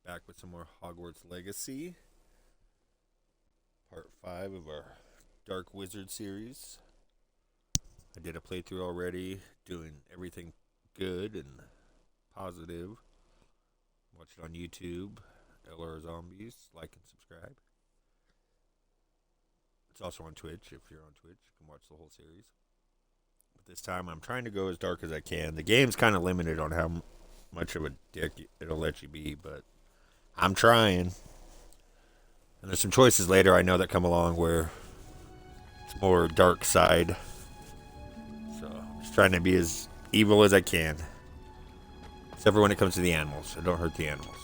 Back with some more Hogwarts Legacy, part 5 of our Dark Wizard series. I did a playthrough already, doing everything good and positive. Watch it on YouTube, LR Zombies. Like and subscribe. It's also on Twitch. If you're on Twitch, you can watch the whole series. But this time I'm trying to go as dark as I can. The game's kind of limited on how much of a dick it'll let you be, but I'm trying. And there's some choices later I know that come along where it's more dark side. So I'm just trying to be as evil as I can. Except for when it comes to the animals. I don't hurt the animals.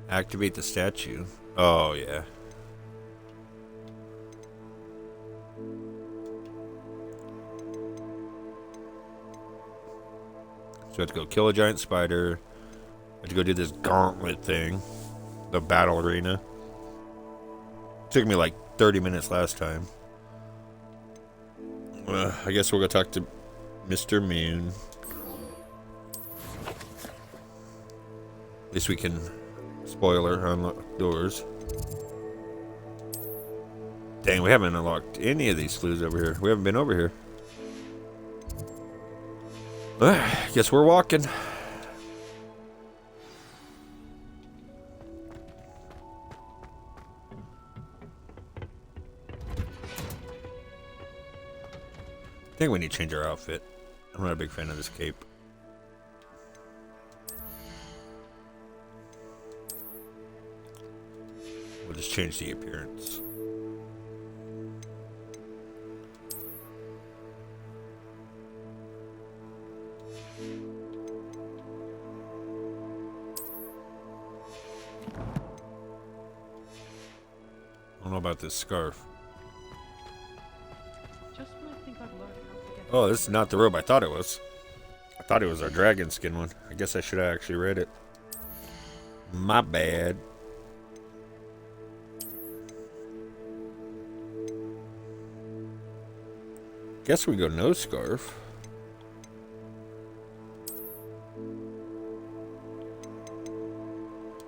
Activate the statue. Oh, yeah. So I have to go kill a giant spider. I have to go do this gauntlet thing. The battle arena. Took me like 30 minutes last time. I guess we'll go talk to Mr. Moon. At least we can, spoiler, unlock doors. Dang, we haven't unlocked any of these flues over here. We haven't been over here. Guess we're walking. I think we need to change our outfit. I'm not a big fan of this cape. We'll just change the appearance. I don't know about this scarf. Just when I think I've learned how to get Oh, this is not the robe I thought it was. I thought it was our dragon skin one. I guess I should have actually read it. My bad. Guess we go no scarf.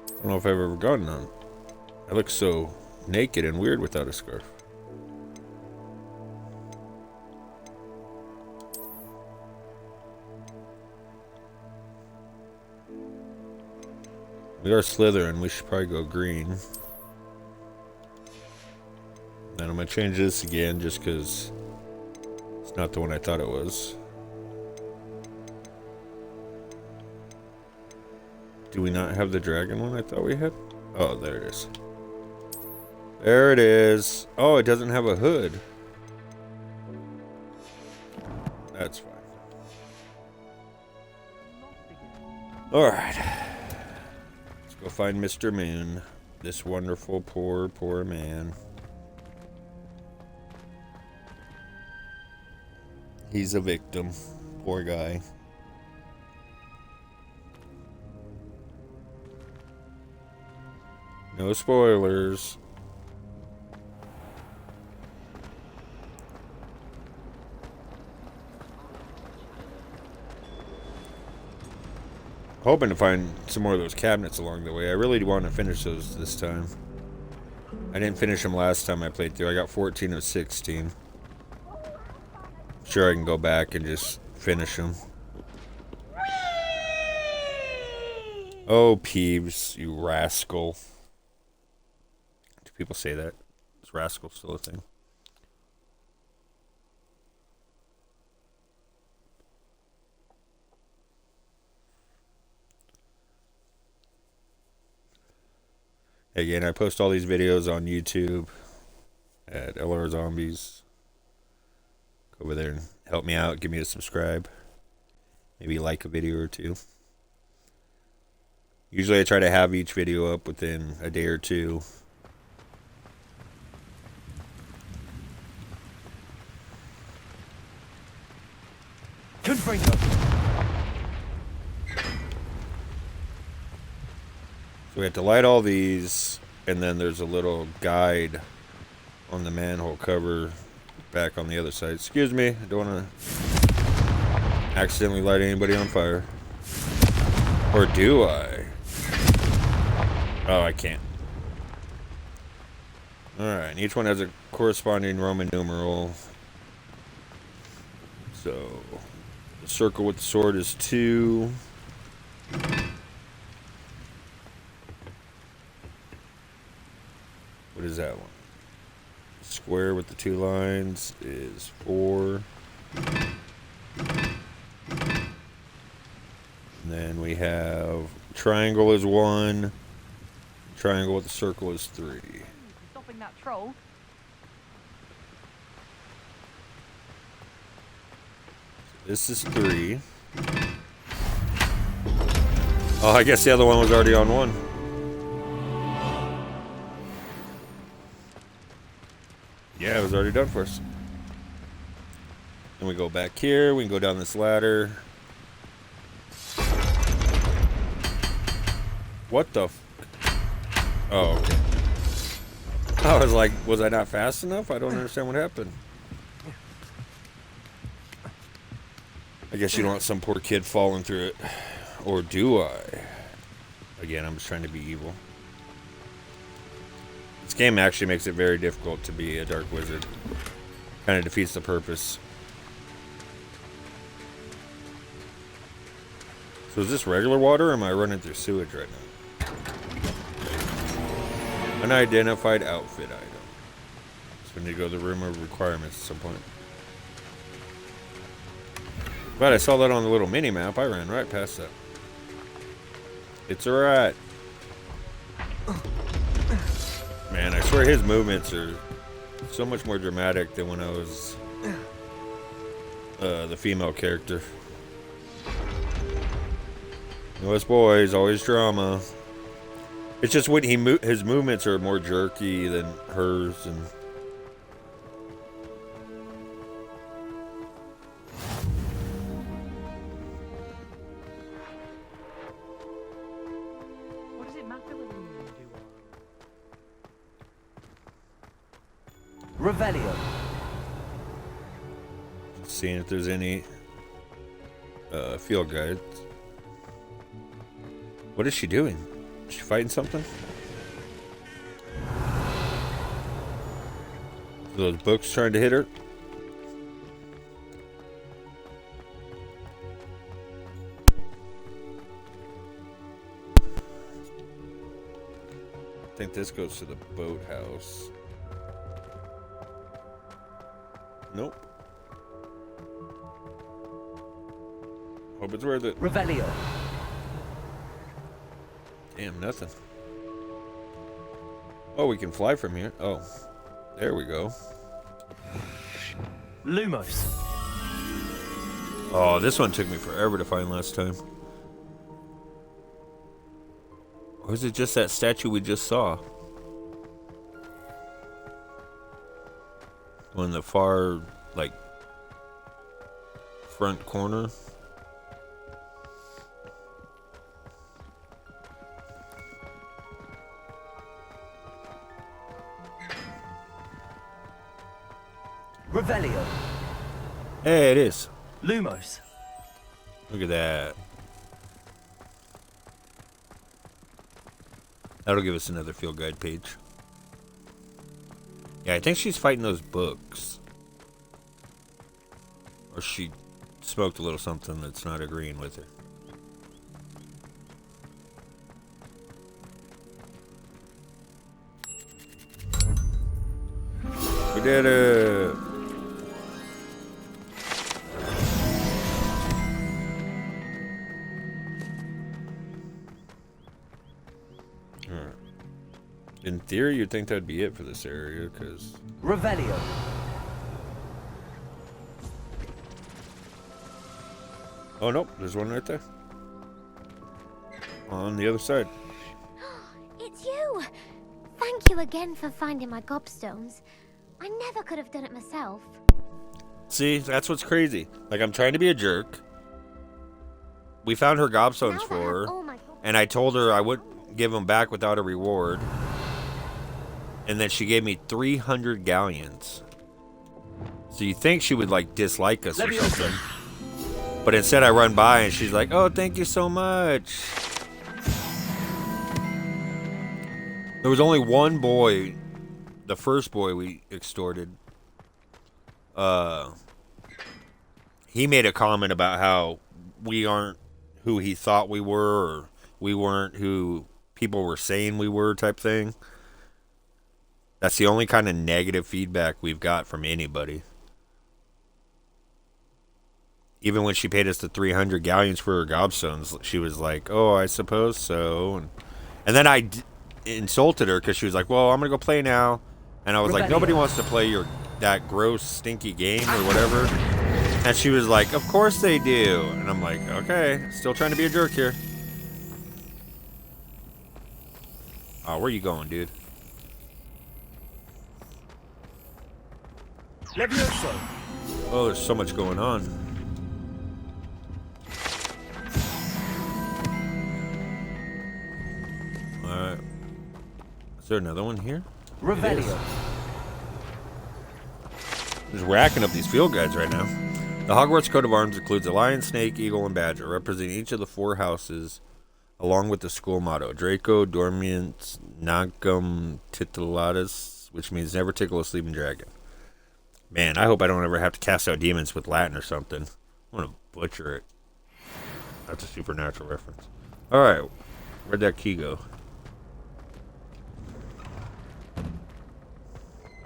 I don't know if I've ever gotten none. I look so naked and weird without a scarf. We are Slytherin. We should probably go green. Then I'm going to change this again just because it's not the one I thought it was. Do we not have the dragon one I thought we had? Oh, there it is. There it is. Oh, it doesn't have a hood. That's fine. Alright. Let's go find Mr. Moon. This wonderful, poor, poor man. He's a victim. Poor guy. No spoilers. Hoping to find some more of those cabinets along the way. I really do want to finish those this time. I didn't finish them last time I played through. I got 14 of 16. Sure, I can go back and just finish them. Oh, Peeves, you rascal. Do people say that? Is rascal still a thing? Again, I post all these videos on YouTube at LR Zombies. Go over there and help me out. Give me a subscribe. Maybe like a video or two. Usually I try to have each video up within a day or two. Confringo. So we have to light all these, And then there's a little guide on the manhole cover back on the other side. Excuse me, I don't want to accidentally light anybody on fire. Or do I? Oh, I can't. Alright, each one has a corresponding Roman numeral. So, the circle with the sword is 2. What is that one? Square with the 2 lines is 4. And then we have triangle is 1. Triangle with the circle is 3. Stopping that troll. This is 3. Oh, I guess the other one was already on 1. Yeah, it was already done for us. Then we go back here. We can go down this ladder. What the Oh, okay. I was like, was I not fast enough? I don't understand what happened. I guess you don't want some poor kid falling through it. Or do I? Again, I'm just trying to be evil. This game actually makes it very difficult to be a dark wizard. Kind of defeats the purpose. So is this regular water or am I running through sewage right now? Unidentified outfit item. So we need to go to the room of requirements at some point. But I saw that on the little mini map. I ran right past that. It's alright. Man, I swear his movements are so much more dramatic than when I was the female character. Us boys, always drama. It's just when his movements are more jerky than hers, and What does it matter whether we do or... Revelio. seeing if there's any field guides. What is she doing? Is she fighting something? Are those books trying to hit her? I think this goes to the boathouse. Nope. Hope it's worth it. Revelio. Damn, nothing. Oh, we can fly from here. Oh, there we go. Lumos. Oh, this one took me forever to find last time. Or is it just that statue we just saw? On the far, like, front corner. Revelio. Hey, it is. Lumos. Look at that. That'll give us another field guide page. Yeah, I think she's fighting those books. Or she smoked a little something that's not agreeing with her. We did it! Alright. In theory, you'd think that'd be it for this area, because... Revelio. Oh, nope, there's one right there. On the other side. It's you! Thank you again for finding my gobstones. I never could have done it myself. See, that's what's crazy. Like, I'm trying to be a jerk. We found her gobstones Now that I for her, have all my gob- and I told her I wouldn't give them back without a reward. and then she gave me 300 galleons. So you think she would like dislike us or something. But instead I run by and she's like, oh, thank you so much. There was only one boy, the first boy we extorted. He made a comment about how we aren't who he thought we were, or we weren't who people were saying we were, type thing. That's the only kind of negative feedback we've got from anybody. Even when she paid us the 300 galleons for her gobstones, she was like, oh, I suppose so. And then I insulted her because she was like, well, I'm going to go play now. And I was like, nobody wants to play that gross, stinky game or whatever. And she was like, of course they do. And I'm like, okay, still trying to be a jerk here. Oh, where you going, dude? Levioso. Oh, there's so much going on. Alright. Is there another one here? Revelio. Just racking up these field guides right now. The Hogwarts coat of arms includes a lion, snake, eagle, and badger, representing each of the 4 houses, along with the school motto, Draco Dormiens Nagum Titillatus, which means never tickle a sleeping dragon. Man, I hope I don't ever have to cast out demons with Latin or something. I'm going to butcher it. That's a supernatural reference. Alright, where'd that key go?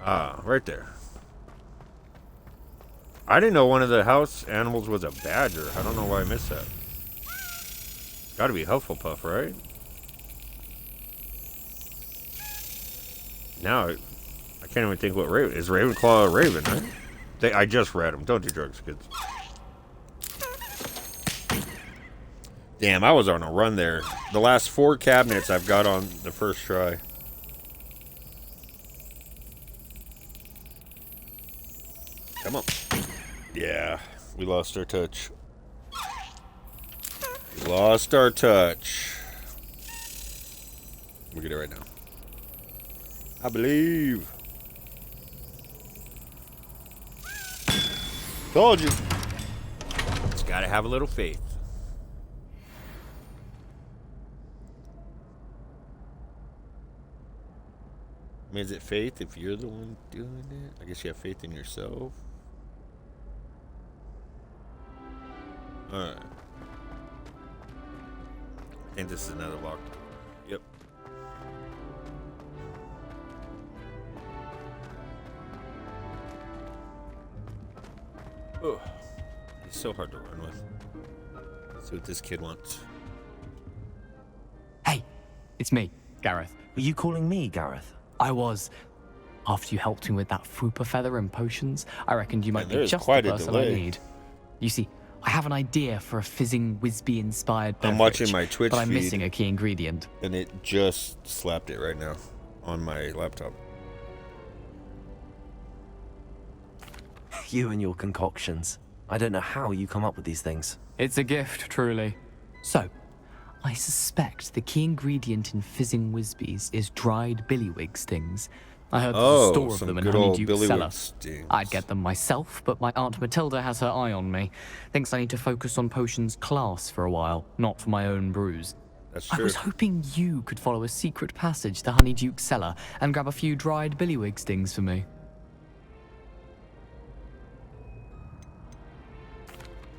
Ah, right there. I didn't know one of the house animals was a badger. I don't know why I missed that. Gotta be Hufflepuff, right? Now, I can't even think what Raven... Is Ravenclaw a Raven, right? I just read them. Don't do drugs, kids. Damn, I was on a run there. The last 4 cabinets I've got on the first try. Come on. Yeah, we lost our touch. We lost our touch. We'll get it right now. I believe. Told you. Just gotta have a little faith. I mean, is it faith if you're the one doing it? I guess you have faith in yourself. Alright. I think this is another lock. Yep. Oh, he's so hard to run with. Let's see what this kid wants. Hey, it's me, Gareth. Were you calling me, Gareth? I was. After you helped me with that Fupa feather and potions, I reckoned you might be there's just the quite a person I delay. need. You see, I have an idea for a fizzing Whizbee-inspired beverage, I'm watching my Twitch but I'm feed. missing a key ingredient. And it just slapped it right now on my laptop. You and your concoctions. I don't know how you come up with these things. It's a gift, truly. So, I suspect the key ingredient in fizzing Whizbees is dried billywig stings. I heard there's a store of some them in good old Honeyduke's cellar. billywig stings. I'd get them myself, but my Aunt Matilda has her eye on me. Thinks I need to focus on potions class for a while, not for my own brews. That's I true. was hoping you could follow a secret passage to Honeyduke's cellar and grab a few dried billywig stings for me.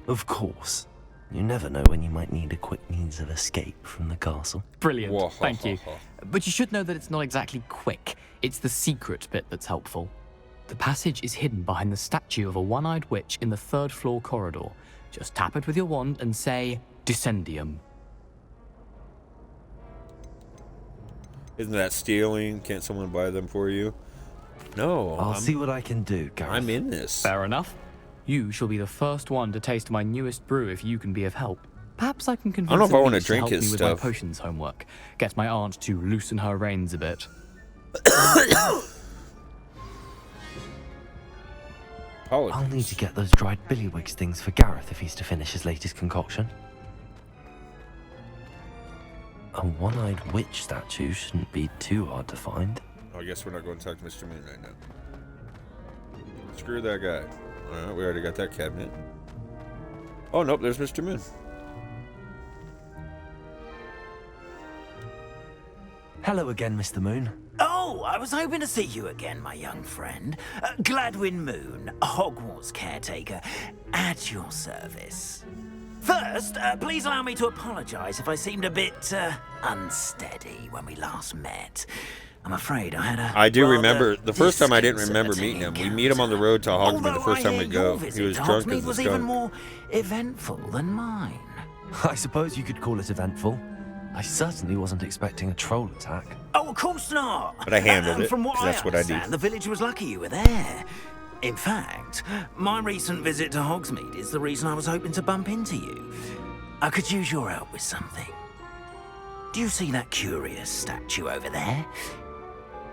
Of course. You never know when you might need a quick means of escape from the castle. Brilliant, Whoa, thank you. But you should know that it's not exactly quick. It's the secret bit that's helpful. The passage is hidden behind the statue of a one-eyed witch in the 3rd floor corridor. Just tap it with your wand and say, Descendium. Isn't that stealing? Can't someone buy them for you? No, I'll see what I can do, Gareth. I'm in this. Fair enough. You shall be the first one to taste my newest brew if you can be of help. Perhaps I can convince I don't know if I Elise wanna to drink help his me with stuff. my potions homework. Get my aunt to loosen her reins a bit. Apologies. I'll need to get those dried billywig things for Gareth if he's to finish his latest concoction. A one-eyed witch statue shouldn't be too hard to find. Oh, I guess we're not going to talk to Mr. Moon right now. Screw that guy. Alright, we already got that cabinet. Oh, nope, there's Mr. Moon. Hello again, Mr. Moon. Oh, I was hoping to see you again, my young friend. Gladwin Moon, Hogwarts caretaker, at your service. First, please allow me to apologize if I seemed a bit unsteady when we last met. I'm afraid I had a. I do rather remember the first time I didn't remember disconcerting meeting him. We meet him on the road to Hogsmeade the Although first I time hear we go. your He visit was to drunk Hogsmeade as a was even skunk. more eventful than mine. I suppose you could call it eventful. I certainly wasn't expecting a troll attack. Oh, of course not. But I handled And it, From what 'cause I that's what I do. understand, the village was lucky you were there. In fact, my recent visit to Hogsmeade is the reason I was hoping to bump into you. I could use your help with something. Do you see that curious statue over there?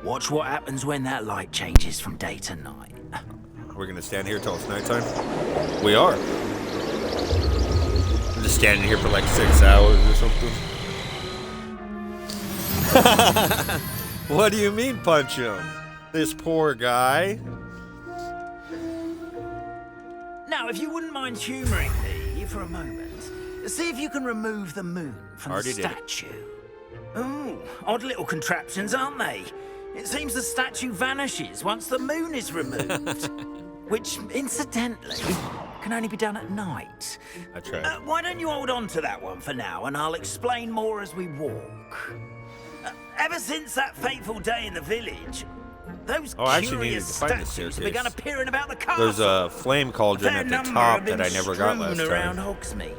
Watch what happens when that light changes from day to night. We're gonna stand here till it's nighttime? We are. I'm just standing here for like 6 hours or something. What do you mean punch him? This poor guy. Now, if you wouldn't mind humoring me for a moment, see if you can remove the moon from Already the did it. statue. Oh, odd little contraptions, aren't they? It seems the statue vanishes once the moon is removed. Which, incidentally, can only be done at night. I tried. Why don't you hold on to that one for now, and I'll explain more as we walk. Ever since that fateful day in the village, those Oh, I actually needed curious to find the statues staircase. began appearing about the castle. There's a flame cauldron Fair at the number top have that been I never got last strewn around time. Hogsmeade.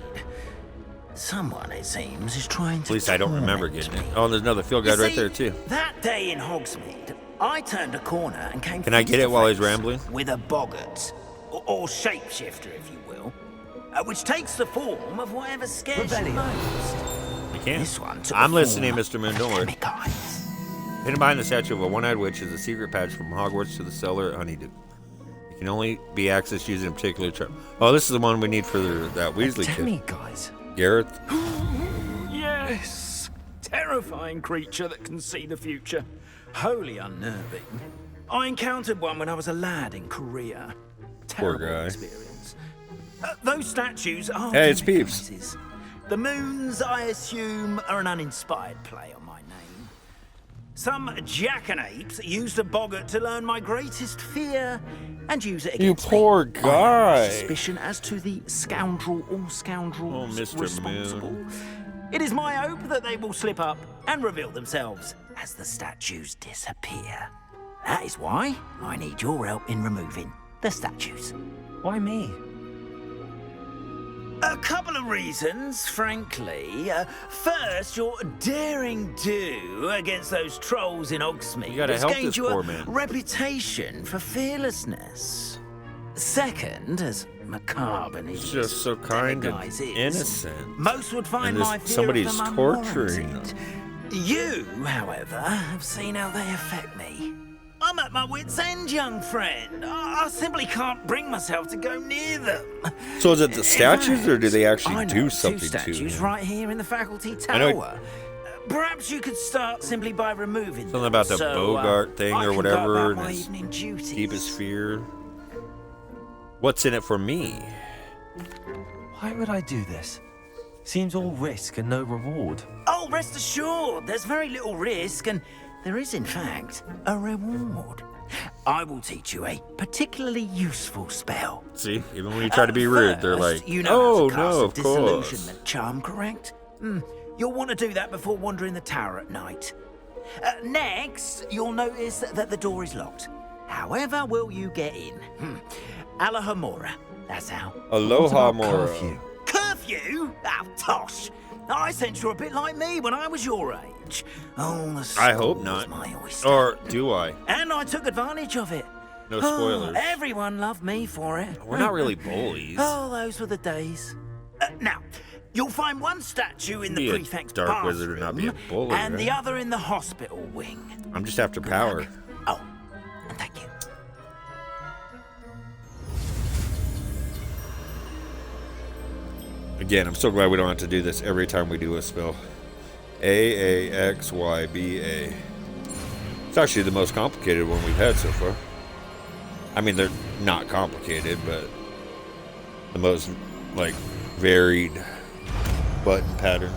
Someone, it seems, is trying to At least I don't remember torment getting it. me. Oh, and there's another field You guide right see, there too. That day in Hogsmeade, I turned a corner and came. Can I face get to it while he's face rambling? With a boggart, or shapeshifter, if you will, which takes the form of whatever scares you most. You can't. This one took I'm the listening, form Mr. Moon. Don't worry. of chemic eyes. Hidden behind the statue of a one-eyed witch is a secret passage from Hogwarts to the cellar at Honeydew. It can only be accessed using a particular trap. Oh, this is the one we need for that Weasley kid. Me, guys. Gareth. Yes, terrifying creature that can see the future. Wholly unnerving. I encountered one when I was a lad in Korea. Poor Terrible guy. experience. Those statues are. Hey, it's gimmick Peeps. devices. The moons, I assume, are an uninspired play on my name. Some jackanapes used a boggart to learn my greatest fear and use it You against poor me. I guy. have suspicion as to the scoundrel or scoundrels Oh, Mr. responsible. Moon. It is my hope that they will slip up and reveal themselves as the statues disappear. That is why I need your help in removing the statues. Why me? A couple of reasons, frankly. First, your daring do against those trolls in Hogsmeade You gotta has help gained this you poor a man. reputation for fearlessness. Second, as macabre and It's just so kind and guys is, innocent. most would find And this- my fear somebody's of them torturing unwarranted. You, however, have seen how they affect me. I'm at my wit's end, young friend. I simply can't bring myself to go near them. So is it the In statues, or do they fact, actually I know do two something to statues him? right here in the faculty I know- tower. Perhaps you could start simply by removing Something them, about the so, Bogart thing I or can go whatever, about and my his evening duties. deepest fear. What's in it for me? Why would I do this? Seems all risk and no reward. Oh, rest assured, there's very little risk, and there is, in fact, a reward. I will teach you a particularly useful spell. See, even when you try to be rude, they're First, like, you know "Oh how to cast no, a of course." disillusionment charm, correct? You'll want to do that before wandering the tower at night. Next, you'll notice that the door is locked. However will you get in? Alahamora, that's how. Aloha What about Mora. curfew? Curfew? Oh, tosh! I sense you're a bit like me when I was your age. Oh, the I hope school's not. my oyster. Or do I? And I took advantage of it. No spoilers. Everyone loved me for it. We're not really bullies. Oh, those were the days. Now, you'll find one statue in Be the a prefect's dark bathroom, wizard and not be a bully, and the right? other in the hospital wing. I'm just after power. Oh, and thank you. Again, I'm so glad we don't have to do this every time we do a spell. A-A-X-Y-B-A. It's actually the most complicated one we've had so far. I mean, they're not complicated, but the most, like, varied button pattern.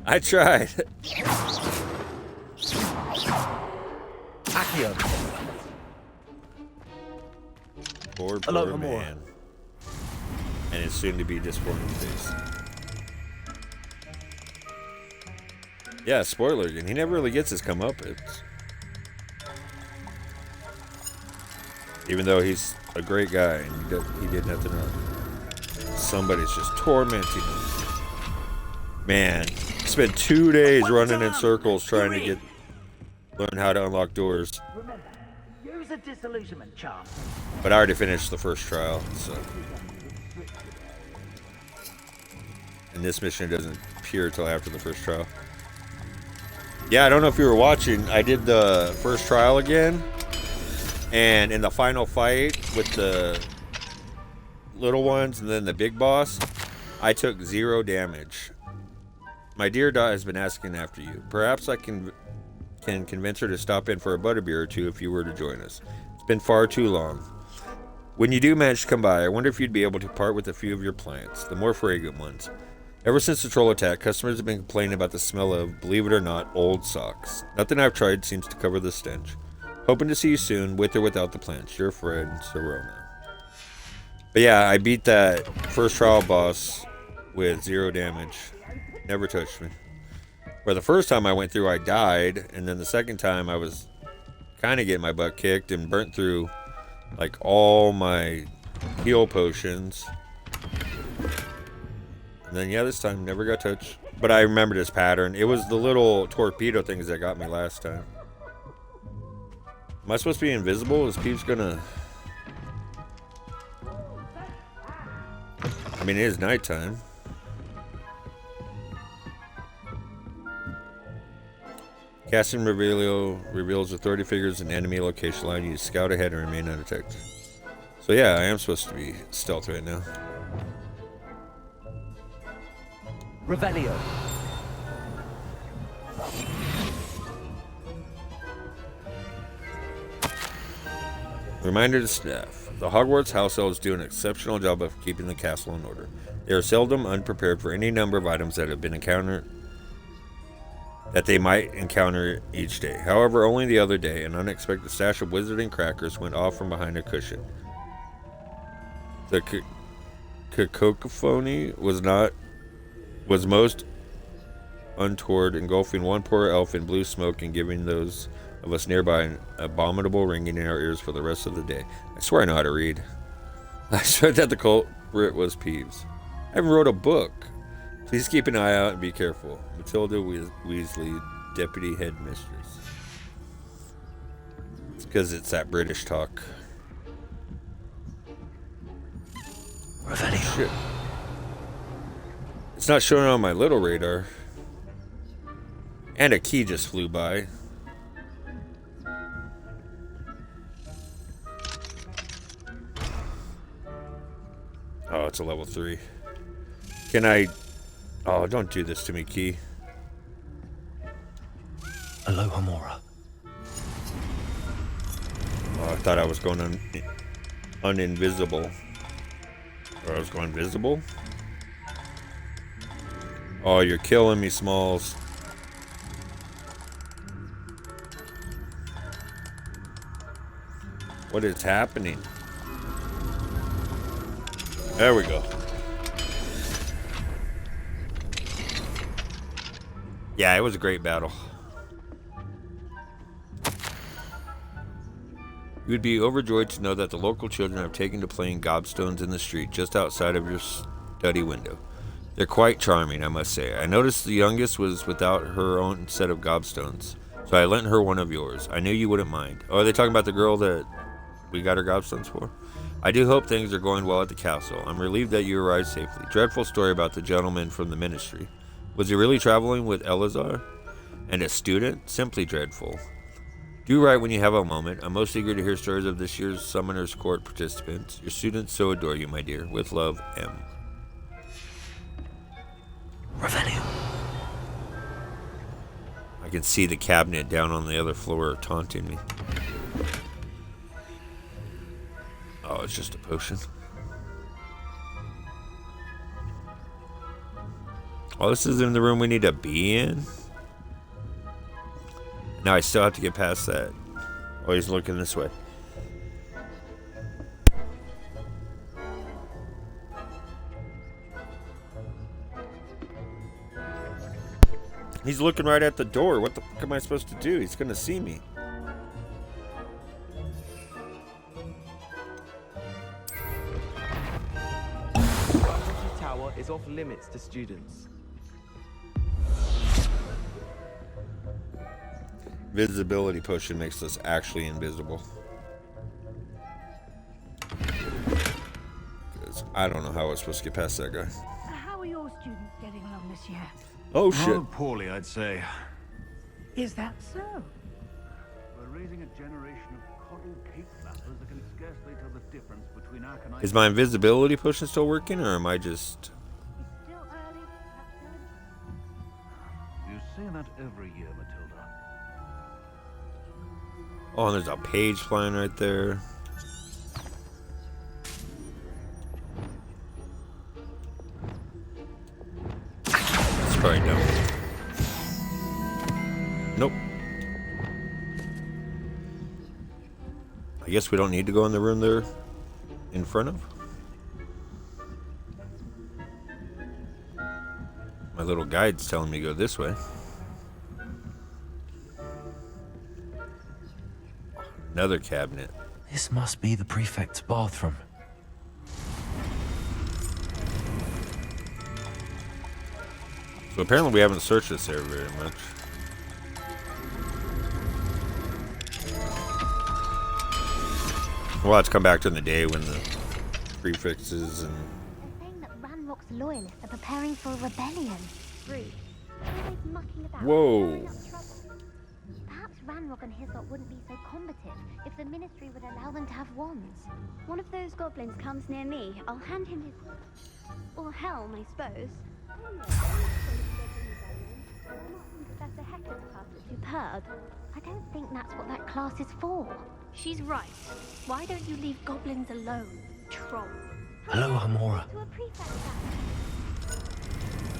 I tried. Accio. Poor Hello, man. And his soon-to-be disappointing face. Yeah, spoiler again. He never really gets his comeuppance. Even though he's a great guy and he did nothing wrong. Somebody's just tormenting him. Man, spent 2 days running in circles trying to learn how to unlock doors. Remember, use a disillusionment charm. But I already finished the first trial, so. And this mission doesn't appear until after the first trial. Yeah, I don't know if you were watching. I did the first trial again. And in the final fight with the little ones and then the big boss, I took 0 damage. My dear Dot has been asking after you. Perhaps I can convince her to stop in for a butterbeer or two if you were to join us. It's been far too long. When you do manage to come by, I wonder if you'd be able to part with a few of your plants, the more fragrant ones. Ever since the troll attack, customers have been complaining about the smell of, believe it or not, old socks. Nothing I've tried seems to cover the stench. Hoping to see you soon, with or without the plants. Your friend, Serona. But yeah, I beat that first trial boss with 0 damage. Never touched me. Where the first time I went through, I died. And then the second time, I was kind of getting my butt kicked and burnt through, like, all my heal potions. And then, yeah, this time, never got touched. But I remembered his pattern. It was the little torpedo things that got me last time. Am I supposed to be invisible? Is Peeps gonna... I mean, it is nighttime. Casting Revelio reveals authority figures and enemy location line. You scout ahead and remain undetected. So yeah, I am supposed to be stealth right now. Revelio. Reminder to staff. The Hogwarts house elves do an exceptional job of keeping the castle in order. They are seldom unprepared for any number of items that they might encounter each day. However, only the other day, an unexpected stash of wizarding crackers went off from behind a cushion. The cacophony was most untoward, engulfing one poor elf in blue smoke and giving those of us nearby an abominable ringing in our ears for the rest of the day. I swear I know how to read. I swear that the culprit was Peeves. I even wrote a book. Please keep an eye out and be careful. Matilda Weasley, Deputy Headmistress. It's because it's that British talk. Revelio. Shit. It's not showing on my little radar. And a key just flew by. Oh, it's a level 3. Can I... Oh, don't do this to me, Key. Alohomora. Oh, I thought I was going uninvisible. Or I was going visible? Oh, you're killing me, Smalls. What is happening? There we go. Yeah, it was a great battle. You would be overjoyed to know that the local children have taken to playing gobstones in the street just outside of your study window. They're quite charming, I must say. I noticed the youngest was without her own set of gobstones, so I lent her one of yours. I knew you wouldn't mind. Oh, are they talking about the girl that we got her gobstones for? I do hope things are going well at the castle. I'm relieved that you arrived safely. Dreadful story about the gentleman from the ministry. Was he really traveling with Elazar? And a student? Simply dreadful. Do write when you have a moment. I'm most eager to hear stories of this year's Summoner's Court participants. Your students so adore you, my dear. With love, M. Revelio. can see the cabinet down on the other floor taunting me. Oh, it's just a potion. Oh, this is in the room we need to be in? Now I still have to get past that. Oh, he's looking this way. He's looking right at the door. What the fuck am I supposed to do? He's gonna see me. Faculty Tower is off limits to students. Visibility potion makes us actually invisible. Because I don't know how I was supposed to get past that guy. How are your students getting along this year? Oh shit. Rather poorly, I'd say. Is that so? We're raising a generation of coddled cape flappers that can scarcely tell the difference between Arcanine. Is my invisibility potion still working, or am I just... It's still early. You say that every year, Matilda. Oh, and there's a page flying right there. It's probably no. Nope. I guess we don't need to go in the room there in front of. My little guide's telling me to go this way. Another cabinet. This must be the prefect's bathroom. So apparently we haven't searched this area very much. We'll have to come back to the day when the prefixes and... They're saying that Ranrock's loyalists are preparing for a rebellion. Rude. Always mucking about. Whoa. stirring up trouble. Perhaps Ranrock and his lot wouldn't be so combative if the Ministry would allow them to have wands. One of those goblins comes near me, I'll hand him his... or helm, I suppose. Professor Hector's class is superb. I don't think that's what that class is for. She's right. Why don't you leave goblins alone, troll? Hello, Hamora. To a prefect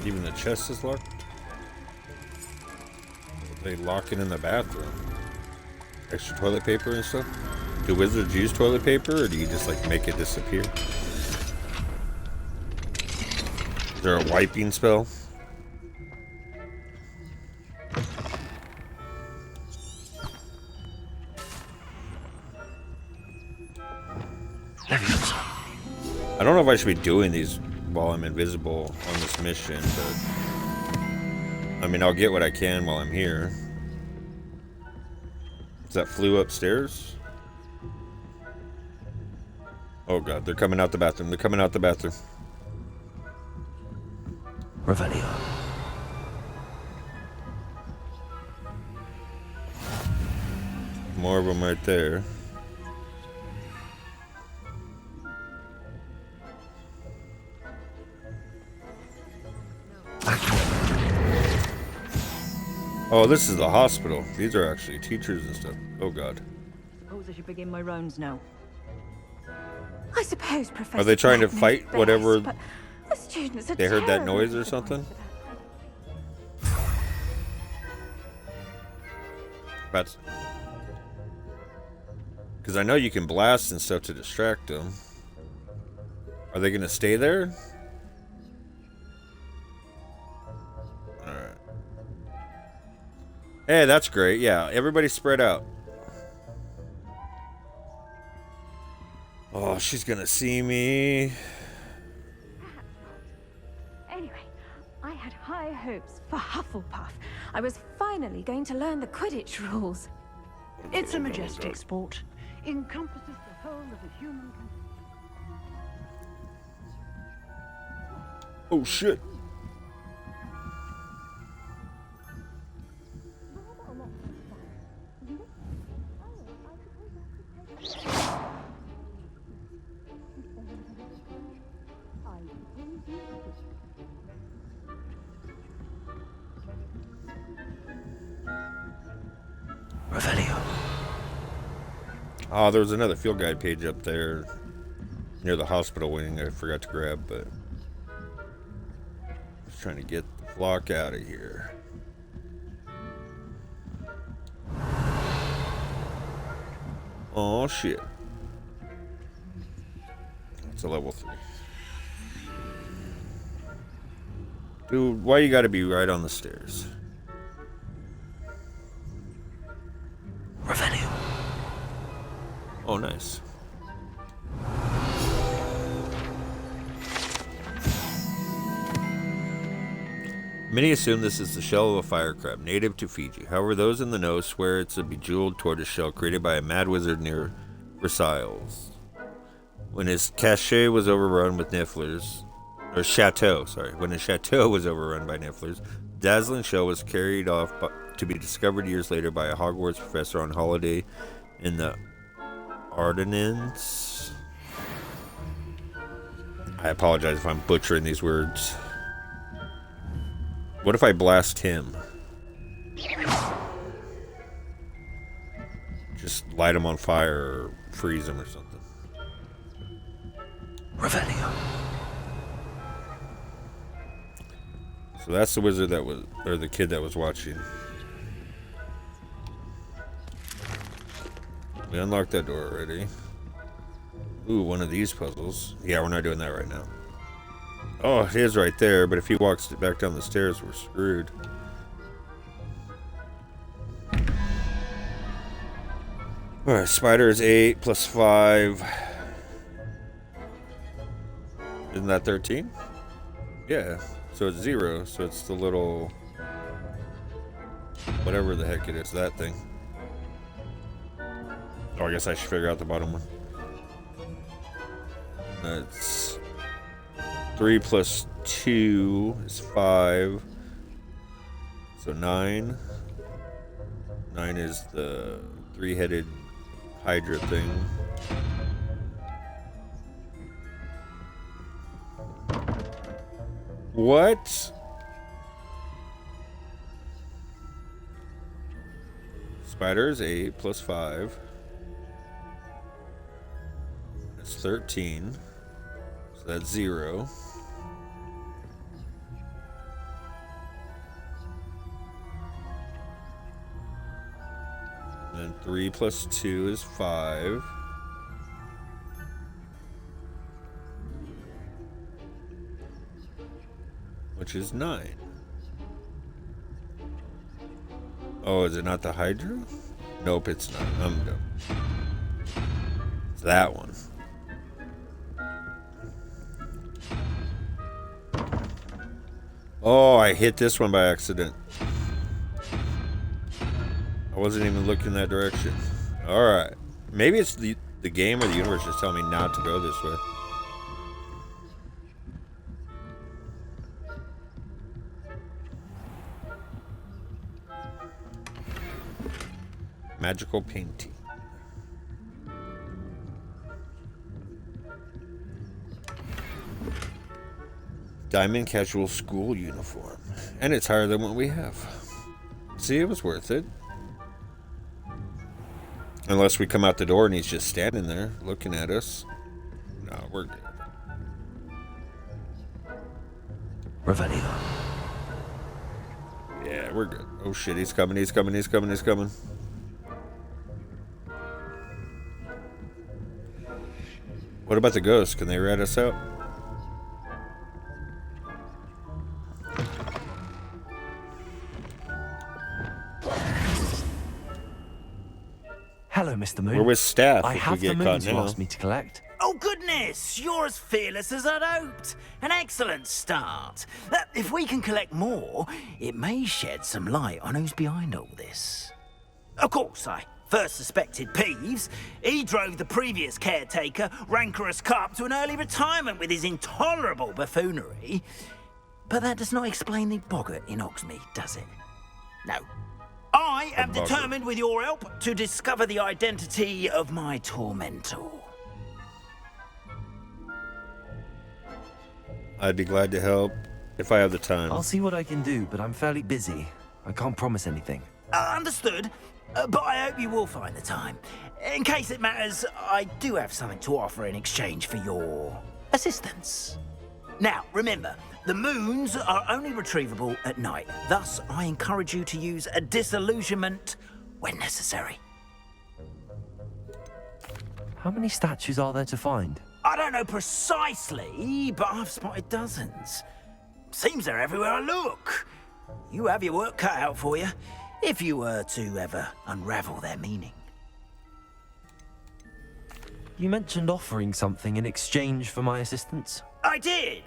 Even the chest is locked? They lock it in the bathroom. Extra toilet paper and stuff? Do wizards use toilet paper, or do you just like make it disappear? Is there a wiping spell? I don't know if I should be doing these while I'm invisible on this mission, but I mean, I'll get what I can while I'm here. Is that flew upstairs? Oh god, they're coming out the bathroom. They're coming out the bathroom. Revelio. More of them right there. Oh, this is the hospital. These are actually teachers and stuff. Oh god. Suppose I should begin my rounds now. I suppose, Professor. Are they trying to Black knows fight best, whatever but the students are they heard that terribly noise or something? That's because I know you can blast and stuff to distract them. Are they gonna stay there? Alright. Hey, that's great. Yeah, everybody spread out. Oh, she's gonna see me. Anyway, I had high hopes for Hufflepuff. I was finally going to learn the Quidditch rules. It's a majestic sport. Encompasses the whole of the human Oh shit. Oh, there was another field guide page up there near the hospital wing I forgot to grab, but I was trying to get the flock out of here. Oh shit. It's a level 3. Dude, why you gotta be right on the stairs? Revelio. Oh, nice. Many assume this is the shell of a fire crab, native to Fiji. However, those in the know swear it's a bejeweled tortoise shell created by a mad wizard near Versailles. When his cachet was overrun with nifflers, or chateau, sorry, when his chateau was overrun by nifflers, the dazzling shell was carried off to be discovered years later by a Hogwarts professor on holiday in the Ardennes. I apologize if I'm butchering these words. What if I blast him? Just light him on fire or freeze him or something. Revelio. So that's the wizard that was, or the kid that was watching. We unlocked that door already. Ooh, one of these puzzles. Yeah, we're not doing that right now. Oh, it is right there, but if he walks back down the stairs, we're screwed. Alright, spider is 8 plus 5. Isn't that 13? Yeah, so it's 0, so it's the little... whatever the heck it is, that thing. Oh, I guess I should figure out the bottom one. That's 3 plus 2 is 5. So 9. 9 is the 3-headed Hydra thing. What? Spider is 8 plus 5. That's 13. So that's 0. And then 3 plus 2 is 5. Which is 9. Oh, is it not the Hydra? Nope, it's not. I'm dumb. It's that one. Oh, I hit this one by accident. I wasn't even looking that direction. Alright. Maybe it's the game or the universe just telling me not to go this way. Magical painting. Diamond casual school uniform. And it's higher than what we have. See, it was worth it. Unless we come out the door and he's just standing there looking at us. No, we're good. Revelio. Yeah, we're good. Oh shit, he's coming, he's coming, he's coming, he's coming. What about the ghosts? Can they rat us out? Hello, Mr. Moon. We're with staff I if have we get the caught moons you now. asked me to collect. Oh, goodness! You're as fearless as I'd hoped. An excellent start. If we can collect more, it may shed some light on who's behind all this. Of course, I first suspected Peeves. He drove the previous caretaker, Rancorous Carp, to an early retirement with his intolerable buffoonery. But that does not explain the boggart in Hogsmeade, does it? No. I am determined, with your help, to discover the identity of my tormentor. I'd be glad to help if I have the time. I'll see what I can do, but I'm fairly busy. I can't promise anything. Understood. But I hope you will find the time. In case it matters, I do have something to offer in exchange for your assistance. Now, remember, the moons are only retrievable at night. Thus, I encourage you to use a disillusionment when necessary. How many statues are there to find? I don't know precisely, but I've spotted dozens. Seems they're everywhere I look. You have your work cut out for you, if you were to ever unravel their meaning. You mentioned offering something in exchange for my assistance. I did.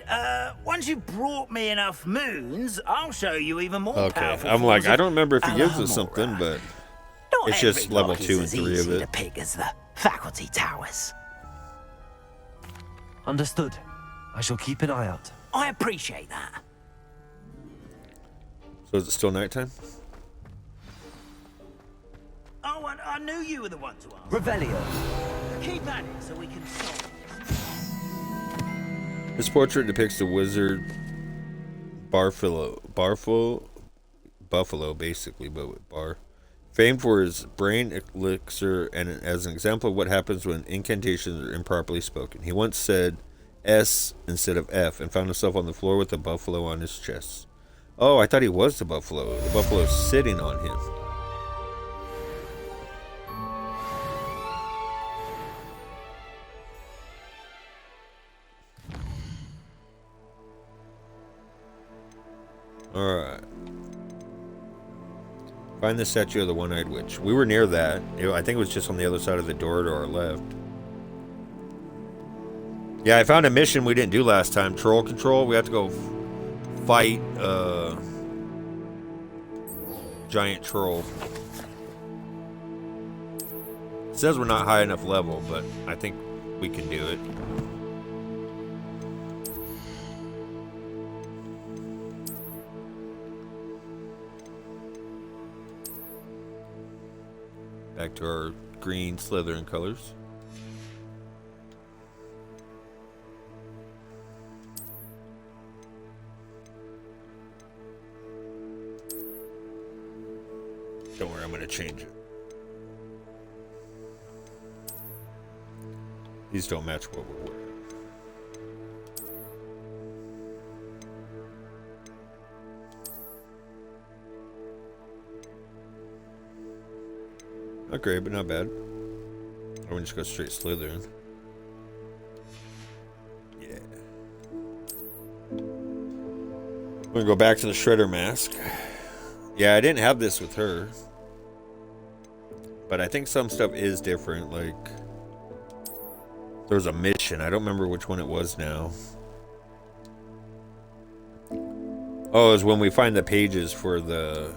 Once you've brought me enough moons, I'll show you even more powerful I'm like, forms I don't remember if he of gives us Alohomora. something, but Not it's just every level rock is 2 and as 3 of easy it. to pick as the faculty towers. Understood. I shall keep an eye out. I appreciate that. So is it still nighttime? Oh, I knew you were the one to ask. Revelio. Keep at it so we can solve this. This portrait depicts the wizard Buffalo, basically, but with bar. Famed for his brain elixir and as an example of what happens when incantations are improperly spoken. He once said S instead of F and found himself on the floor with a buffalo on his chest. Oh, I thought he was the buffalo. The buffalo's sitting on him. Alright. Find the statue of the one-eyed witch. We were near that. I think it was just on the other side of the door to our left. Yeah, I found a mission we didn't do last time. Troll control. We have to go fight giant troll. It says we're not high enough level, but I think we can do it. Back to our green Slytherin colors. Don't worry, I'm going to change it. These don't match what we're wearing. Not great, but not bad. I'm gonna just go straight Slytherin. Yeah. I'm gonna go back to the Shredder mask. Yeah, I didn't have this with her. But I think some stuff is different, like there was a mission. I don't remember which one it was now. Oh, it was when we find the pages for the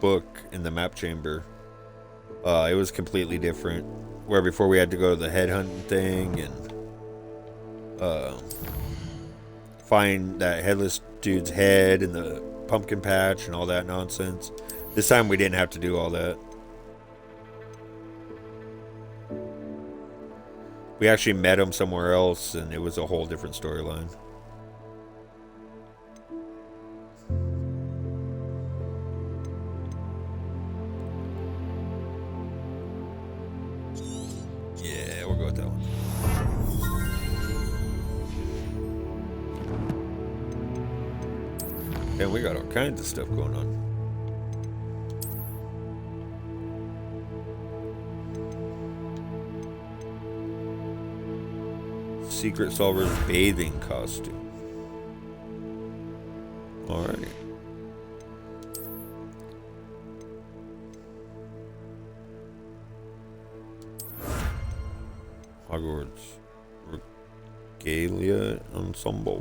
book in the map chamber. It was completely different. Where before we had to go to the headhunting thing and find that headless dude's head in the pumpkin patch and all that nonsense. This time we didn't have to do all that. We actually met him somewhere else and it was a whole different storyline. Yeah, we'll go with that one. And we got all kinds of stuff going on. Secret Solver's bathing costume. Alrighty. Hogwarts Regalia Ensemble.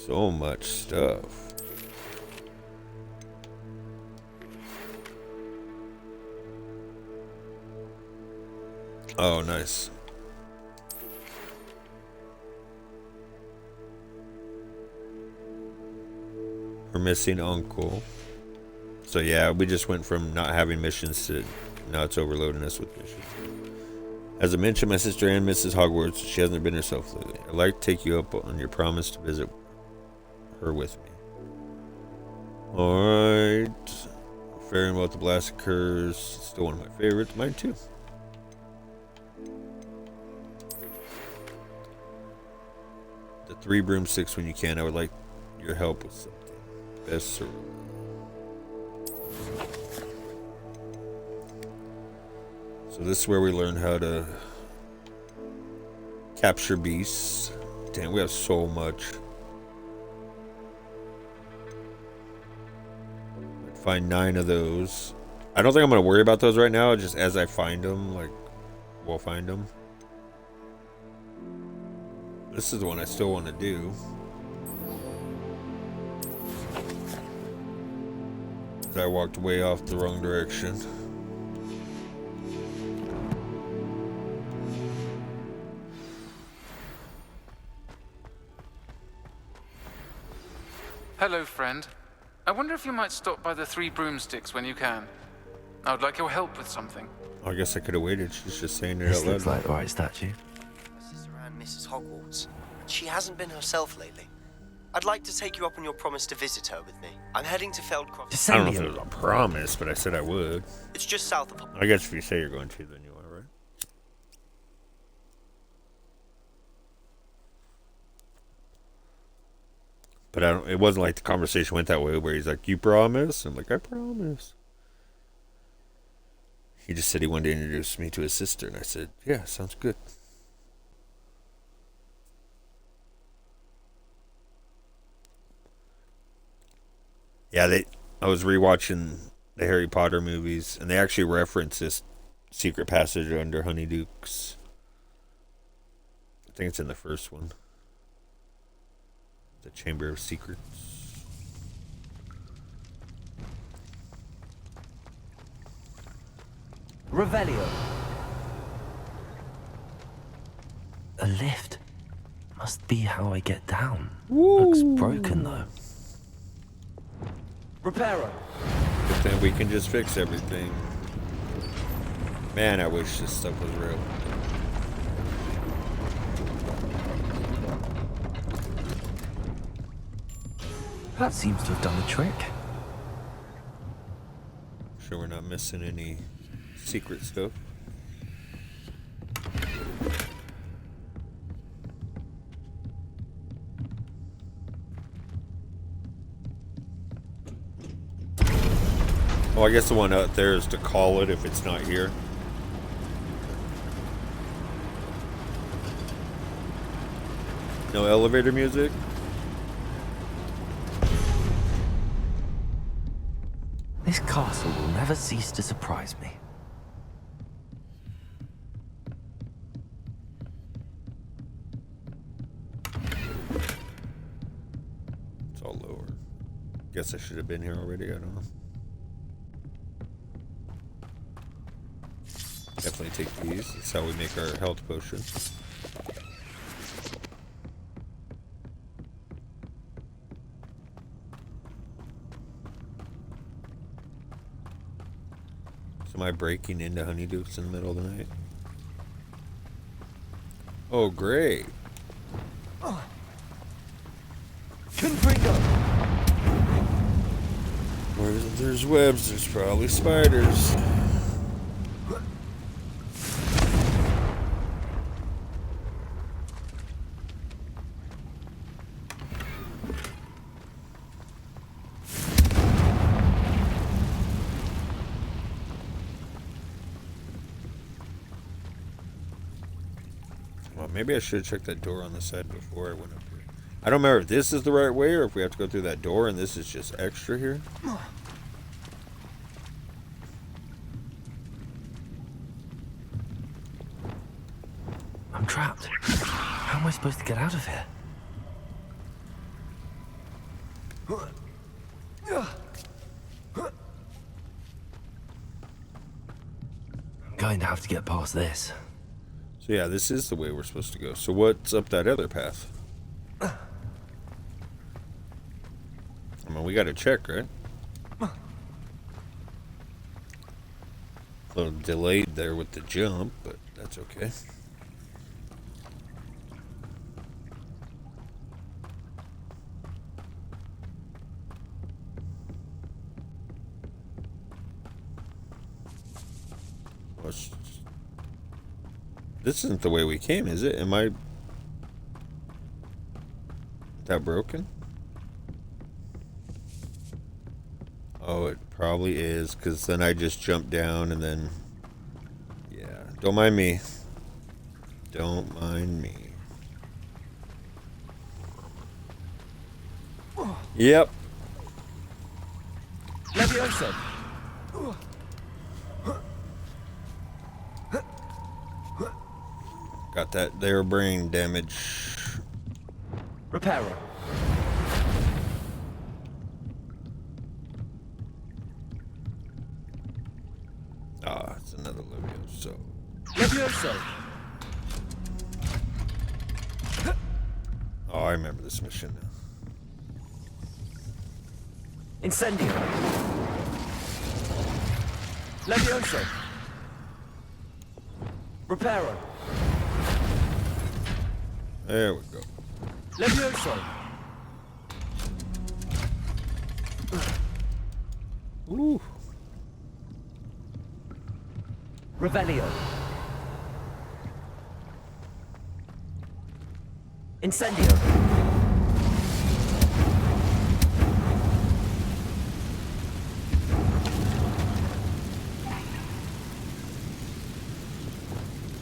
So much stuff. Oh, nice. Her missing uncle. So yeah, we just went from not having missions to now it's overloading us with missions. As I mentioned, my sister Anne misses Hogwarts. She hasn't been herself lately. I'd like to take you up on your promise to visit her with me. Alright. Fairing What the Blast Occurs. Still one of my favorites. Mine too. The 3 broomsticks when you can. I would like your help with something. Best sir. So this is where we learn how to capture beasts. Damn, we have so much. Find 9 of those. I don't think I'm going to worry about those right now. Just as I find them, like, we'll find them. This is the one I still want to do. I walked way off the wrong direction. Hello, friend. I wonder if you might stop by the 3 broomsticks when you can. I would like your help with something. I guess I could have waited. She's just saying it This out loud. looks like the right statue. My sister Anne misses Hogwarts, and she hasn't been herself lately. I'd like to take you up on your promise to visit her with me. I'm heading to Feldcroft. I don't know if it was a promise, but I said I would. It's just south of. I guess if you say you're going to, then you are, right? But I don't. It wasn't like the conversation went that way, where he's like, "You promise?" I'm like, "I promise." He just said he wanted to introduce me to his sister, and I said, "Yeah, sounds good." Yeah, I was rewatching the Harry Potter movies, and they actually reference this secret passage under Honeydukes. I think it's in the first one. The Chamber of Secrets. Revelio. A lift. Must be how I get down. Looks broken though. Reparo. But then we can just fix everything. Man, I wish this stuff was real. That seems to have done the trick. Sure we're not missing any secret stuff. Well, I guess the one out there is to call it if it's not here. No elevator music? This castle will never cease to surprise me. It's all lower. Guess I should have been here already, I don't know. Definitely take these. That's how we make our health potion. So am I breaking into Honeydukes in the middle of the night? Oh, great. Where there's webs, there's probably spiders. Maybe I should have checked that door on the side before I went up here. I don't remember if this is the right way or if we have to go through that door and this is just extra here. I'm trapped. How am I supposed to get out of here? I'm going to have to get past this. So yeah, this is the way we're supposed to go. So what's up that other path? I mean, we got to check, right? A little delayed there with the jump, but that's okay. This isn't the way we came, is it? Am I... that broken? Oh, it probably is, because then I just jumped down and then... yeah, don't mind me. Don't mind me. Yep. Levioso. Got that there brain damage. Reparo. Ah, it's another Levioso. Levioso. Oh, I remember this mission now. Incendio. Levioso. Reparo. There we go. Levioso. Ooh. Revelio. Incendio.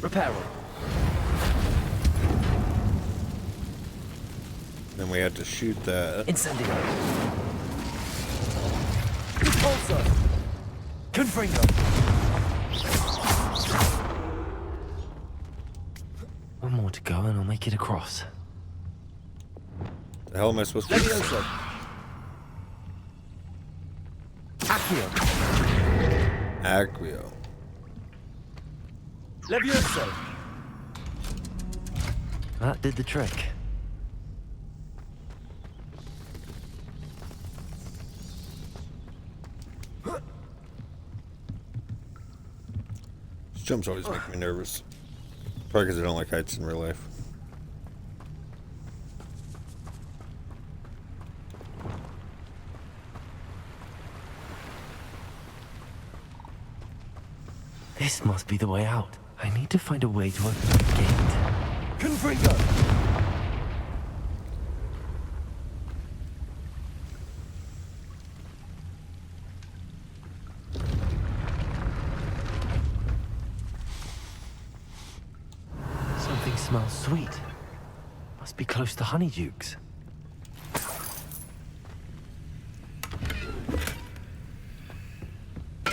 Reparo. Then we had to shoot that. Incendio. Repulsor. Confringo. One more to go and I'll make it across. The hell am I supposed to do? Levioso. Accio. Acquio. Levioso. That did the trick. These jumps always make me nervous. Probably because I don't like heights in real life. This must be the way out. I need to find a way to open the gate. Confringo. Something smells sweet. Must be close to Honeydukes.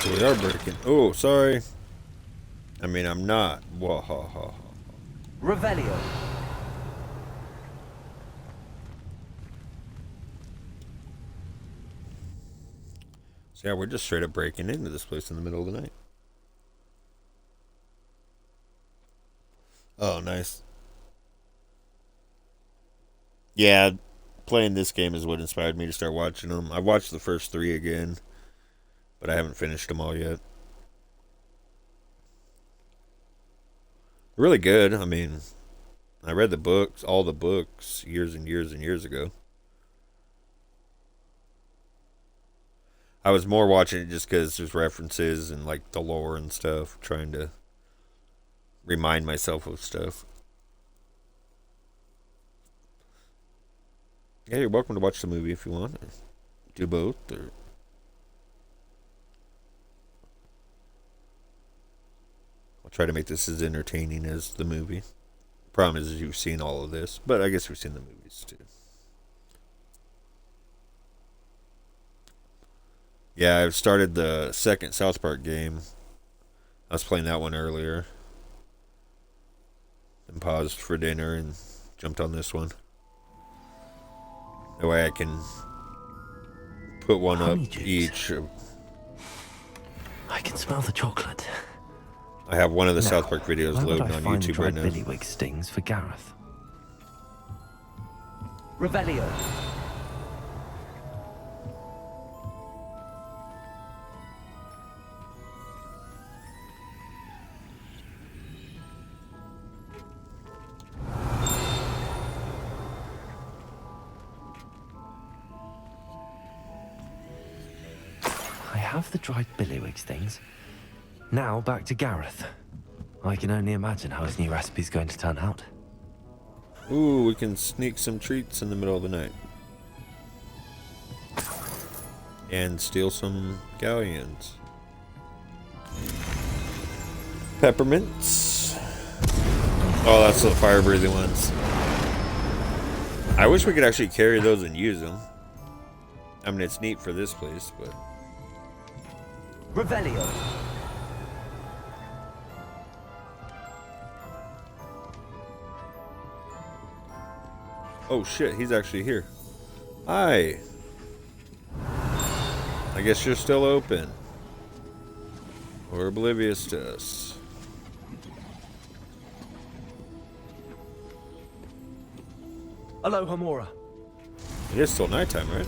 We are breaking. Oh, sorry. I mean, I'm not. Whoa, ha, ha, ha. Revelio. So yeah, we're just straight up breaking into this place in the middle of the night. Oh, nice. Yeah, playing this game is what inspired me to start watching them. I watched the first 3 again, but I haven't finished them all yet. Really good. I mean, I read the books, all the books, years and years and years ago. I was more watching it just because there's references and like the lore and stuff, trying to remind myself of stuff. Yeah, you're welcome to watch the movie if you want. Or do both, or... I'll try to make this as entertaining as the movie. Problem is you've seen all of this, but I guess we've seen the movies too. Yeah, I've started the second South Park game. I was playing that one earlier. Then paused for dinner and jumped on this one. That way I can put one up each. I can smell the chocolate. I have one of the South Park videos loading on YouTube right now. Billywig stings for Gareth. Revelio. I have the dried billywig stings. Now back to Gareth. I can only imagine how his new recipe's going to turn out. Ooh, we can sneak some treats in the middle of the night. And steal some galleons. Peppermints. Oh, that's the fire-breathing ones. I wish we could actually carry those and use them. I mean, it's neat for this place, but... Revelio. Oh shit, he's actually here. Hi. I guess you're still open. Or oblivious to us. Hello, Hamura. It is still nighttime, right?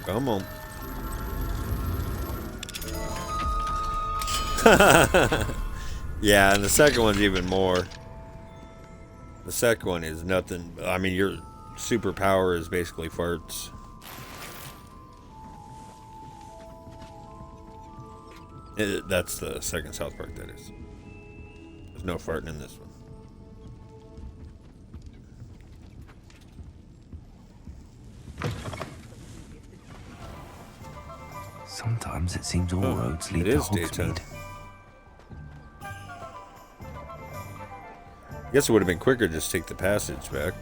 Come on. Yeah, and the second one's even more. The second one is nothing. I mean, your superpower is basically farts. That's the second South Park, that is. There's no farting in this one. Sometimes it seems all roads lead it to is daytime. Hogsmeade. I guess it would have been quicker to just take the passage back.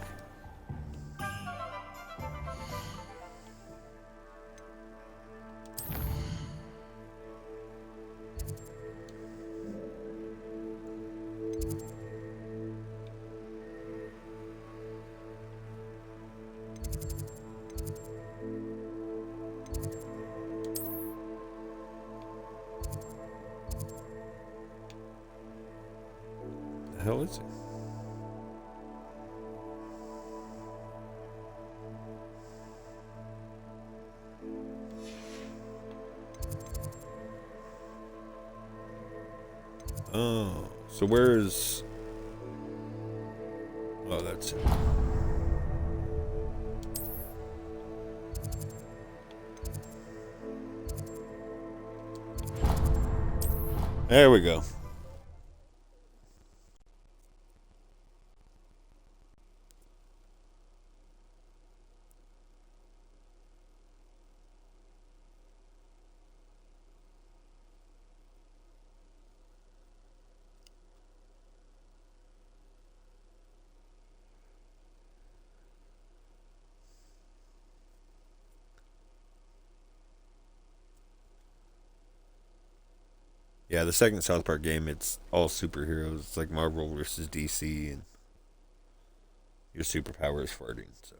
The hell is it? Oh, so where's... Oh, that's it. There we go. Yeah, the second South Park game, it's all superheroes. It's like Marvel versus DC, and your superpower is farting, so.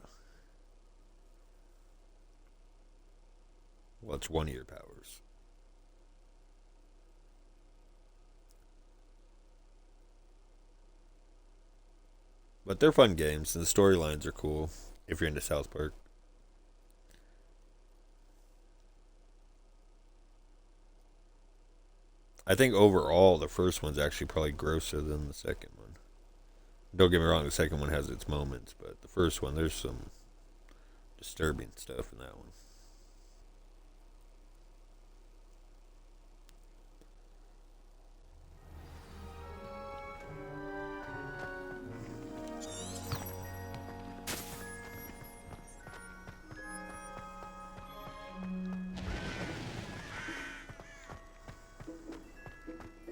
Well, it's one of your powers. But they're fun games, and the storylines are cool, if you're into South Park. I think overall, the first one's actually probably grosser than the second one. Don't get me wrong, the second one has its moments, but the first one, there's some disturbing stuff in that one.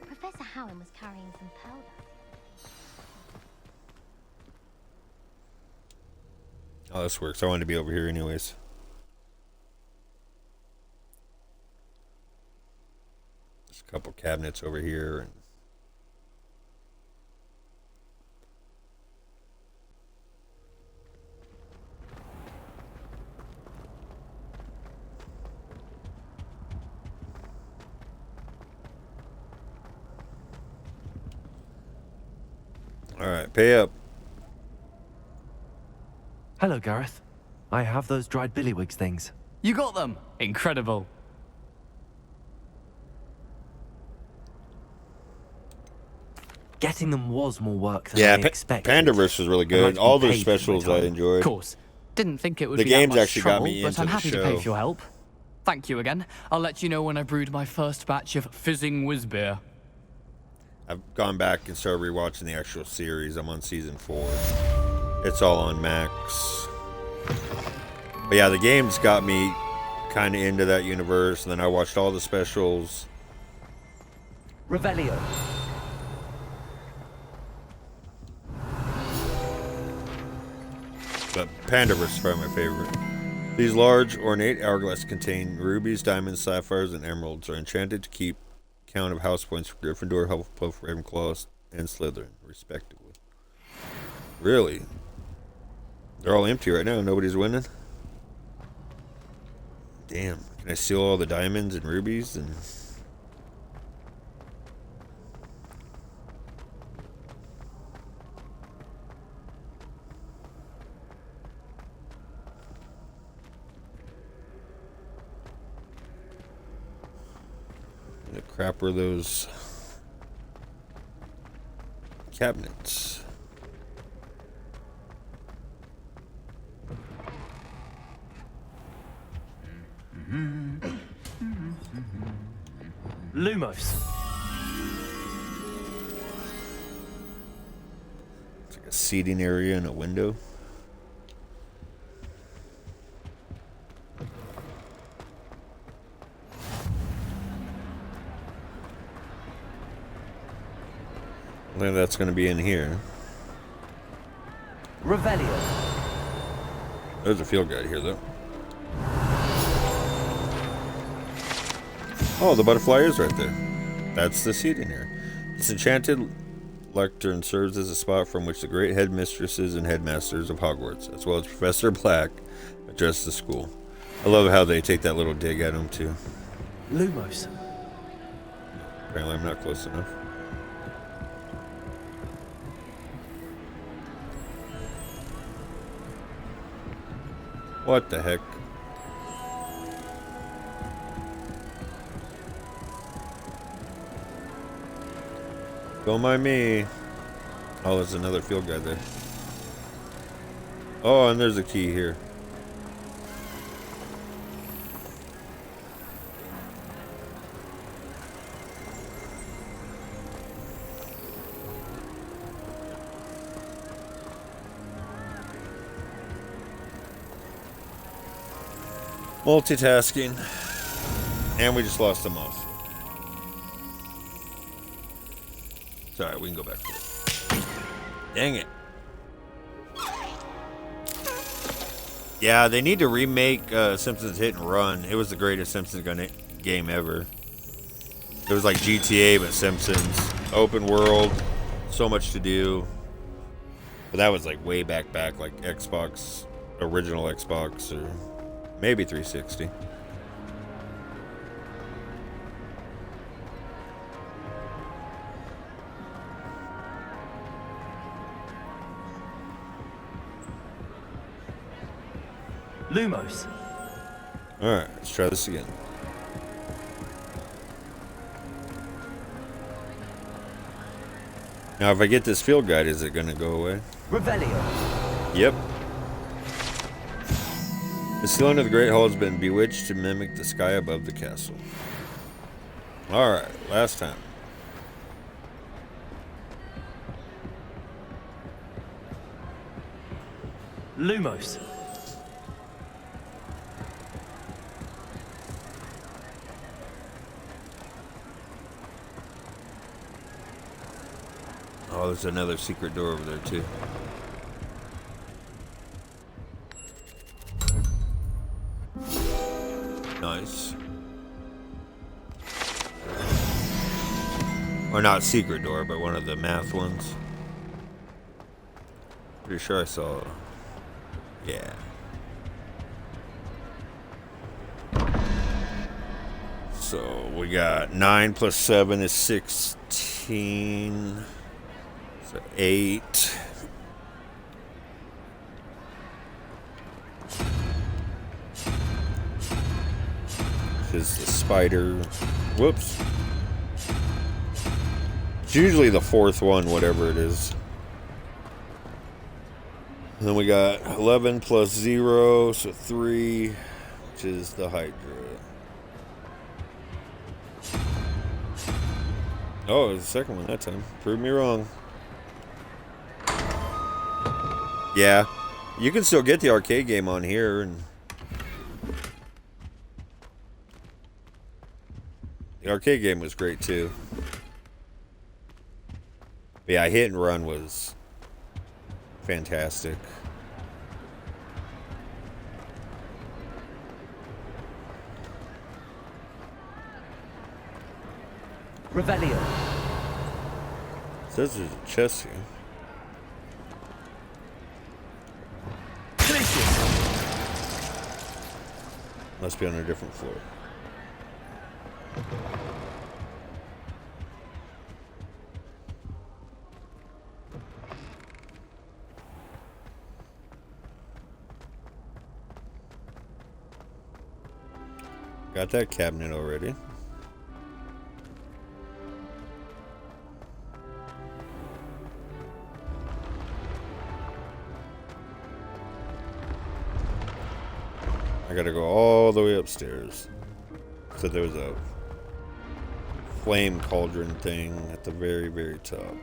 Professor Howland was carrying some powder. Oh, this works. I wanted to be over here anyways. There's a couple cabinets over here. And all right, pay up. Hello, Gareth. I have those dried billywigs things. You got them! Incredible. Getting them was more work than Yeah, I expected. Pandaverse was really I'd good. like to be All their paid for my specials I time. enjoyed. Of course. Didn't think it would The be that games much actually got trouble, me but into I'm the happy to show. pay for your help. Thank you again. I'll let you know when I brewed my first batch of fizzing whiz beer. I've gone back and started rewatching the actual series. I'm on season 4. It's all on Max. But yeah, the games got me kind of into that universe. And then I watched all the specials. Revelio. But Pandaverse is probably my favorite. These large, ornate hourglass contain rubies, diamonds, sapphires, and emeralds. Are enchanted to keep count of house points for Gryffindor, Hufflepuff, Ravenclaw, and Slytherin, respectively. Really? They're all empty right now. Nobody's winning? Damn. Can I steal all the diamonds and rubies? And the crap were those cabinets? Lumos. It's like a seating area and a window. I think that's going to be in here. Revelio. There's a field guide here, though. Oh, the butterfly is right there. That's the seating area. This enchanted lectern serves as a spot from which the great headmistresses and headmasters of Hogwarts, as well as Professor Black, address the school. I love how they take that little dig at him, too. Lumos. Apparently I'm not close enough. What the heck? Don't mind me. Oh, there's another field guide there. Oh, and there's a key here. Multitasking. And we just lost the mouse. It's alright, we can go back to it. Dang it. Yeah, they need to remake Simpsons Hit and Run. It was the greatest Simpsons game ever. It was like GTA, but Simpsons. Open world. So much to do. But that was like way back, like Xbox, original Xbox, or maybe 360. Lumos. Alright, let's try this again. Now, if I get this field guide, is it going to go away? Revelio. Yep. The ceiling of the Great Hall has been bewitched to mimic the sky above the castle. Alright, last time. Lumos. Oh, there's another secret door over there, too. Nice. Or not secret door, but one of the math ones. Pretty sure I saw... Yeah. So we got 9 plus 7 is 16. So 8. This is the spider. Whoops. It's usually the fourth one, whatever it is. And then we got 11 plus 0, so 3, which is the Hydra. Oh, it was the second one that time. Prove me wrong. Yeah, you can still get the arcade game on here, and the arcade game was great too. But yeah, Hit and Run was fantastic. Revelio. Says there's a chest here. Must be on a different floor. Got that cabinet already. I gotta go all the way upstairs. So there was a flame cauldron thing at the very, very top.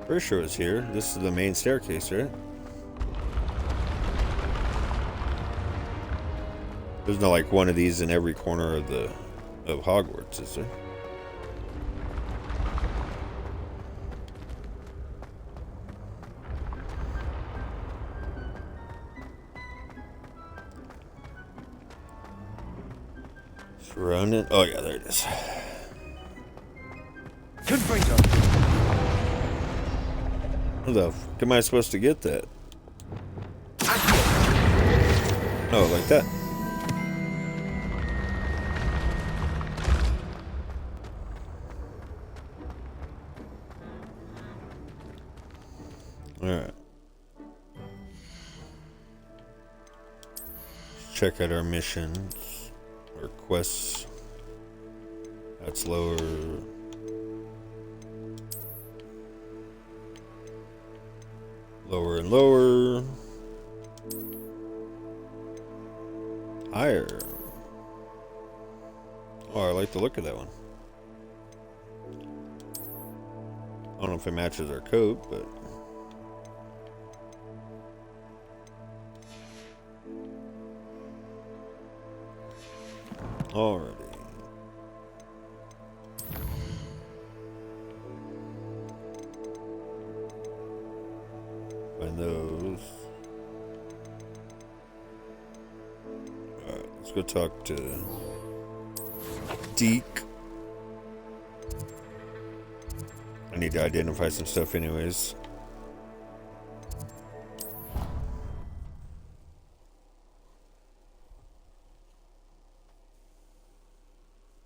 Pretty sure it's here. This is the main staircase, right? There's not like one of these in every corner of Hogwarts, is there? Surrounded. Oh yeah, there it is. How the fuck am I supposed to get that? Oh, like that. Alright. Check out our missions. Or quests. That's lower. Lower and lower. Higher. Oh, I like the look of that one. I don't know if it matches our coat, but... Alrighty. Find those. Alright, let's go talk to Deke. I need to identify some stuff anyways.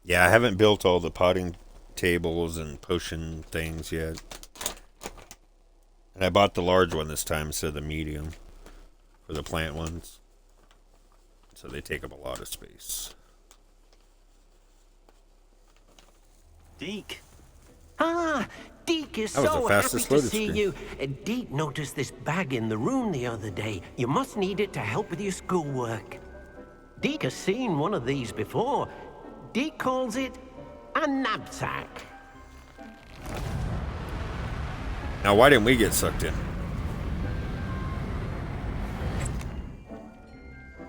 Yeah, I haven't built all the potting tables and potion things yet. And I bought the large one this time instead of the medium for the plant ones. So they take up a lot of space. Deke. Ah, Deke is That was so the happy fastest to loaded see screen. you. Deke noticed this bag in the room the other day. You must need it to help with your schoolwork. Deke has seen one of these before. Deke calls it a knapsack. Now, why didn't we get sucked in?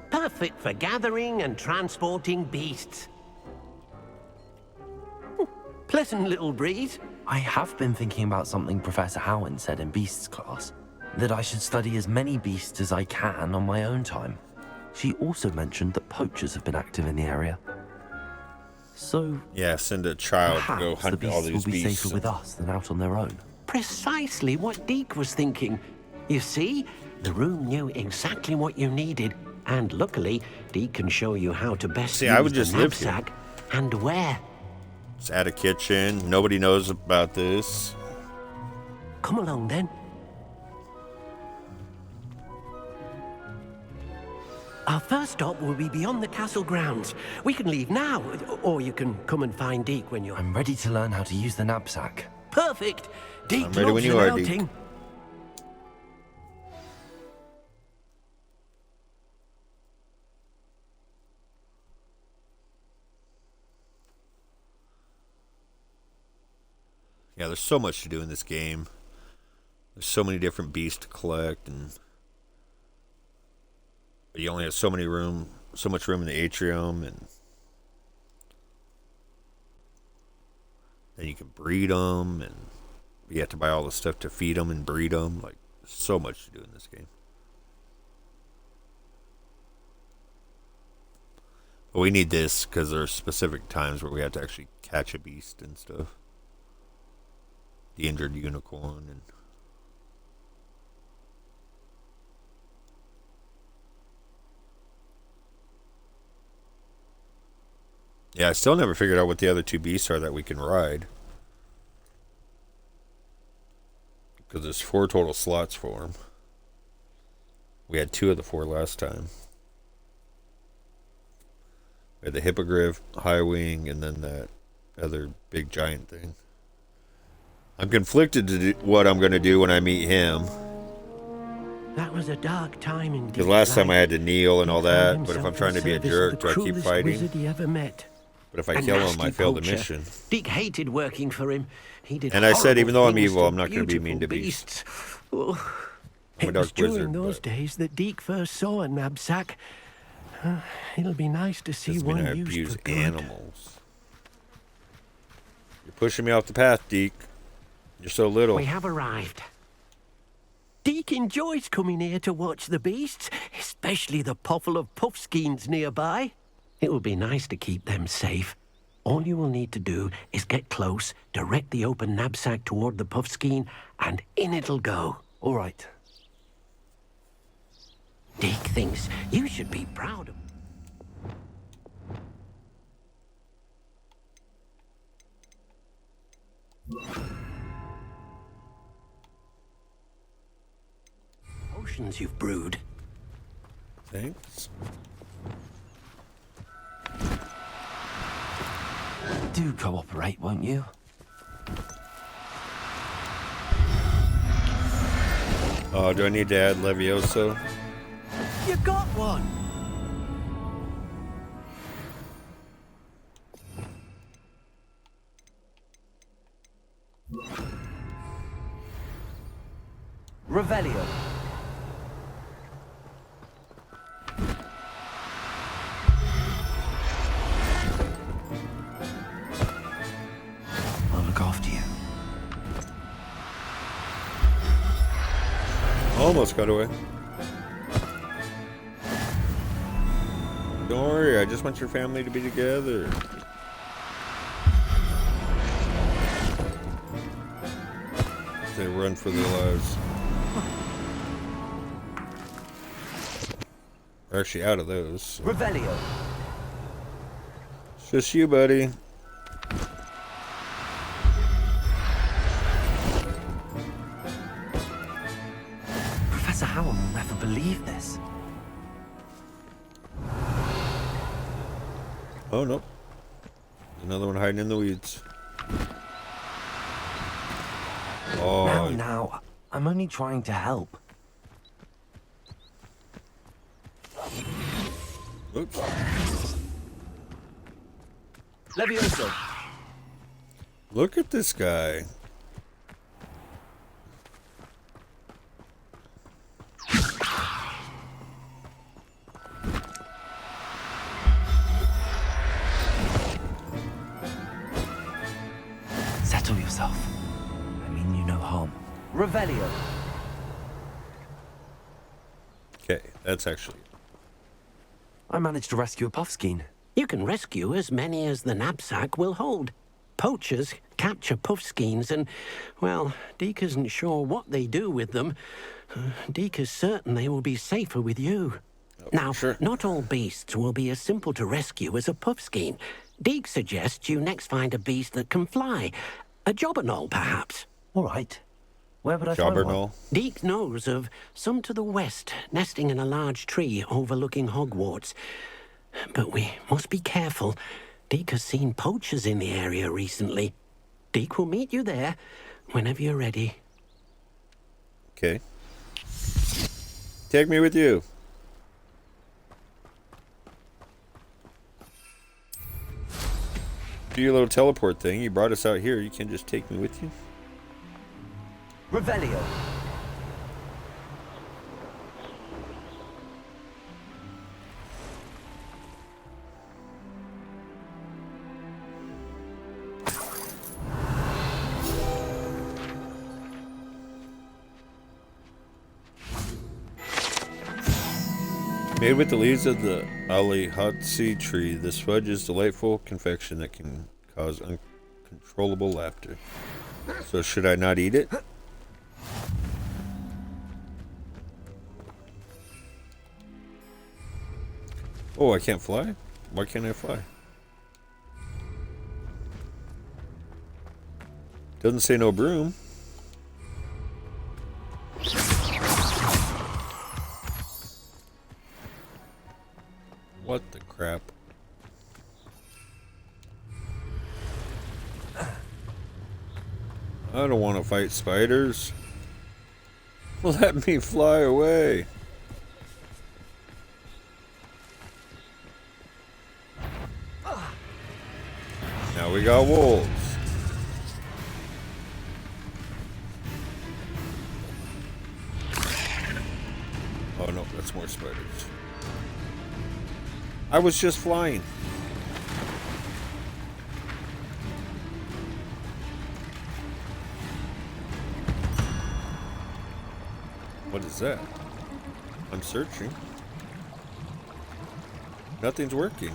Perfect for gathering and transporting beasts. Pleasant little breeze. I have been thinking about something Professor Howin said in Beasts class, that I should study as many beasts as I can on my own time. She also mentioned that poachers have been active in the area. So, yeah, send a child to go perhaps hunt the all beasts these will be beasts. safer with us than out on their own. Precisely what Deke was thinking. You see, the room knew exactly what you needed, and luckily, Deke can show you how to best See, use I would the just live here. knapsack and where. Let's add a kitchen. Nobody knows about this. Come along then. Our first stop will be beyond the castle grounds. We can leave now, or you can come and find Deke when you're... I'm ready to learn how to use the knapsack. Perfect! Deke I'm ready when loves you an are, Deke. outing. Yeah, there's so much to do in this game. There's so many different beasts to collect, and you only have so much room in the atrium, and then you can breed them, and you have to buy all the stuff to feed them and breed them. Like, there's so much to do in this game. But we need this because there are specific times where we have to actually catch a beast and stuff. The injured unicorn and... Yeah, I still never figured out what the other two beasts are that we can ride. Because there's 4 total slots for them. We had 2 of the 4 last time. We had the hippogriff, high wing, and then that other big giant thing. I'm conflicted to do what I'm going to do when I meet him. That was a dark time in Because last time I had to kneel and all that, but if I'm trying to be a jerk, do I keep fighting? Wizard he ever met. But if I A kill him, nasty I fail the poacher. mission. Deke hated working for him. He did And I said, even though I'm horrible evil, I'm things not going to be beautiful mean to beasts. Oh. I'm a It dark was during wizard, those days that Deke first saw a knapsack. It'll be nice to see Doesn't mean one I used abuse for good. animals. You're pushing me off the path, Deke. You're so little. We have arrived. Deke enjoys coming here to watch the beasts, especially the poffle of puffskeins nearby. It will be nice to keep them safe. All you will need to do is get close, direct the open knapsack toward the puffskein, and in it'll go. All right. Deke thinks you should be proud of him. Potions you've brewed. Thanks. Do cooperate, won't you? Oh, do I need to add Levioso? You got one! Revelio. I'll look after you. Almost got away. Don't worry, I just want your family to be together. They run for their lives. We're actually out of those. Revelio. It's just you, buddy. Professor Howell will never believe this. Oh, no. Another one hiding in the weeds. Oh, Now, I'm only trying to help. oops. Levioso. Look at this guy. Settle yourself. I mean you no harm. Revelio. Okay, that's actually... I managed to rescue a puffskein. You can rescue as many as the knapsack will hold. Poachers capture puffskeins and, well, Deke isn't sure what they do with them. Deke is certain they will be safer with you. Now, not all beasts will be as simple to rescue as a puffskein. Deke suggests you next find a beast that can fly. A jobberknoll, perhaps. All right. Where would I find one? Jobberknoll. Deke knows of some to the west, nesting in a large tree overlooking Hogwarts. But we must be careful. Deke has seen poachers in the area recently. Deke will meet you there whenever you're ready. Okay. Take me with you. Do your little teleport thing. You brought us out here. You can't just take me with you. Revelio. Made with the leaves of the alihatsi tree, this fudge is delightful confection that can cause uncontrollable laughter. So should I not eat it? Oh, I can't fly? Why can't I fly? Doesn't say no broom. What the crap? I don't want to fight spiders. Let me fly away. Now we got wolves. Oh no, that's more spiders. I was just flying. What is that? I'm searching. Nothing's working.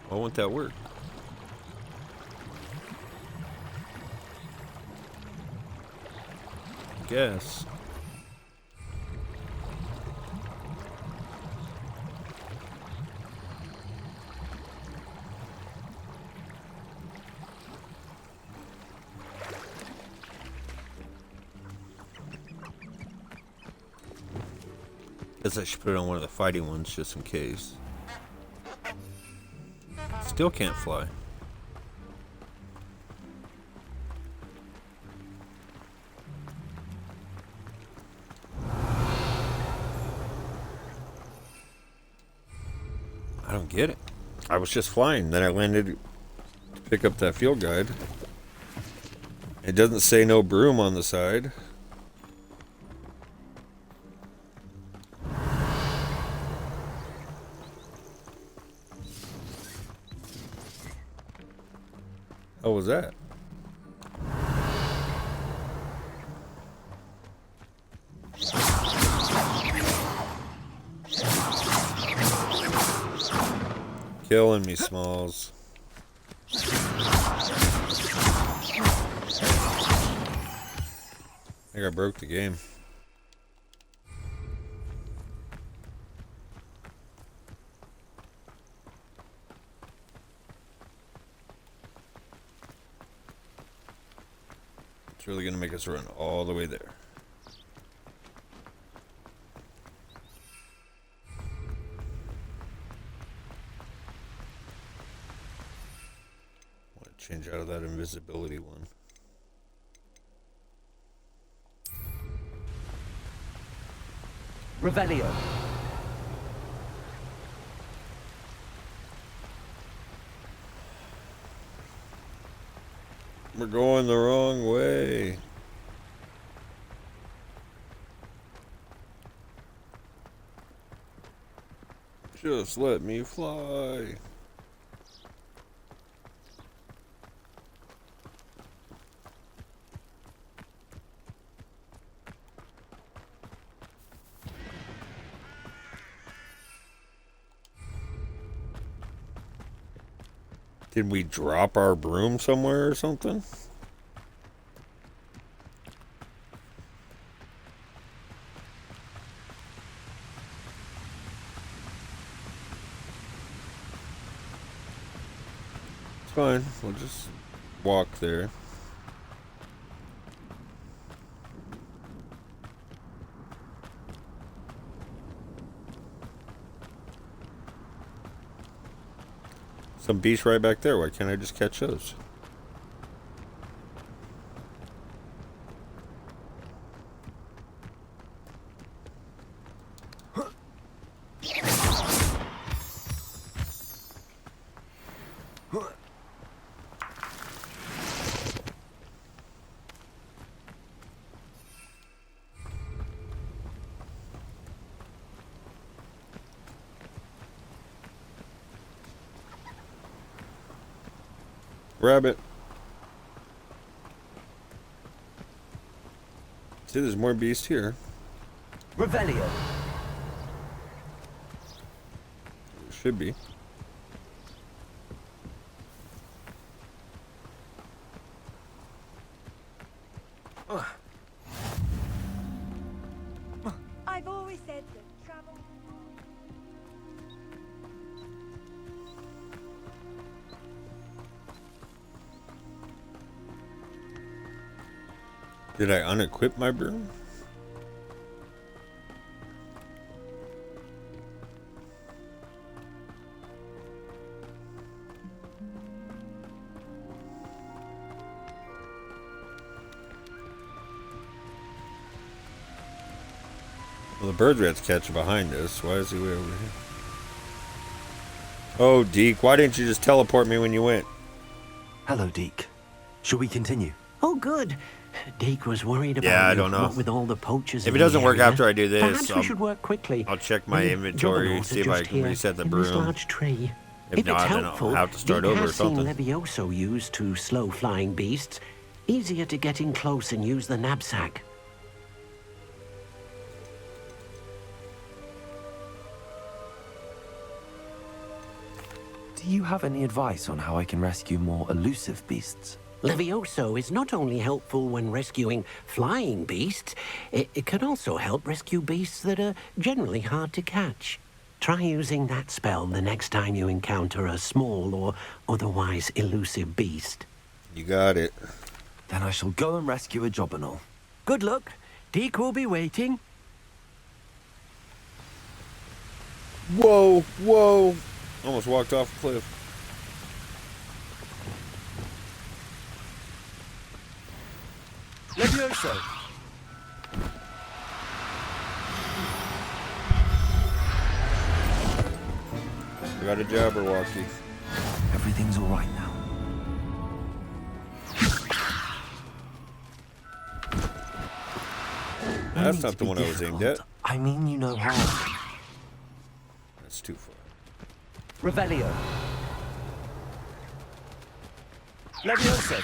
Why won't that work? I guess. Guess I should put it on one of the fighting ones just in case. Still can't fly. I don't get it. I was just flying, then I landed to pick up that field guide. It doesn't say no broom on the side. How was that? Killing me, Smalls. I think I broke the game. It's really going to make us run all the way there. I want to change out of that invisibility one. Revelio. We're going the wrong way. Just let me fly. Did we drop our broom somewhere or something? It's fine. We'll just walk there. Some beasts right back there. Why can't I just catch those? Rabbit. See, there's more beasts here. Revelio. Should be. I've always said that travel. Did I unequip my broom? Well, the bird rat's catching behind us. Why is he way over here? Oh, Deke, why didn't you just teleport me when you went? Hello, Deke. Shall we continue? Oh, good. Deke was worried about Yeah, I you, don't know. what with all the poachers. If in it doesn't the work area. after I do this, Perhaps we should work quickly. I'll check my The inventory, juggernauts see are if I just can here reset the in this broom. large tree. If not, it's then helpful, I'll have to start Deke over or has seen something. Levioso used to slow flying beasts. Easier to get in close and use the knapsack. Do you have any advice on how I can rescue more elusive beasts? Levioso is not only helpful when rescuing flying beasts, it can also help rescue beasts that are generally hard to catch. Try using that spell the next time you encounter a small or otherwise elusive beast. You got it. Then I shall go and rescue a Jobberknoll. Good luck. Deke will be waiting. Whoa, whoa. Almost walked off a cliff. Levioso. I got a Jabberwocky. Everything's all right now. That's not the one I was aimed at. I mean you no harm. That's too far. Revelio. Levioso.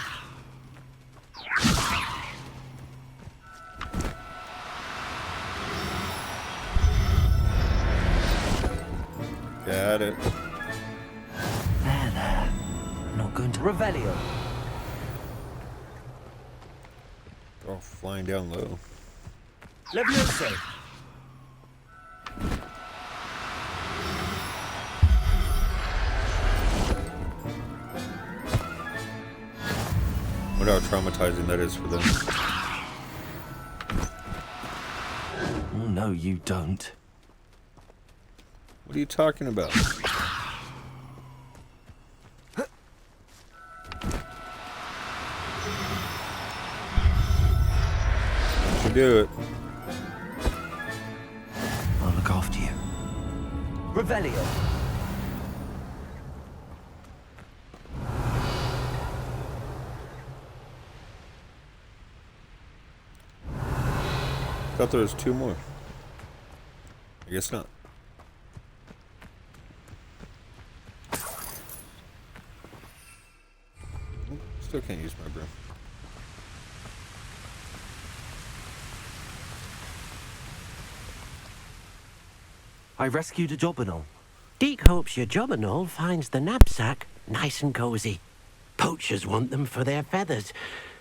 Got it. There. I'm not going to... Revelio. They're all flying down low. Levioso. Wonder how traumatizing that is for them. Oh, no, you don't. What are you talking about? You do it. I'll look after you. Revelio. Thought there was two more. I guess not. Still can't use my broom. I rescued a Jobberknoll. Deke hopes your Jobberknoll finds the knapsack nice and cozy. Poachers want them for their feathers,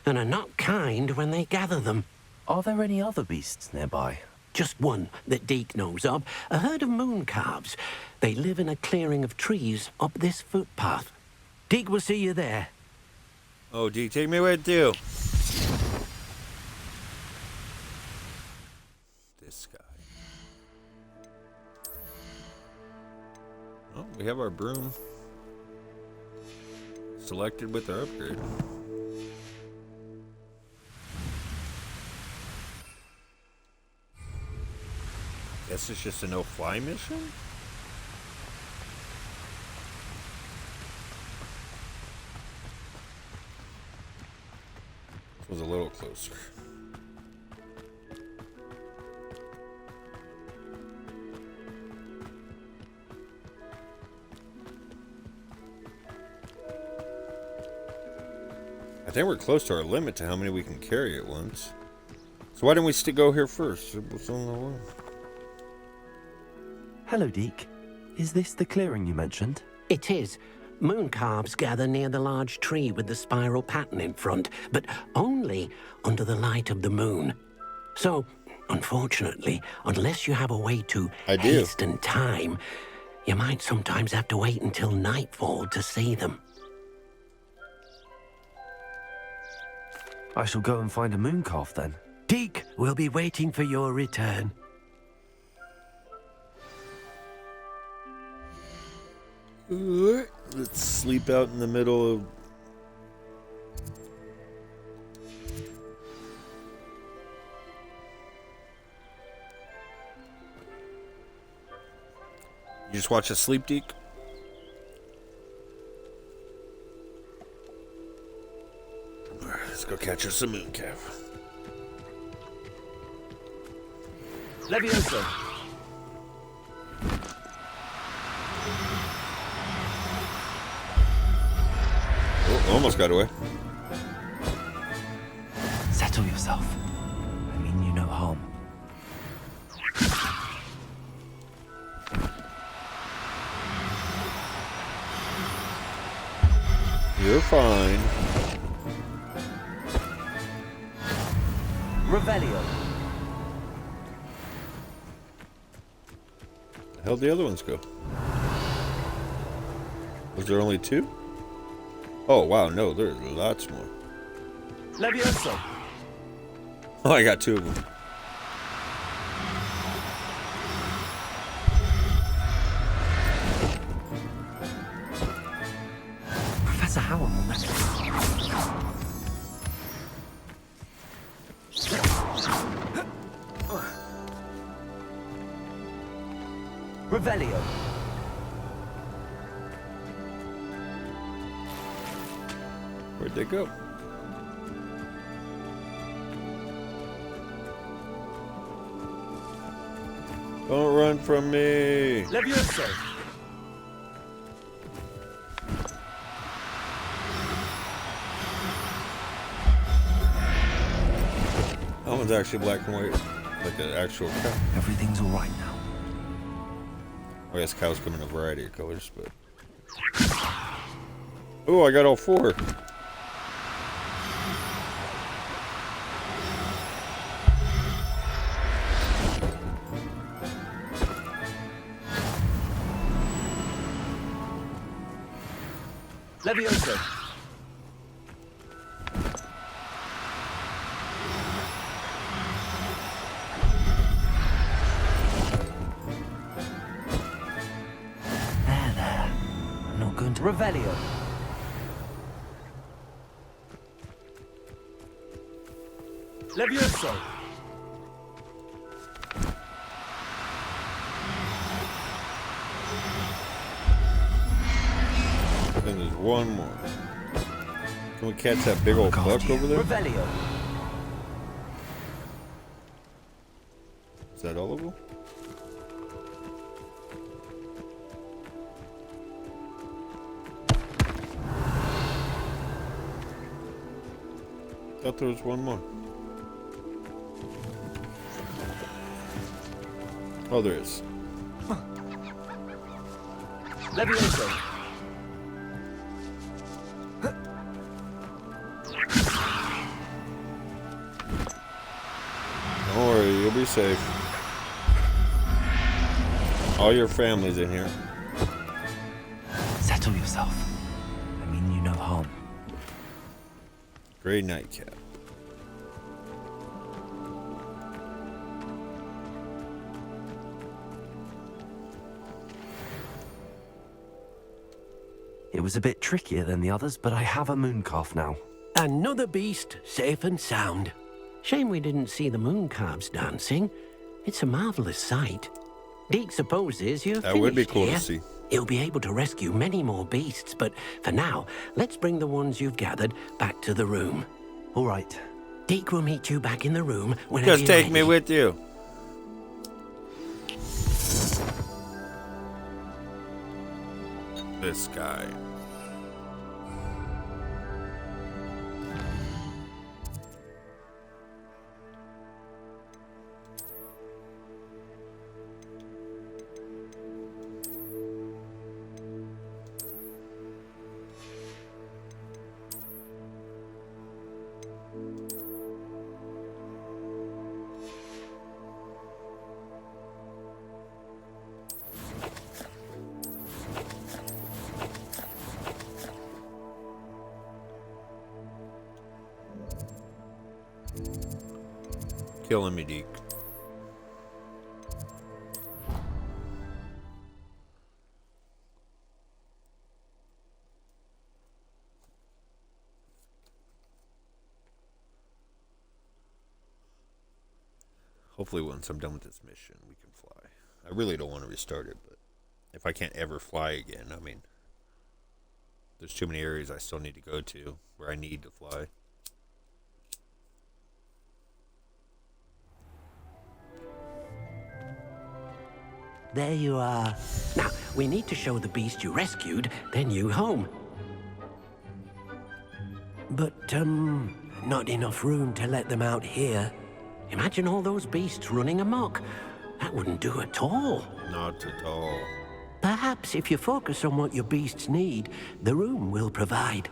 and are not kind when they gather them. Are there any other beasts nearby? Just one that Deke knows of, a herd of moon calves. They live in a clearing of trees up this footpath. Deke will see you there. Oh, Deke, take me with you. This guy. Oh, we have our broom selected with our upgrade. Guess it's just a no-fly mission? This was a little closer. I think we're close to our limit to how many we can carry at once. So why didn't we go here first? What's on the way? Hello, Deke. Is this the clearing you mentioned? It is. Moon calves gather near the large tree with the spiral pattern in front, but only under the light of the moon. So, unfortunately, unless you have a way to hasten time, you might sometimes have to wait until nightfall to see them. I shall go and find a moon calf then. Deke will be waiting for your return. Let's sleep out in the middle of... You just watch us sleep, Deke? Alright, let's go catch us some moon calf. Levioso. Oh, almost got away. Settle yourself. I mean you no harm. You're fine. Revelio. The hell did the other ones go? Was there only two? Oh, wow, no, there's lots more. Levioso. Oh, I got two of them. Professor Howell. Revelio. Where'd they go? Don't run from me. Levioso. That one's actually black and white, like an actual cow. Everything's all right now. I guess cows come in a variety of colors, but... Oh, I got all four. Levioso. There. I'm not going to... Revelio. Levioso. I think there's one more. Can we catch that big old buck over there? Revelio. Is that all of them? Thought there was one more. Oh, there is. Levioso. safe. All your family's in here. Settle yourself. I mean you no harm. Gray nightcap. It was a bit trickier than the others, but I have a mooncalf now. Another beast, safe and sound. Shame we didn't see the mooncalves dancing. It's a marvelous sight. Deke supposes you're That would be finished cool here. to see. He'll be able to rescue many more beasts, but for now, let's bring the ones you've gathered back to the room. All right. Deke will meet you back in the room whenever Just you're take ready. me with you. This guy. Killing me, Deke. Hopefully once I'm done with this mission, we can fly. I really don't want to restart it, but if I can't ever fly again, I mean, there's too many areas I still need to go to where I need to fly. There you are. Now, we need to show the beast you rescued their new home. But, not enough room to let them out here. Imagine all those beasts running amok. That wouldn't do at all. Not at all. Perhaps if you focus on what your beasts need, the room will provide.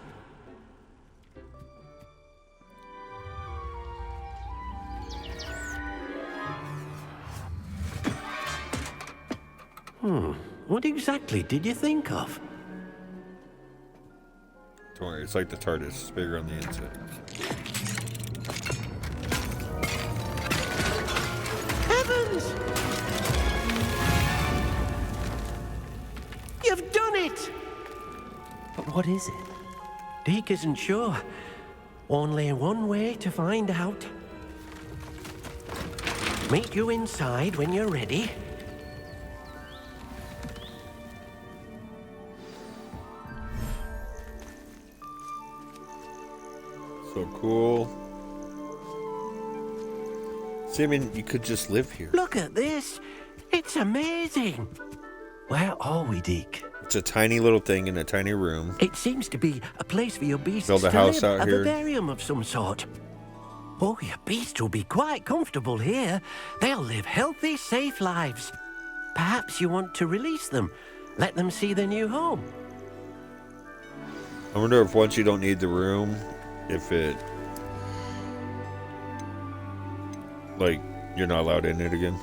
What exactly did you think of? Don't worry, it's like the TARDIS. It's bigger on the inside. Heavens! You've done it! But what is it? Deke isn't sure. Only one way to find out. Meet you inside when you're ready. So cool. See, I mean, you could just live here. Look at this. It's amazing. Where are we, Deke? It's a tiny little thing in a tiny room. It seems to be a place for your beasts Build a to house live, out a here. vivarium of some sort. Oh, your beasts will be quite comfortable here. They'll live healthy, safe lives. Perhaps you want to release them. Let them see their new home. I wonder if once you don't need the room, if it... like, you're not allowed in it again.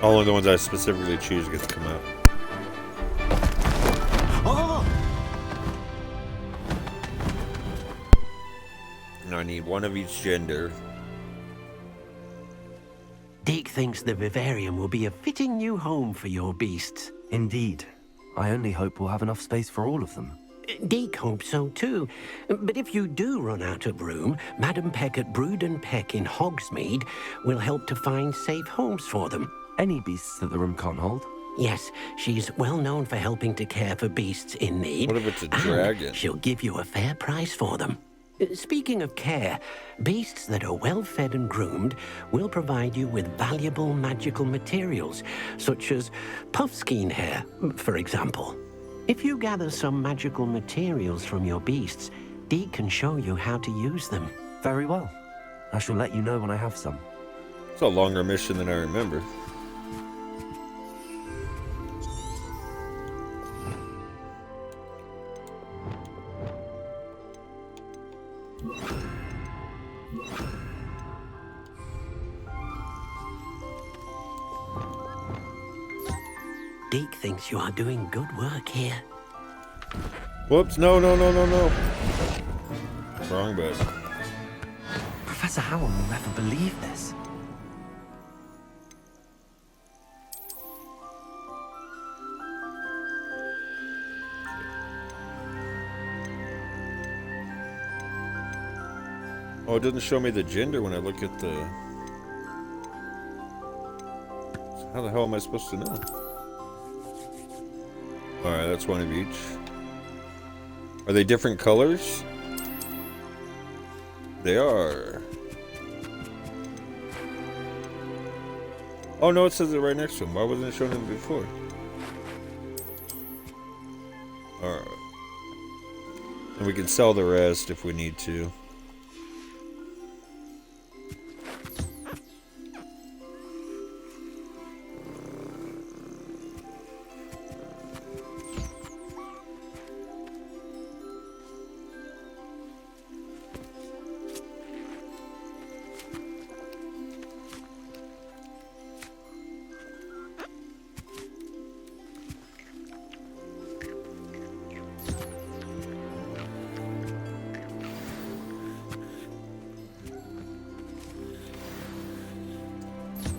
Only the ones I specifically choose get to come out. Oh! Now I need one of each gender. Deke thinks the vivarium will be a fitting new home for your beasts. Indeed. I only hope we'll have enough space for all of them. Deke hopes so too. But if you do run out of room, Madam Peck at Brood and Peck in Hogsmeade will help to find safe homes for them. Any beasts that the room can't hold? Yes, she's well known for helping to care for beasts in need. What if it's a and dragon? She'll give you a fair price for them. Speaking of care, beasts that are well fed and groomed will provide you with valuable magical materials, such as puffskein hair, for example. If you gather some magical materials from your beasts, Dee can show you how to use them. Very well. I shall let you know when I have some. It's a longer mission than I remember. Deke thinks you are doing good work here. Whoops, no. Wrong button. Professor Howell will never believe this. Oh, it doesn't show me the gender when I look at the... How the hell am I supposed to know? Alright, that's one of each. Are they different colors? They are. Oh no, it says it right next to them. Why wasn't it showing them before? Alright. And we can sell the rest if we need to.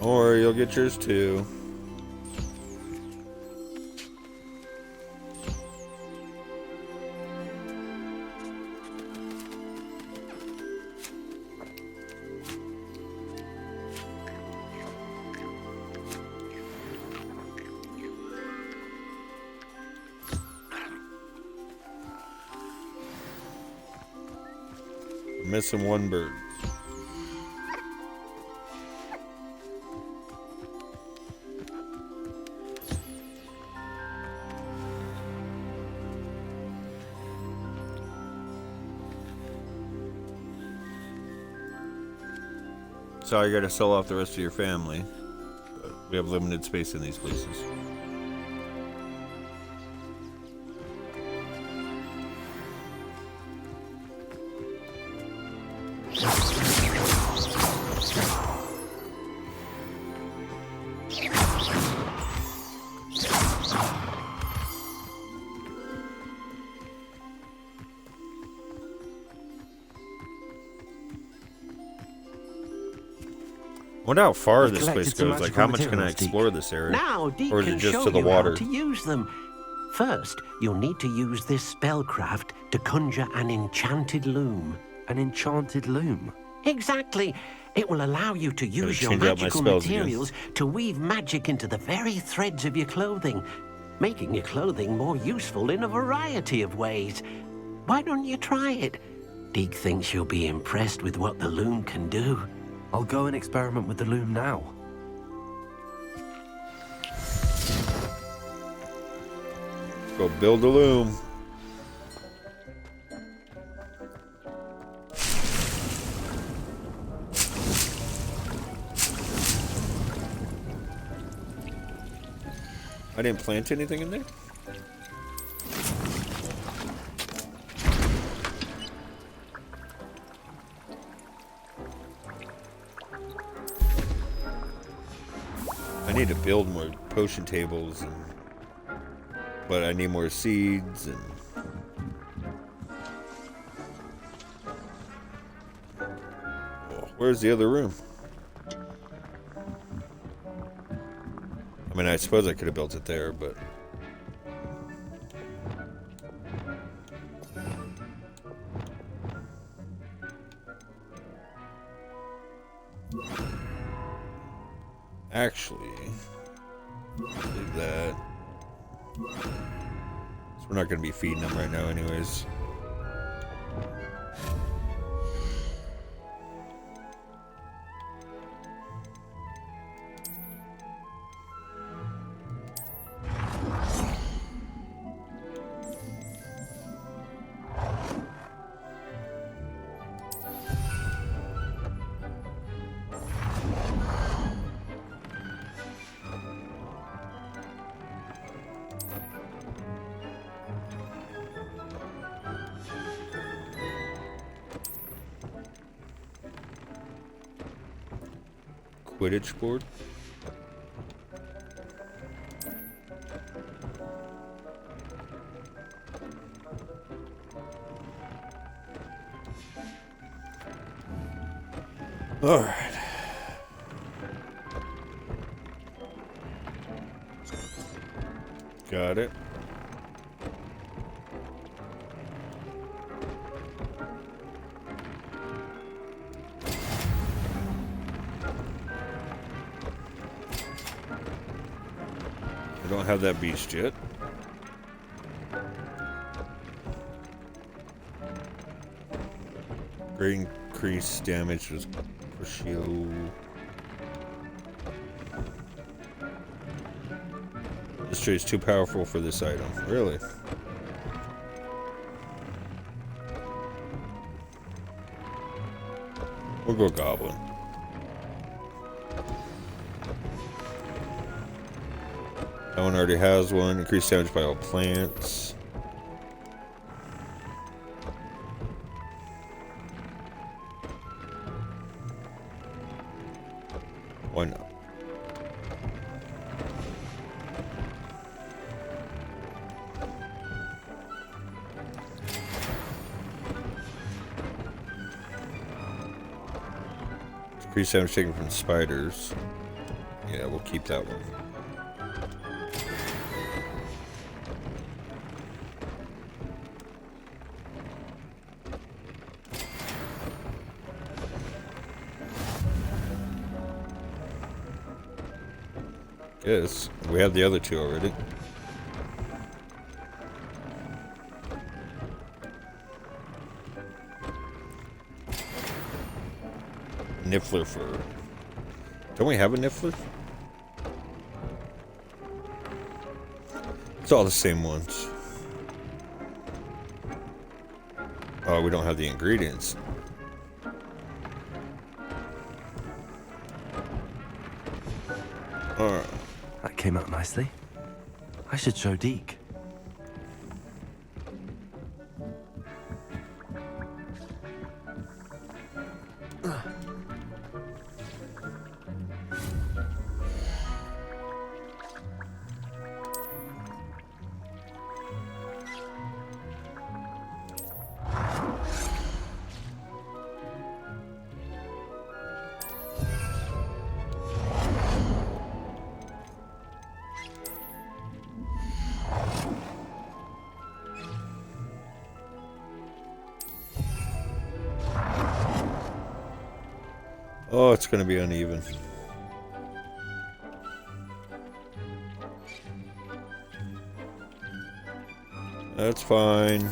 Or you'll get yours too. Missing one bird. So you gotta sell off the rest of your family. But we have limited space in these places. I wonder how far this place goes. Like, how much can I explore this area? Now, Deke or is can it just show to the you water? how to use them. First, you'll need to use this spellcraft to conjure an enchanted loom. An enchanted loom? Exactly. It will allow you to use your change out my magical spells materials to weave magic into the very threads of your clothing, making your clothing more useful in a variety of ways. Why don't you try it? Deke thinks you'll be impressed with what the loom can do. I'll go and experiment with the loom now. Go build a loom. I didn't plant anything in there? I need to build more potion tables, but I need more seeds and... Oh, where's the other room? I mean, I suppose I could have built it there, but... Actually, leave that. So we're not going to be feeding them right now anyways. Quidditch board. All right. Got it. I don't have that beast yet. Great increased damage was Crucio. This tree is too powerful for this item. Really? We'll go Goblin. That one already has one. Increased damage by all plants. Why not? Increased damage taken from spiders. Yeah, we'll keep that one. Yes, we have the other two already. Niffler fur. Don't we have a Niffler? It's all the same ones. Oh, we don't have the ingredients. Alright. That came out nicely. I should show Deke. Oh, it's going to be uneven. That's fine.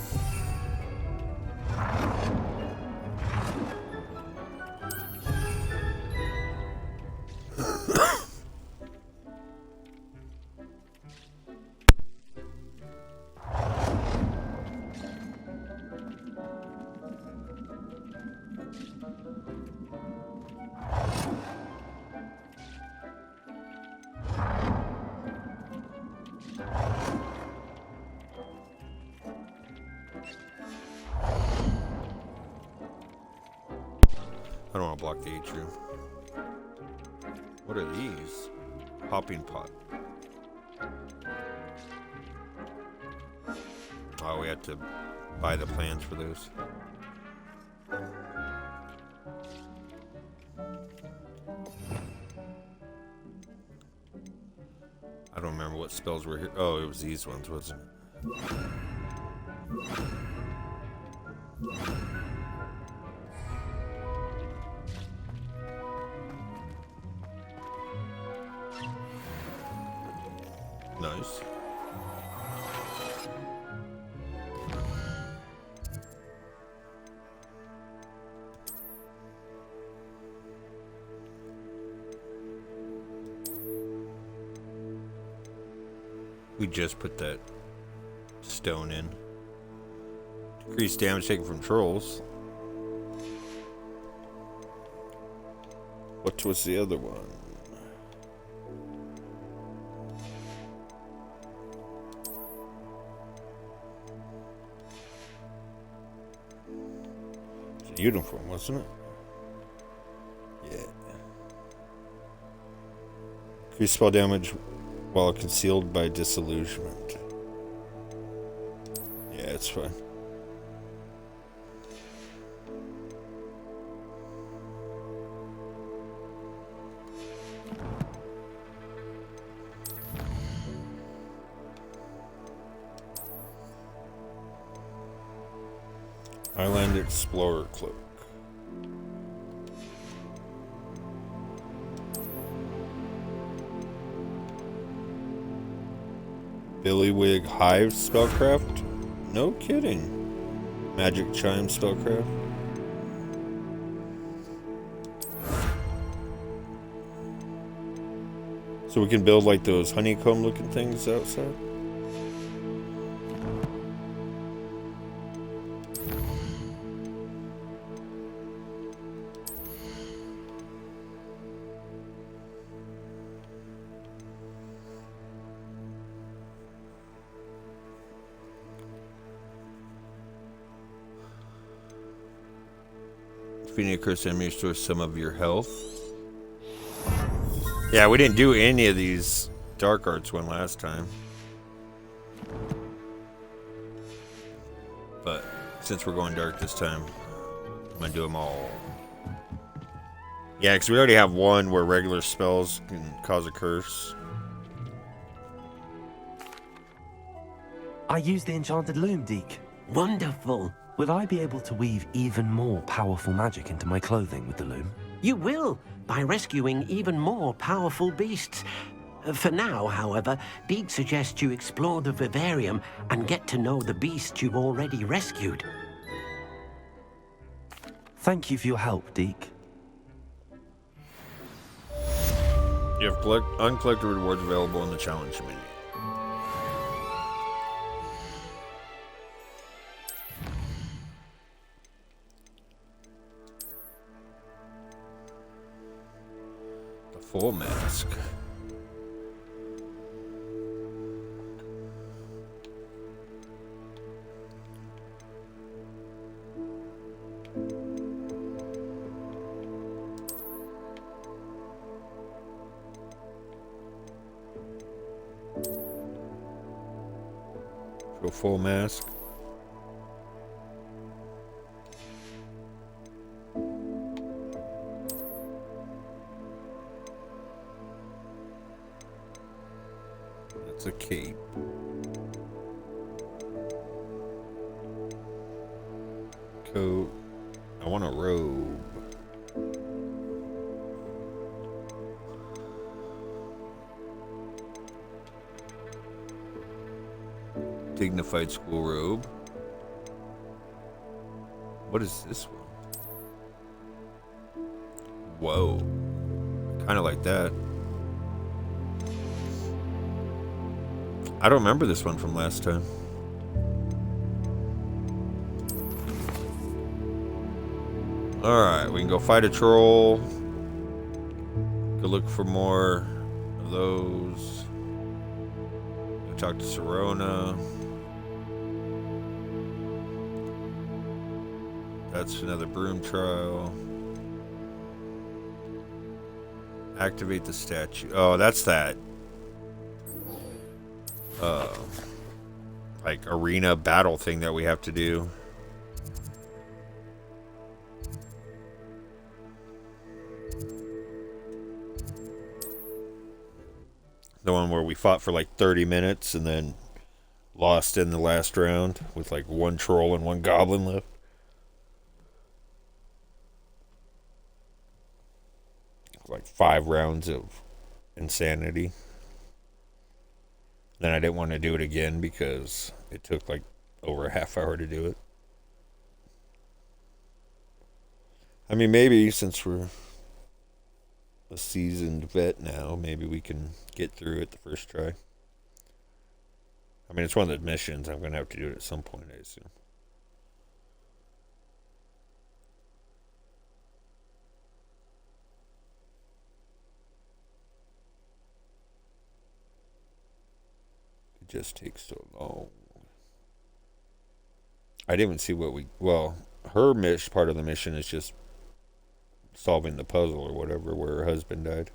I don't want to block the atrium. What are these? Hopping pot. Oh, we had to buy the plans for those. I don't remember what spells were here. Oh, it was these ones, wasn't it? Nice. We just put that stone in. Decreased damage taken from trolls. What was the other one? It's a uniform, wasn't it? Yeah. Increase spell damage while concealed by disillusionment. Yeah, it's fine. Island Explorer Cloak. Billywig Hive spellcraft? No kidding. Magic Chime spellcraft? So we can build like those honeycomb looking things outside? Defeating a cursed enemy restores some of your health. Yeah, we didn't do any of these dark arts one last time. But since we're going dark this time, I'm going to do them all. Yeah, because we already have one where regular spells can cause a curse. I use the enchanted loom, Deke. Wonderful. Will I be able to weave even more powerful magic into my clothing with the loom? You will, by rescuing even more powerful beasts. For now, however, Deke suggests you explore the vivarium and get to know the beasts you've already rescued. Thank you for your help, Deke. You have uncollected rewards available in the challenge menu. The full mask. Go full mask. That's a cape. Coat. I want a robe. Dignified school robe. What is this one? Whoa. Kind of like that. I don't remember this one from last time. Alright, we can go fight a troll. Go look for more of those. Go talk to Serona. That's another broom trial. Activate the statue. Oh, that's that. Like arena battle thing that we have to do. The one where we fought for like 30 minutes and then lost in the last round with like one troll and one goblin left. Like 5 rounds of insanity. Then I didn't want to do it again because it took like over a half hour to do it. I mean, maybe since we're a seasoned vet now, maybe we can get through it the first try. I mean, it's one of the missions. I'm going to have to do it at some point, I assume. Just takes so long. I didn't even see what we... Well, her part of the mission is just solving the puzzle or whatever where her husband died.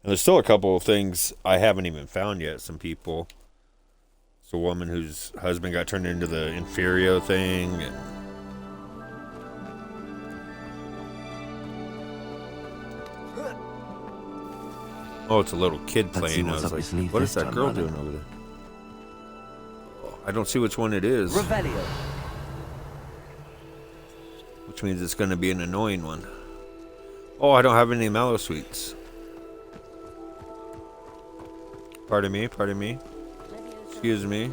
And there's still a couple of things I haven't even found yet. Some people. It's a woman whose husband got turned into the Inferio thing. And oh, it's a little kid playing. I was like, what is that girl doing over there? Oh, I don't see which one it is. Revelio. Which means it's going to be an annoying one. Oh, I don't have any mallow sweets. Pardon me, pardon me. Excuse me.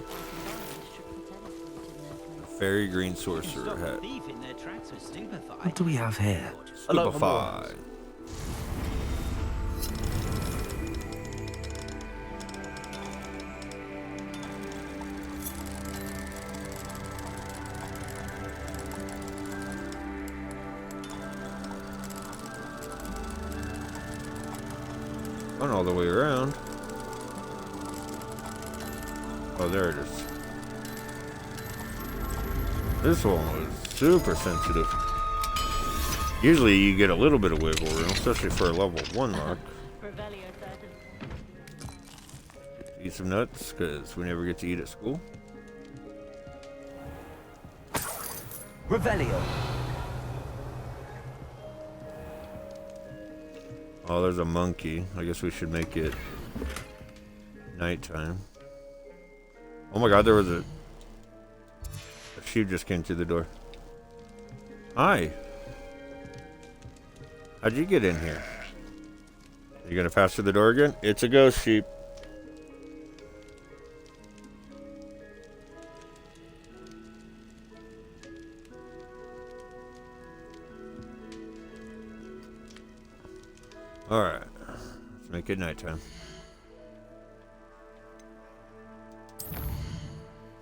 A fairy green sorcerer hat. What do we have here? Stupefy. Going all the way around. Oh, there it is. This one was super sensitive. Usually you get a little bit of wiggle room, especially for a level 1 lock. Eat some nuts, because we never get to eat at school. Revelio. Oh, there's a monkey. I guess we should make it nighttime. Oh my god, there was a sheep just came through the door. Hi. How'd you get in here? You gonna pass through the door again? It's a ghost sheep. Alright. Let's make it nighttime.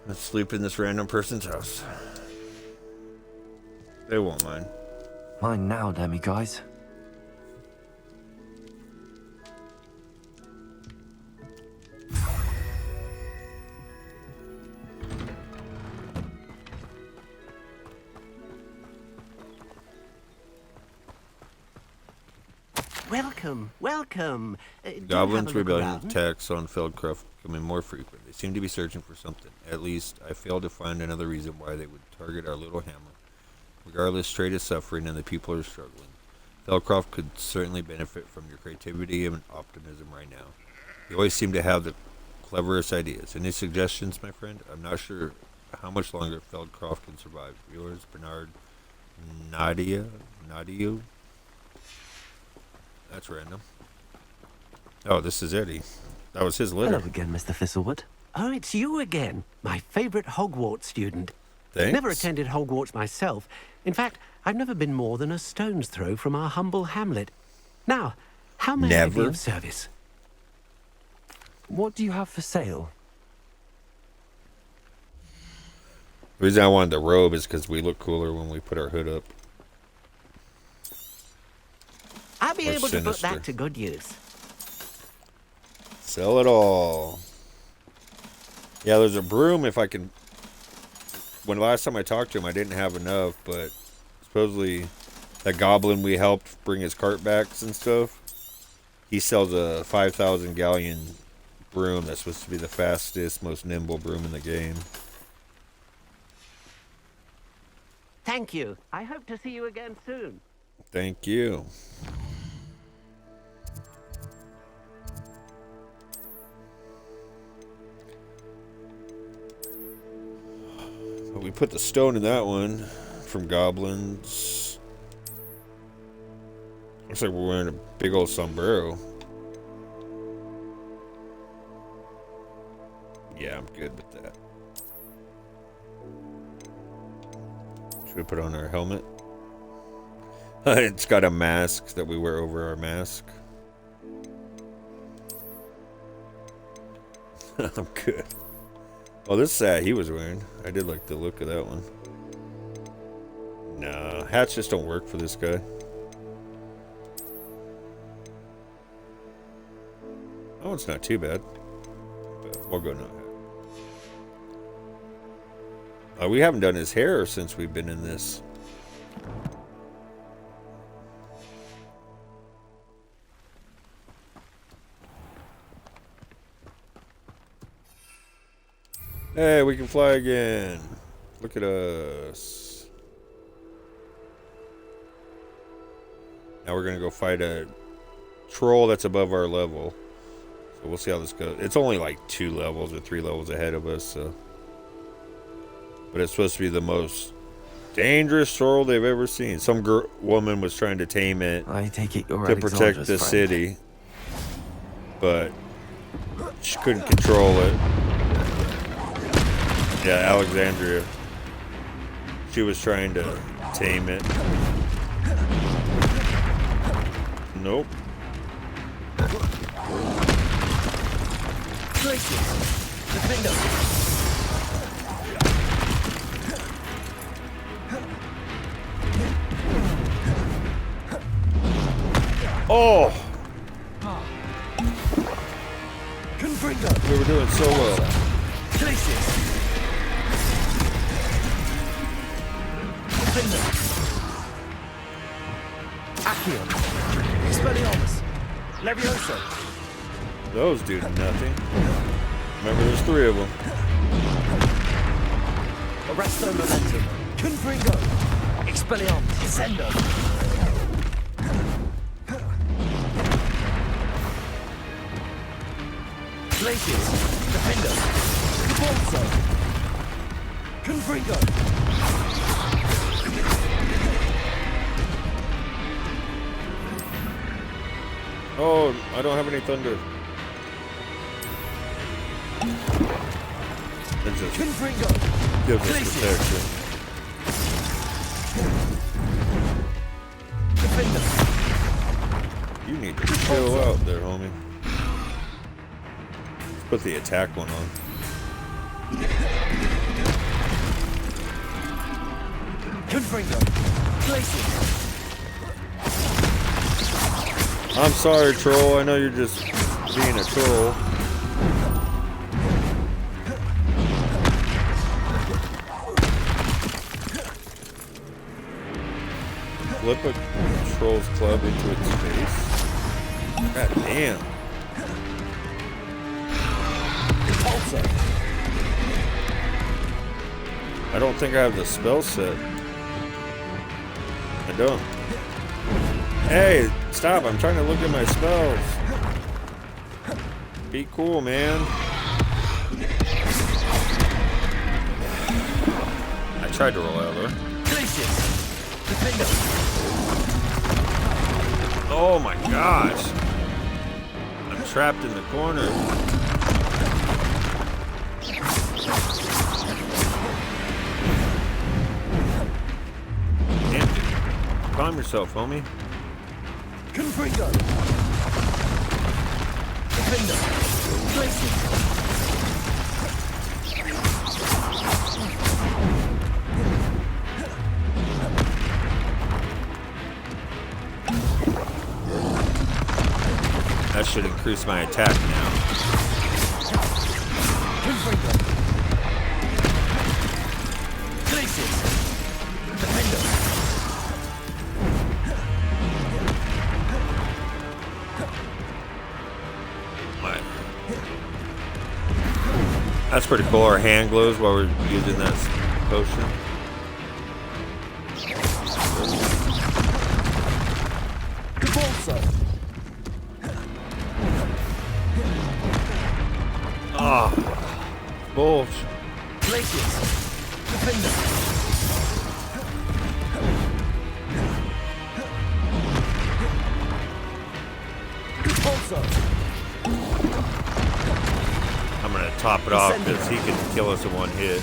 Let's sleep in this random person's house. They won't mind. Mine now, Demi guys. Welcome, welcome. Goblins' rebellion attacks on Feldcroft becoming more frequent. They seem to be searching for something. At least, I failed to find another reason why they would target our little hamlet. Regardless, trade is suffering and the people are struggling. Feldcroft could certainly benefit from your creativity and optimism right now. You always seem to have the cleverest ideas. Any suggestions, my friend? I'm not sure how much longer Feldcroft can survive. Yours, Bernard Nadia? That's random. Oh, this is Eddie. That was his letter. Hello again, Mr. Thistlewood. Oh, it's you again. My favorite Hogwarts student. Thanks. Never attended Hogwarts myself. In fact, I've never been more than a stone's throw from our humble hamlet. Now, how may I be of service? What do you have for sale? The reason I wanted the robe is because we look cooler when we put our hood up. I'll be Or able to put sinister. that to good use. Sell it all. Yeah, there's a broom if I can. When last time I talked to him, I didn't have enough, but supposedly that goblin we helped bring his cart backs and stuff, he sells a 5,000 galleon broom that's supposed to be the fastest, most nimble broom in the game. Thank you. I hope to see you again soon. Thank you. We put the stone in that one from goblins. Looks like we're wearing a big old sombrero. Yeah, I'm good with that. Should we put on our helmet? It's got a mask that we wear over our mask. I'm good. Oh, this hat he was wearing. I did like the look of that one. Nah, hats just don't work for this guy. Oh, it's not too bad. But we'll go no hat. We haven't done his hair since we've been in this. Hey, we can fly again. Look at us. Now we're gonna go fight a troll that's above our level. So we'll see how this goes. It's only like 2 levels or 3 levels ahead of us, so. But it's supposed to be the most dangerous troll they've ever seen. Some woman was trying to tame it I take it you're to protect the Alexandra's friend. city, but she couldn't control it. Yeah, Alexandria. She was trying to tame it. Nope. Oh! We were doing so well. Accio. Expelliarmus. Levioso. Those do nothing. Remember, there's 3 of them. Arresto Momentum. Confringo. Expelliarmus. Descendo. Glacius. Defender. Cabalzo. Confringo. Oh, I don't have any thunder. It just gives us protection. You need to chill out there, homie. Let's put the attack one on. Confringo. Glacius. I'm sorry, troll. I know you're just being a troll. Flip a troll's club into its face. God damn. I don't think I have the spell set. I don't. Hey, stop. I'm trying to look at my spells. Be cool, man. I tried to roll out there. Oh my gosh. I'm trapped in the corner. Damn, calm yourself, homie. Confringo. Defender. Glacius. That should increase my attack now. Confringo. Glacius. Defender. That's pretty cool. Our hand glows while we're using that potion. Cabalzo. Ah, bullshit. Glacius. Defender. Cabalzo. I'm gonna top it off because he can kill us in one hit.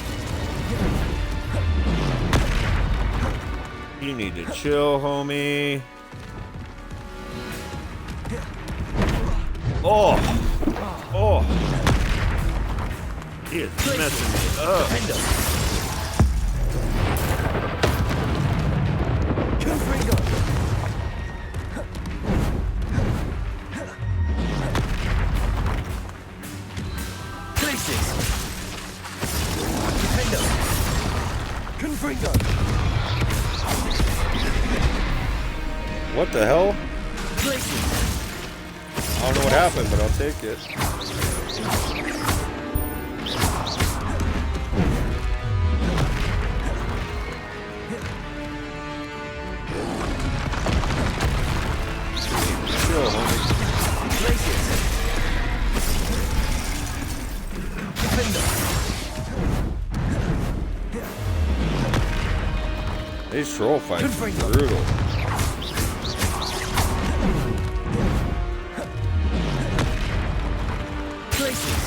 You need to chill, homie. Oh! Oh! He is messing me up. Confringo. Glacius. Defender. Confringo. What the hell? Glacius. I don't know what happened, but I'll take it. These troll fights are Confringo. brutal. Places.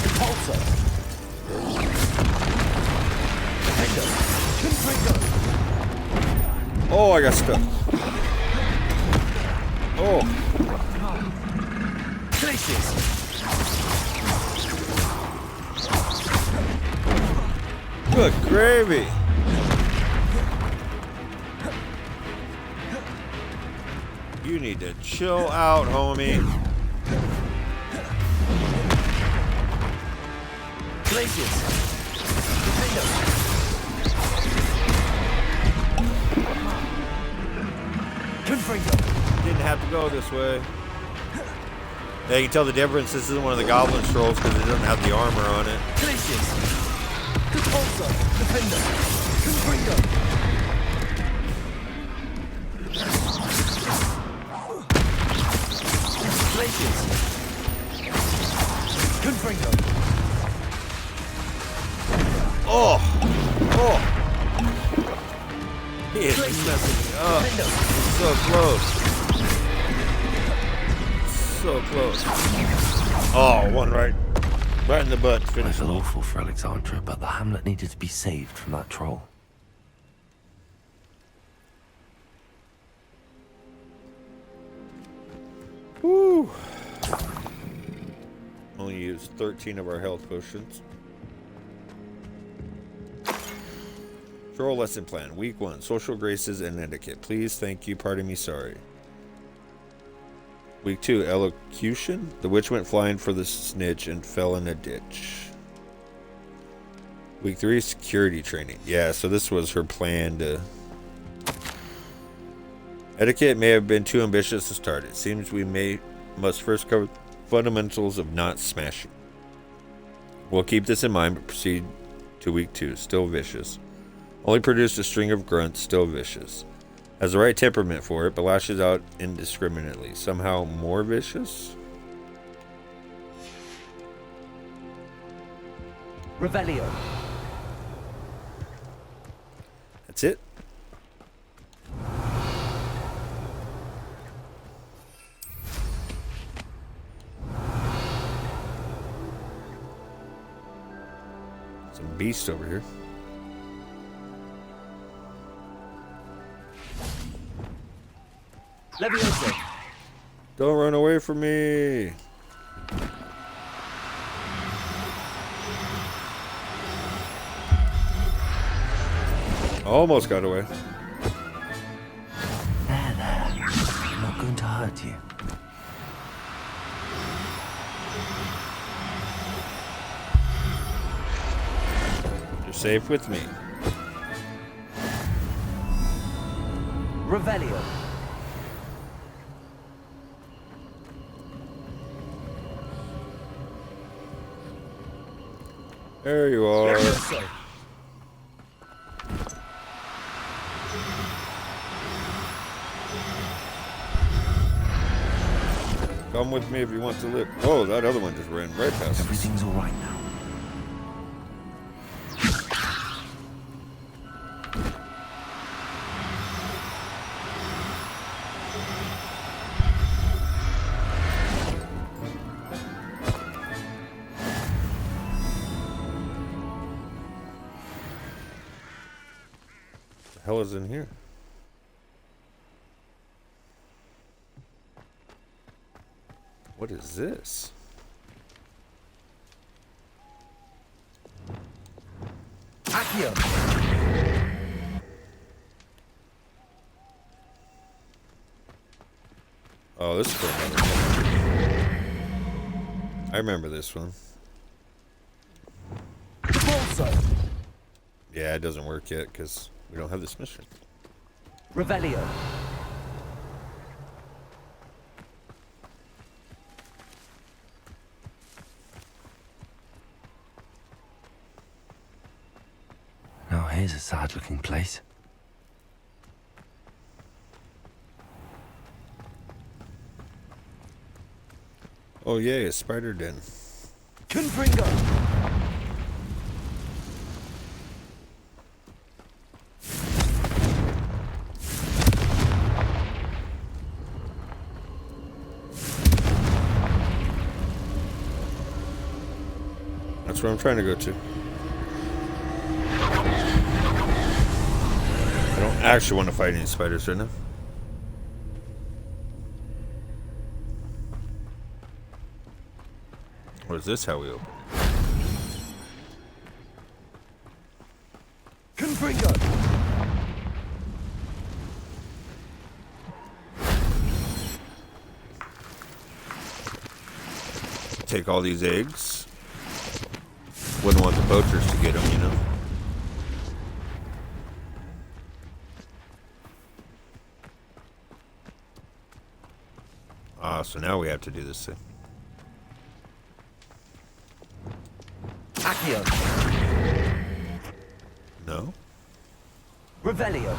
Repulsor. Defender. Confringo. Oh, I got stuck. Oh. Places. Good gravy. You need to chill out, homie. Places. Defender. Confringo. Didn't have to go this way. Yeah, you can tell the difference. This isn't one of the goblin trolls because it doesn't have the armor on it. Places. Repulsor. Defender. Confringo. Places. Confringo. Oh! Oh! He is messing me up. So close. So close. Oh, one right in the butt. I Finish feel him. awful for Alexandra, but the hamlet needed to be saved from that troll. Woo! Only used 13 of our health potions. Troll lesson plan. Week 1. Social graces and etiquette. Please, thank you, pardon me, sorry. Week 2. Elocution. The witch went flying for the snitch and fell in a ditch. Week 3. Security training. Yeah, so this was her plan to... Etiquette may have been too ambitious to start. It seems we must first cover fundamentals of not smashing. We'll keep this in mind, but proceed to week 2. Still vicious. Only produced a string of grunts, still vicious. Has the right temperament for it, but lashes out indiscriminately. Somehow more vicious? Revelio. That's it? Some beast over here. Levioso. Don't run away from me. Almost got away. There. I'm not going to hurt you. You're safe with me. Revelio. There you are. Levioso. Come with me if you want to live. Oh, that other one just ran right past us. Everything's all right now. What the hell is in here? What is this? Accio. Oh, this is for another one. I remember this one. Repulsor. Yeah, it doesn't work yet because we don't have this mission. Revelio. Now here's a sad-looking place. Oh yay, a spider den. Confringo. That's where I'm trying to go to. I don't actually want to fight any spiders right now. Or is this how we open it? Confringo! Take all these eggs. Wouldn't want the poachers to get them, you know. Ah, so now we have to do this thing. Accio. No? Revelio.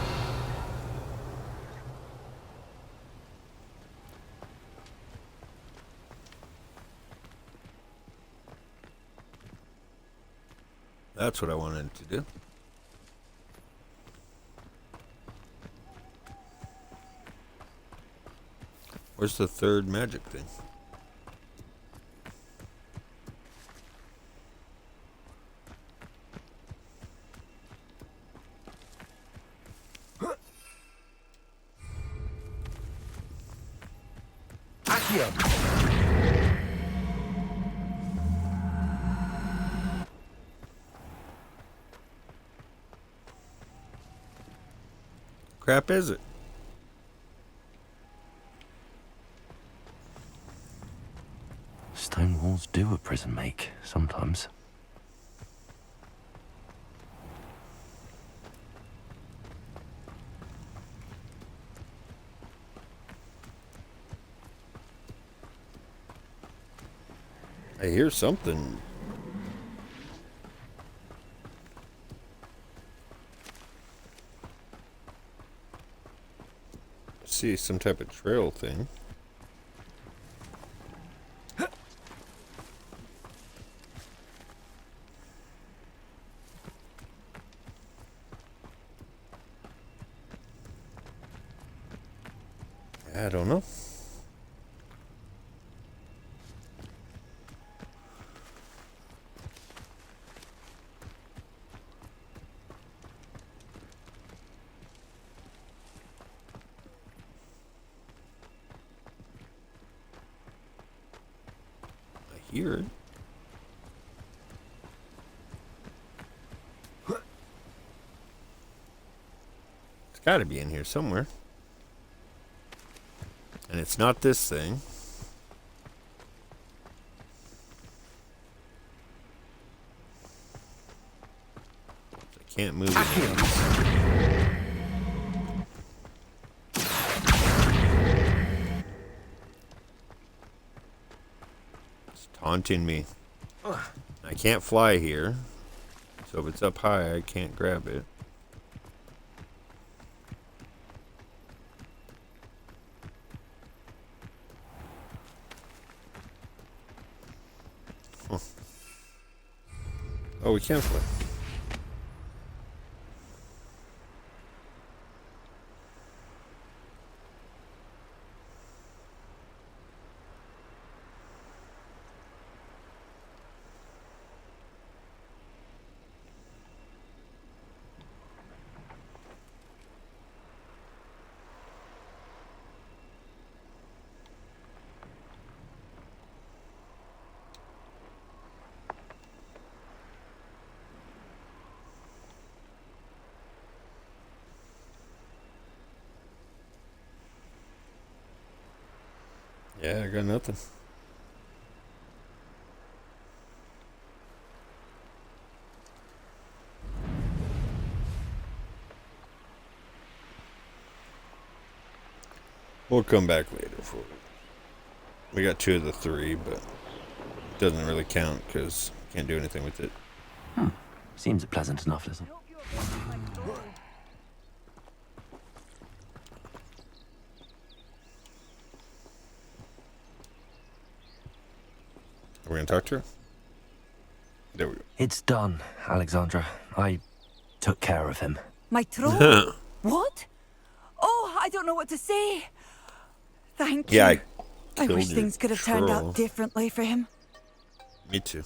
That's what I wanted to do. Where's the third magic thing? Accio. Crap is it? Stone walls do a prison make, sometimes. I hear something. I see some type of trail thing. I don't know. I hear it. It's got to be in here somewhere. And it's not this thing. I can't move it. It's taunting me. I can't fly here. So if it's up high, I can't grab it. Huh. Oh, we can fly. Yeah, I got nothing. We'll come back later for it. We got 2 of the 3, but it doesn't really count because can't do anything with it. Seems pleasant enough, doesn't it? Are we going to talk to her? There we go. It's done, Alexandra. I took care of him. My throne? What? Oh, I don't know what to say. Thank you. Yeah, I, wish killed your things could have turned troll. out differently for him. Me too.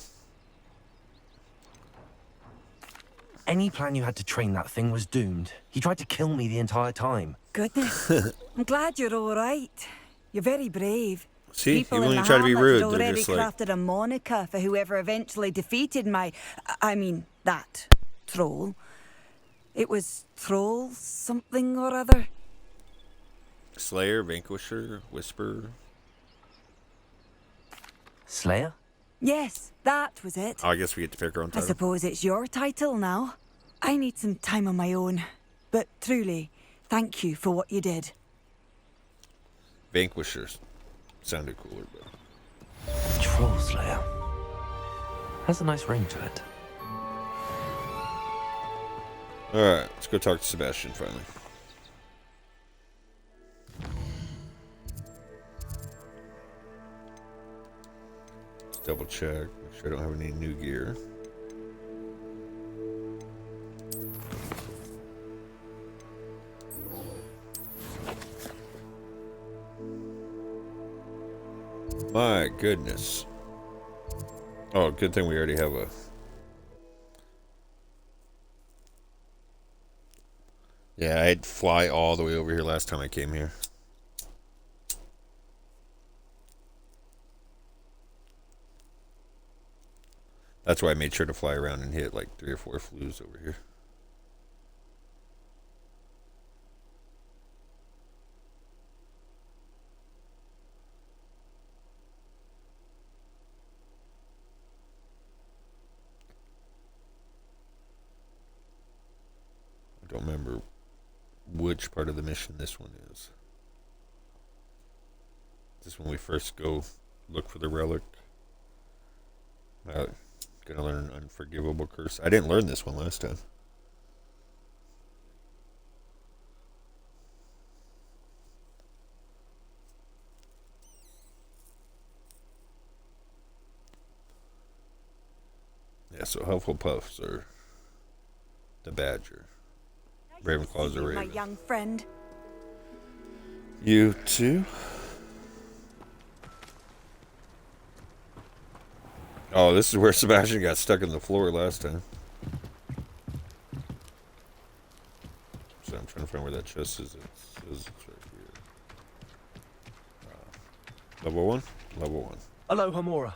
any plan you had to train that thing was doomed. He tried to kill me the entire time. Goodness. I'm glad you're all right. You're very brave. See, People even in when the you try to be hamlet rude, had they're already just like, crafted a moniker for whoever eventually defeated that troll. It was Troll something or other. Slayer, Vanquisher, Whisperer. Slayer? Yes, that was it. Oh, I guess we get to pick our own I title. suppose it's your title now. I need some time on my own. But truly, thank you for what you did. Vanquishers sounded cooler, but Troll Slayer. Has a nice ring to it. alright, let's go talk to Sebastian finally. Let's double check, make sure I don't have any new gear. My goodness. Oh, good thing we already have a... Yeah, I had to fly all the way over here last time I came here. That's why I made sure to fly around and hit like 3 or 4 flues over here. I don't remember which part of the mission this one is. This when we first go look for the relic. Gonna learn Unforgivable Curse. I didn't learn this one last time. Yeah, so Hufflepuffs are the Badger. Ravenclaw's the My Raven. young friend. You too? Oh, this is where Sebastian got stuck in the floor last time. So I'm trying to find where that chest is. It says it's right here. Level 1? Level 1. Hello, Hamura.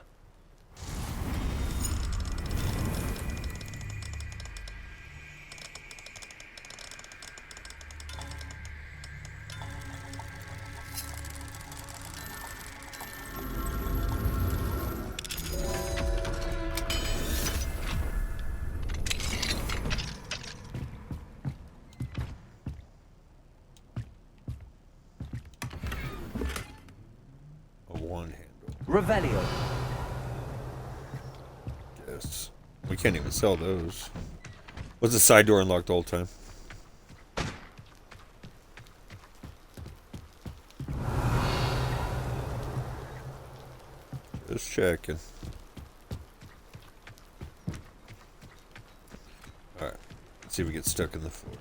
A one handle. Revelio. Yes. We can't even sell those. Was the side door unlocked all the time? Just checking. Alright. Let's see if we get stuck in the floor.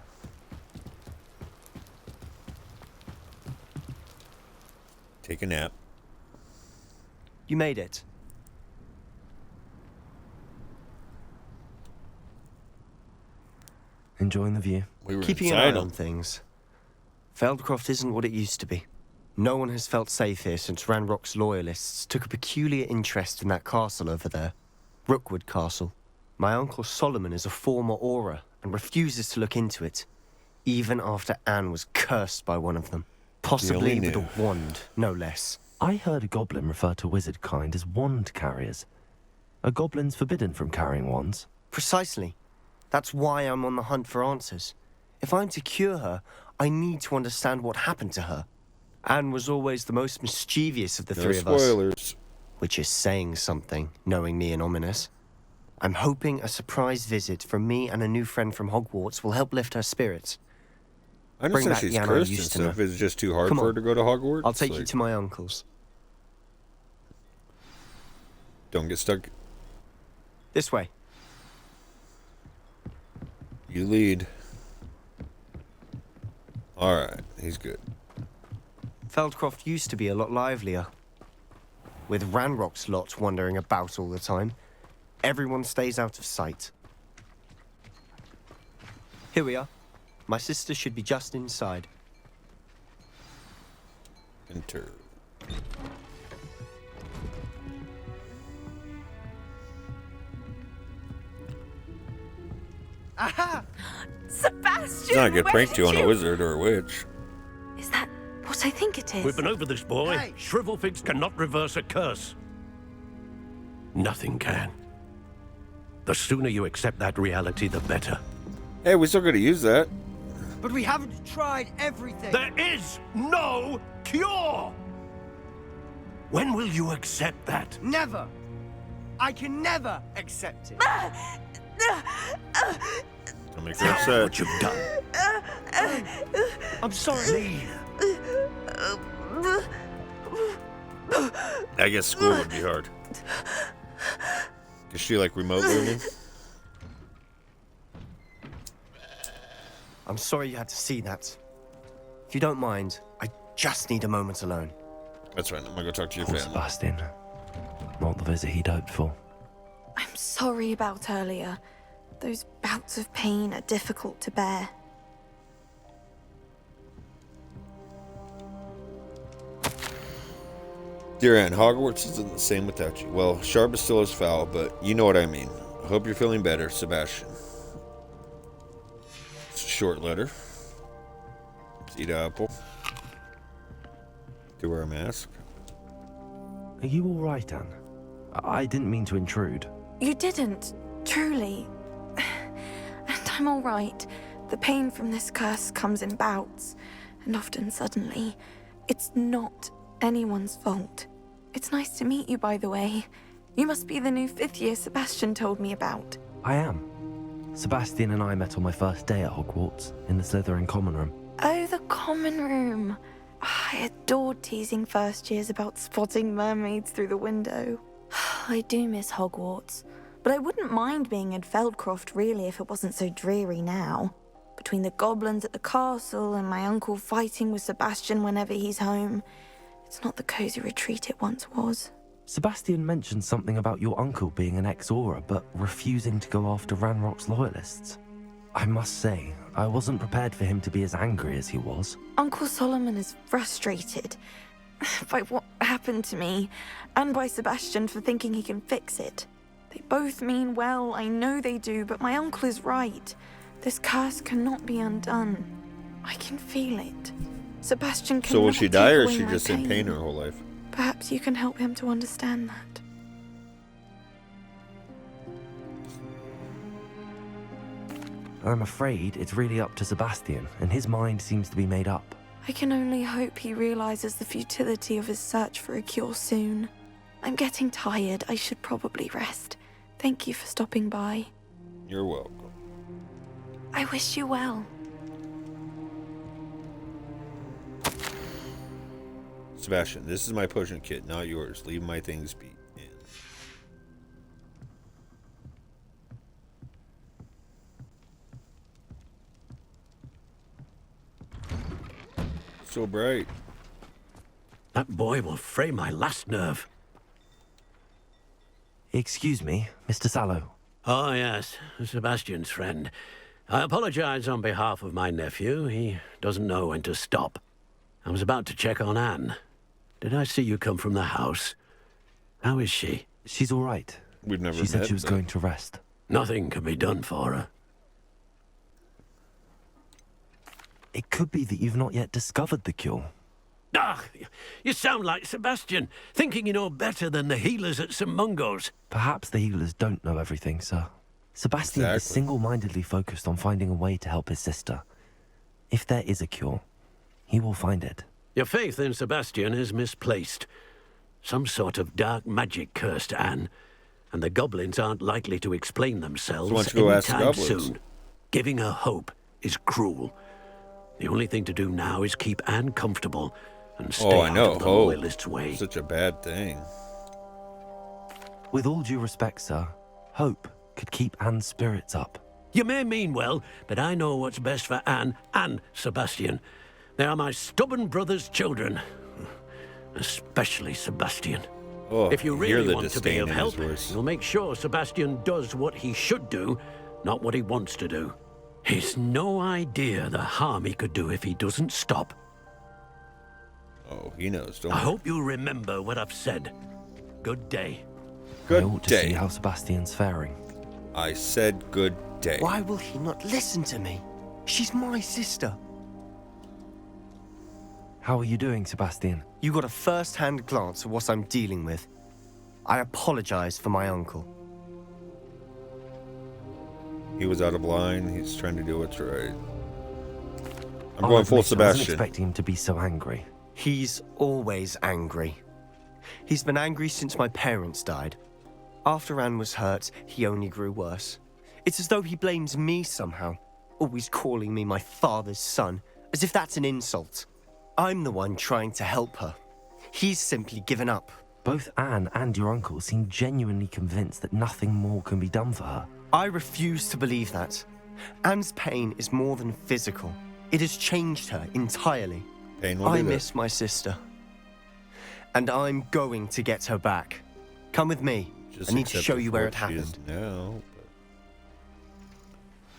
Take a nap. You made it. Enjoying the view. We were Keeping an inside eye them. on things. Feldcroft isn't what it used to be. No one has felt safe here since Ranrock's loyalists took a peculiar interest in that castle over there. Rookwood Castle. My uncle Solomon is a former Auror and refuses to look into it, even after Anne was cursed by one of them. Possibly with a wand, no less. I heard a goblin refer to wizard kind as wand carriers. Are goblins forbidden from carrying wands? Precisely. That's why I'm on the hunt for answers. If I'm to cure her, I need to understand what happened to her. Anne was always the most mischievous of the three of us. Spoilers. Which is saying something, knowing me and ominous. I'm hoping a surprise visit from me and a new friend from Hogwarts will help lift her spirits. I Bring understand back she's the Anne I cursed and used to stuff. know. It's just too hard Come for her on. to go to Hogwarts. I'll take you Like, to my uncle's. Don't get stuck. This way. You lead. Alright, he's good. Feldcroft used to be a lot livelier. With Ranrock's lot wandering about all the time, everyone stays out of sight. Here we are. My sister should be just inside. Enter. Aha! Sebastian! It's not a good where prank did to on a you- wizard or a witch. Is that what I think it is? We've been over this, boy. Hey. Shrivelfigs cannot reverse a curse. Nothing can. The sooner you accept that reality, the better. Hey, we still gotta use that. But we haven't tried everything. There is no cure! When will you accept that? Never. I can never accept it. That makes Tell no me sense. what you've done. I'm sorry. Leave. I guess school would be hard. Is she like remote learning? I'm sorry you had to see that. If you don't mind, I just need a moment alone. That's right. I'm gonna go talk to your Poor family. Sebastian. Not the visit he'd hoped for. I'm sorry about earlier. Those bouts of pain are difficult to bear. Dear Aunt, Hogwarts isn't the same without you. Well, sharp is still as foul, but you know what I mean. I hope you're feeling better, Sebastian. It's a short letter. Eat an apple. To wear a mask. Are you all right, Anne? I didn't mean to intrude. You didn't, truly. And I'm all right. The pain from this curse comes in bouts, and often suddenly. It's not anyone's fault. It's nice to meet you, by the way. You must be the new 5th year Sebastian told me about. I am. Sebastian and I met on my first day at Hogwarts, in the Slytherin common room. Oh, the common room. I adored teasing first years about spotting mermaids through the window. I do miss Hogwarts, but I wouldn't mind being in Feldcroft really if it wasn't so dreary now. Between the goblins at the castle and my uncle fighting with Sebastian whenever he's home, it's not the cozy retreat it once was. Sebastian mentioned something about your uncle being an ex-Auror, but refusing to go after Ranrock's loyalists. I must say, I wasn't prepared for him to be as angry as he was. Uncle Solomon is frustrated by what happened to me, and by Sebastian for thinking he can fix it. They both mean well, I know they do, but my uncle is right. This curse cannot be undone. I can feel it. Sebastian can So will never she die, take or away is she my just in pain her whole life? Perhaps you can help him to understand that. I'm afraid it's really up to Sebastian, and his mind seems to be made up. I can only hope he realizes the futility of his search for a cure soon. I'm getting tired. I should probably rest. Thank you for stopping by. You're welcome. I wish you well. Sebastian, this is my potion kit, not yours. Leave my things be. In. So bright. That boy will fray my last nerve. Excuse me, Mr. Sallow. Oh, yes, Sebastian's friend. I apologize on behalf of my nephew. He doesn't know when to stop. I was about to check on Anne. Did I see you come from the house? How is she? She's all right. We've never She said met, she was but- going to rest. Nothing can be done for her. It could be that you've not yet discovered the cure. Ah, you sound like Sebastian, thinking you know better than the healers at St. Mungo's. Perhaps the healers don't know everything, sir. Sebastian is Exactly. single-mindedly focused on finding a way to help his sister. If there is a cure, he will find it. Your faith in Sebastian is misplaced. Some sort of dark magic cursed Anne, and the goblins aren't likely to explain themselves So why don't you go ask the anytime goblins? soon. Giving her hope is cruel. The only thing to do now is keep Anne comfortable and stay Oh, I out know. of the Hope. loyalists' way. Such a bad thing. With all due respect, sir, hope could keep Anne's spirits up. You may mean well, but I know what's best for Anne and Sebastian. They are my stubborn brother's children. Especially Sebastian. Oh, If you hear really the want to be disdain of in his help, voice. you'll make sure Sebastian does what he should do, not what he wants to do. He's no idea the harm he could do if he doesn't stop. Oh, he knows, don't I he? hope you'll remember what I've said. Good day. I ought to see how Sebastian's faring. I said good day. Why will he not listen to me? She's my sister. How are you doing, Sebastian? You got a first-hand glance at what I'm dealing with. I apologize for my uncle. He was out of line. He's trying to do what's right. I'm I'll going full admit, I wasn't Sebastian. expecting him to be so angry. He's always angry. He's been angry since my parents died. After Anne was hurt, he only grew worse. It's as though he blames me somehow, always calling me my father's son, as if that's an insult. I'm the one trying to help her. He's simply given up. Both Anne and your uncle seem genuinely convinced that nothing more can be done for her. I refuse to believe that. Anne's pain is more than physical. It has changed her entirely. Pain will I do that. miss my sister. And I'm going to get her back. Come with me. Just I need to accept show you where what it she happened. is now.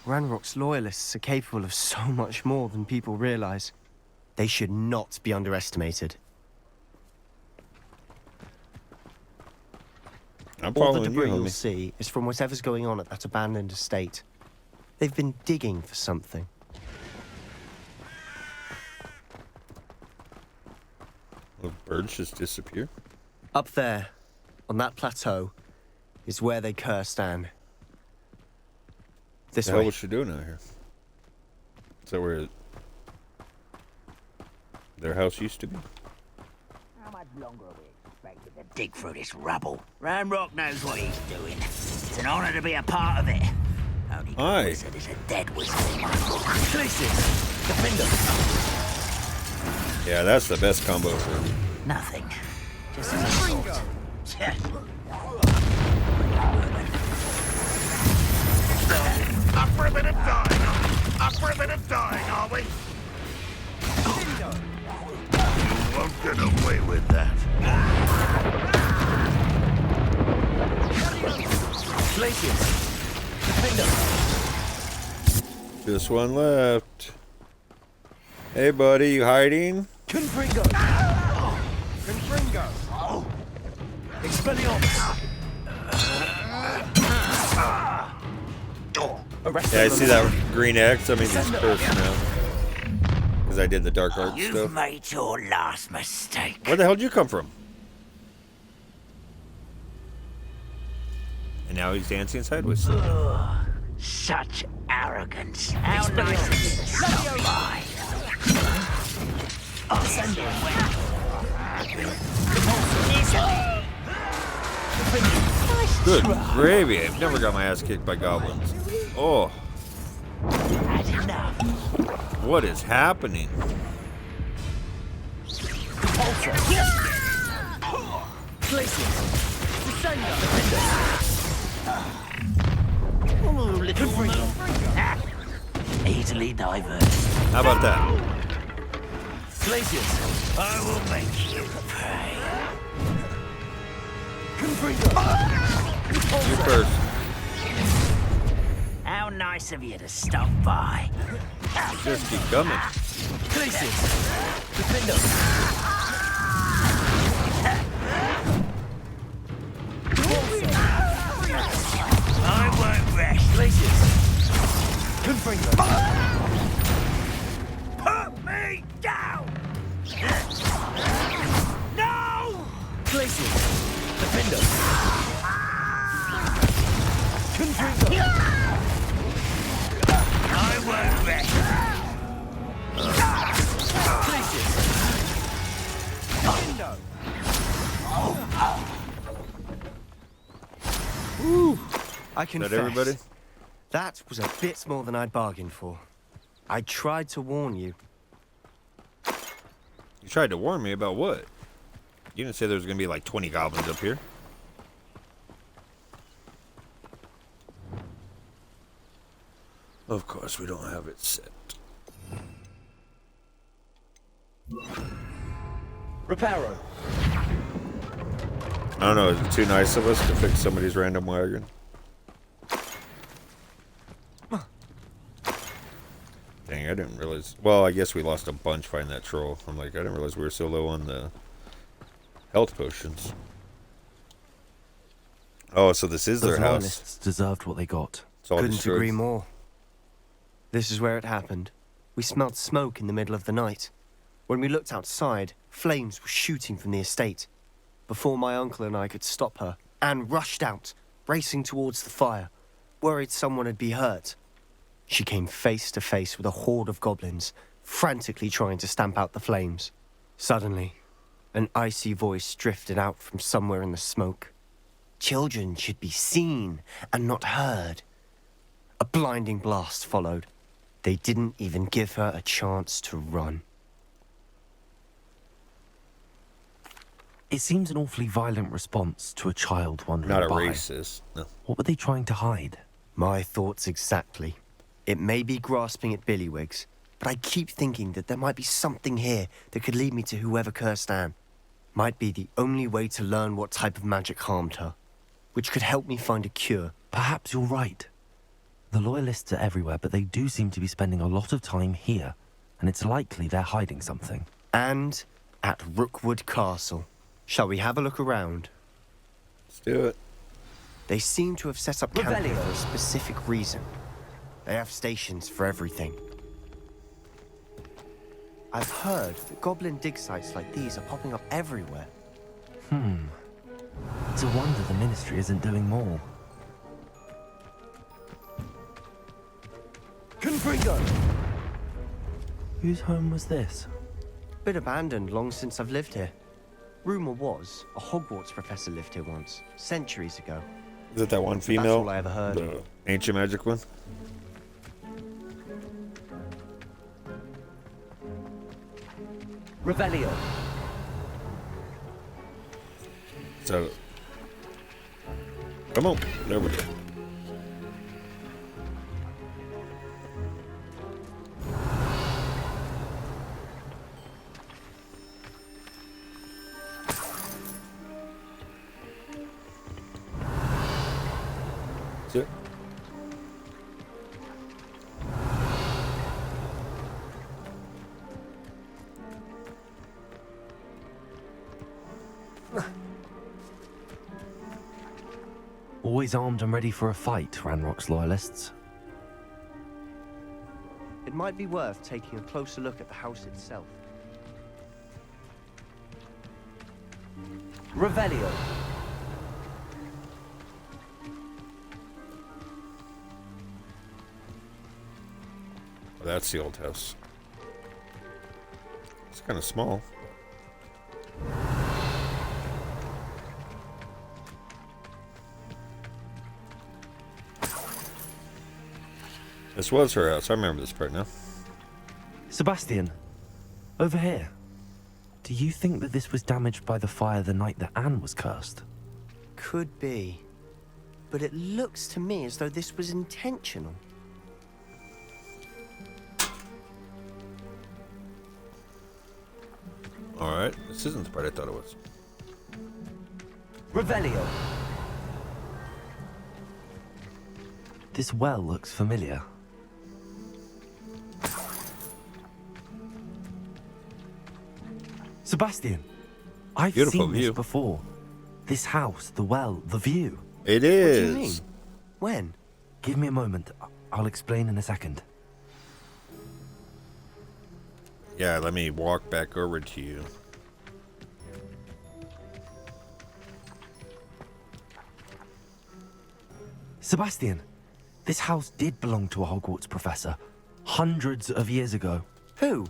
Ranrock's loyalists are capable of so much more than people realize. They should not be underestimated. I'm All the following debris you, you'll homie. see is from whatever's going on at that abandoned estate. They've been digging for something. Will birds just disappear? Up there, on that plateau, is where they cursed Anne. This the hell way. was she doing out here? Is that where their house used to be? How much longer are we expected to dig through this rubble? Ranrock knows what he's doing. It's an honor to be a part of it. Only Aye. wizard is a dead wizard. Yeah, that's the best combo for me. Nothing. Just an assault. Up for a bit of dying. Up for a bit of dying, are we? You won't get away with that. Just one left. Hey, buddy, you hiding? Confringo! Confringo! Oh. Expelliarmus! Yeah, I see that green X. I mean, he's cursed now. Because I did the dark art You've stuff. made your last mistake. Where the hell did you come from? And now he's dancing sideways. Ugh, such arrogance. How nice of you to stop by. Good gravy. I've never got my ass kicked by goblins. Oh. What is happening? Easily diverted. How about that? Glacius, I will make you pay. You first. How nice of you to stop by. Just keep coming. Glacius, defend us. I won't rest. Glacius, put me down. No! Glacius! Defender! Confringo! I won't rest. Glacius! Defendo! Woo! I confess. Is that everybody? That was a bit more than I'd bargained for. I tried to warn you. You tried to warn me about what? You didn't say there was going to be like 20 goblins up here. Of course, we don't have it set. Reparo! I don't know, is it too nice of us to fix somebody's random wagon? Dang, I didn't realize. Well, I guess we lost a bunch fighting that troll. I'm like, I didn't realize we were so low on the health potions. Oh, so this is Those their house. loyalists deserved what they got. It's all Couldn't destroyed. agree more. This is where it happened. We smelled smoke in the middle of the night. When we looked outside, flames were shooting from the estate. Before my uncle and I could stop her, Anne rushed out, racing towards the fire, worried someone had been hurt. She came face to face with a horde of goblins, frantically trying to stamp out the flames. Suddenly, an icy voice drifted out from somewhere in the smoke. Children should be seen and not heard. A blinding blast followed. They didn't even give her a chance to run. It seems an awfully violent response to a child wandering Not a by. racist. No. What were they trying to hide? My thoughts exactly. It may be grasping at Billywigs, but I keep thinking that there might be something here that could lead me to whoever cursed Anne. Might be the only way to learn what type of magic harmed her, which could help me find a cure. Perhaps you're right. The Loyalists are everywhere, but they do seem to be spending a lot of time here, and it's likely they're hiding something. And at Rookwood Castle. Shall we have a look around? Let's do it. They seem to have set up camp here for a specific reason. They have stations for everything. I've heard that goblin dig sites like these are popping up everywhere. It's a wonder the Ministry isn't doing more. Confringo! Whose home was this? Been abandoned long since I've lived here. Rumour was, a Hogwarts professor lived here once, centuries ago. Is it that one female? That's all I ever heard. The ancient magic one? Revelio. So, come on. There we go. That's it. Always armed and ready for a fight, Ranrock's Loyalists. It might be worth taking a closer look at the house itself. Revelio. Oh, that's the old house. It's kind of small. This was her house. I remember this part now. Sebastian, over here. Do you think that this was damaged by the fire the night that Anne was cursed? Could be. But it looks to me as though this was intentional. Alright, this isn't the part I thought it was. Revelio. This well looks familiar. Sebastian, I've Beautiful seen view. this before. This house, the well, the view. It What is. do you mean? When? Give me a moment. I'll explain in a second. Yeah, let me walk back over to you. Sebastian, this house did belong to a Hogwarts professor. Hundreds of years ago. Who?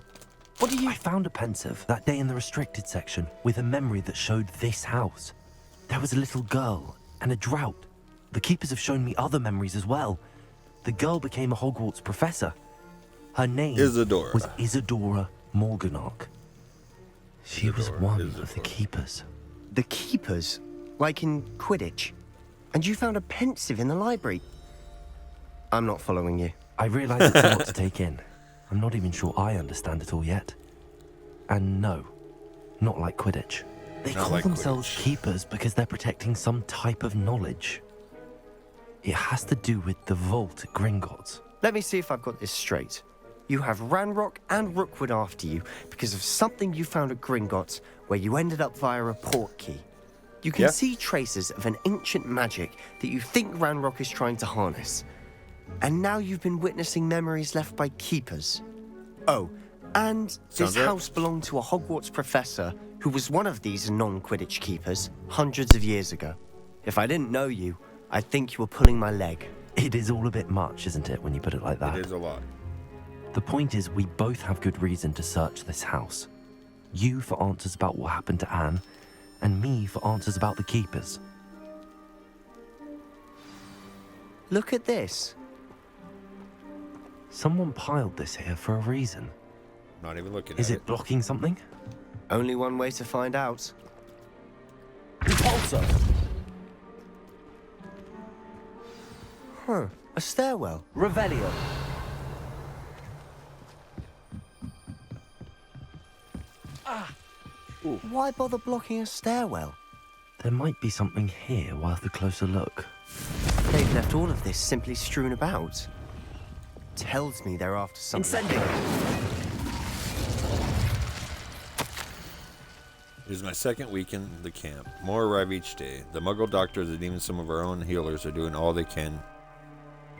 What do you... I found a pensive that day in the restricted section with a memory that showed this house. There was a little girl and a drought. The keepers have shown me other memories as well. The girl became a Hogwarts professor. Her name Isadora. was Isadora Morganach. She was one of the keepers. The keepers? Like in Quidditch? And you found a pensive in the library? I'm not following you. I realise it's a lot to take in. I'm not even sure I understand it all yet. And no, not like Quidditch. They Not call like themselves Quidditch. keepers because they're protecting some type of knowledge. It has to do with the vault at Gringotts. Let me see if I've got this straight. you have Ranrock and Rookwood after you because of something you found at Gringotts, where you ended up via a port key. You can see traces of an ancient magic that you think Ranrock is trying to harness. And now you've been witnessing memories left by keepers. Oh, and this house belonged to a Hogwarts professor who was one of these non-Quidditch keepers hundreds of years ago. If I didn't know you, I'd think you were pulling my leg. It is all a bit much, isn't it, when you put it like that? It is a lot. The point is, we both have good reason to search this house. You for answers about what happened to Anne, and me for answers about the keepers. Look at this. Someone piled this here for a reason. Not even looking Is at it blocking something? Only one way to find out. Repulsor! Huh, a stairwell. Revelio. Why bother blocking a stairwell? There might be something here worth a closer look. They've left all of this simply strewn about. Tells me they're after something. It is my second week in the camp. More arrive each day. The Muggle doctors and even some of our own healers are doing all they can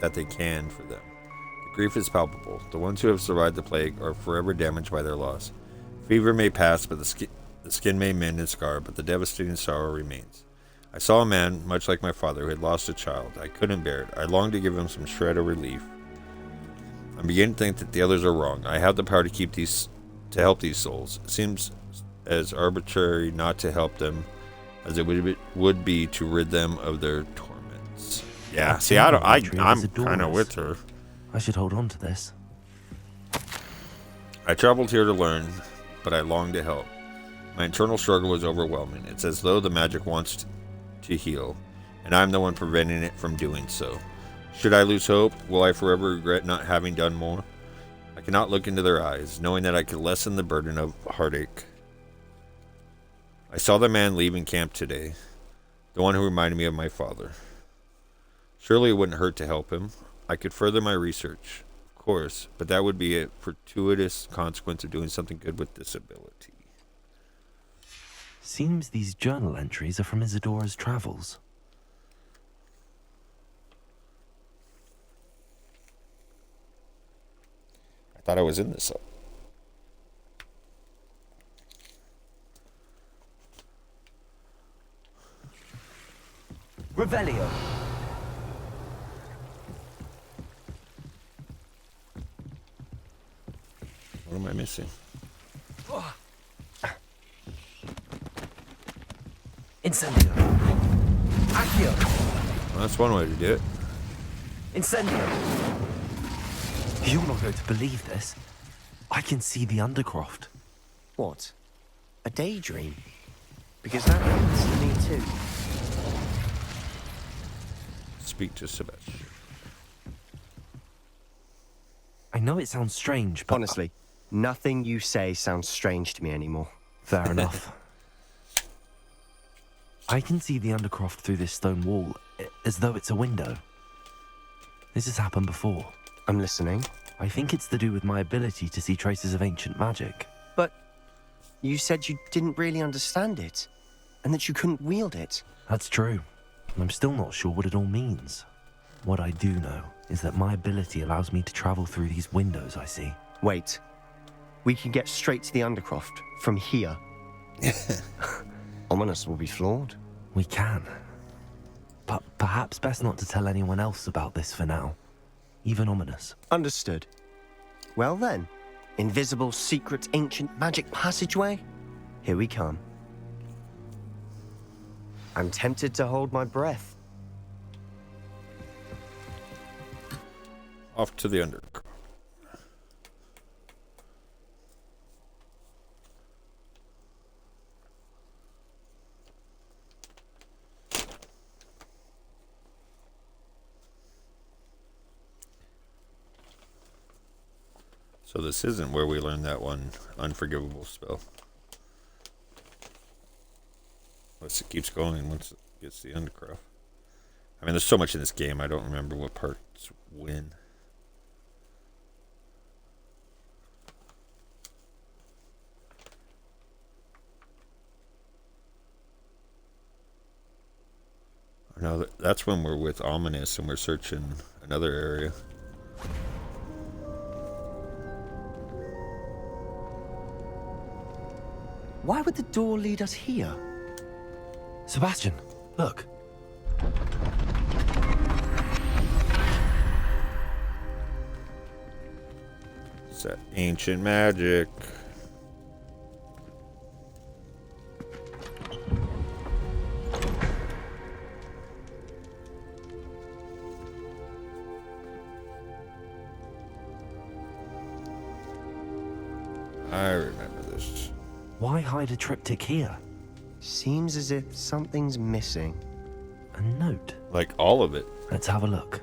for them. The grief is palpable. The ones who have survived the plague are forever damaged by their loss. Fever may pass, but the skin may mend and scar, but the devastating sorrow remains. I saw a man, much like my father, who had lost a child. I couldn't bear it. I longed to give him some shred of relief. I'm beginning to think that the others are wrong. I have the power to help these souls. It seems as arbitrary not to help them as it would be to rid them of their torments. Yeah, see, I'm kind of with her. I should hold on to this. I traveled here to learn, but I long to help. My internal struggle is overwhelming. It's as though the magic wants to heal, and I'm the one preventing it from doing so. Should I lose hope? Will I forever regret not having done more? I cannot look into their eyes, knowing that I could lessen the burden of heartache. I saw the man leaving camp today, the one who reminded me of my father. Surely it wouldn't hurt to help him. I could further my research, of course, but that would be a fortuitous consequence of doing something good with disability. Seems these journal entries are from Isadora's travels. I thought I was in this. Revelio. What am I missing? Incendio. Accio. Well, that's one way to do it. Incendio. You're not going to believe this. I can see the Undercroft. What? A daydream? Because that happens to me too. Speak to Sebastian. I know it sounds strange, but... Honestly, nothing you say sounds strange to me anymore. Fair enough. I can see the Undercroft through this stone wall, as though it's a window. This has happened before. I'm listening. I think it's to do with my ability to see traces of ancient magic. But you said you didn't really understand it, and that you couldn't wield it. That's true. I'm still not sure what it all means. What I do know is that my ability allows me to travel through these windows I see. Wait. We can get straight to the Undercroft from here. Ominous will be flawed. We can. But perhaps best not to tell anyone else about this for now. Even Ominous. Understood. Well then, invisible, secret, ancient magic passageway? Here we come. I'm tempted to hold my breath. Off to the Undercroft. So this isn't where we learned that one unforgivable spell. Unless it keeps going once it gets the Undercroft. I mean, there's so much in this game, I don't remember what parts when. No, that's when we're with Ominous and we're searching another area. Why would the door lead us here? Sebastian, look. It's that ancient magic. I remember this. Why hide a triptych here? Seems as if something's missing. A note. Like all of it. Let's have a look.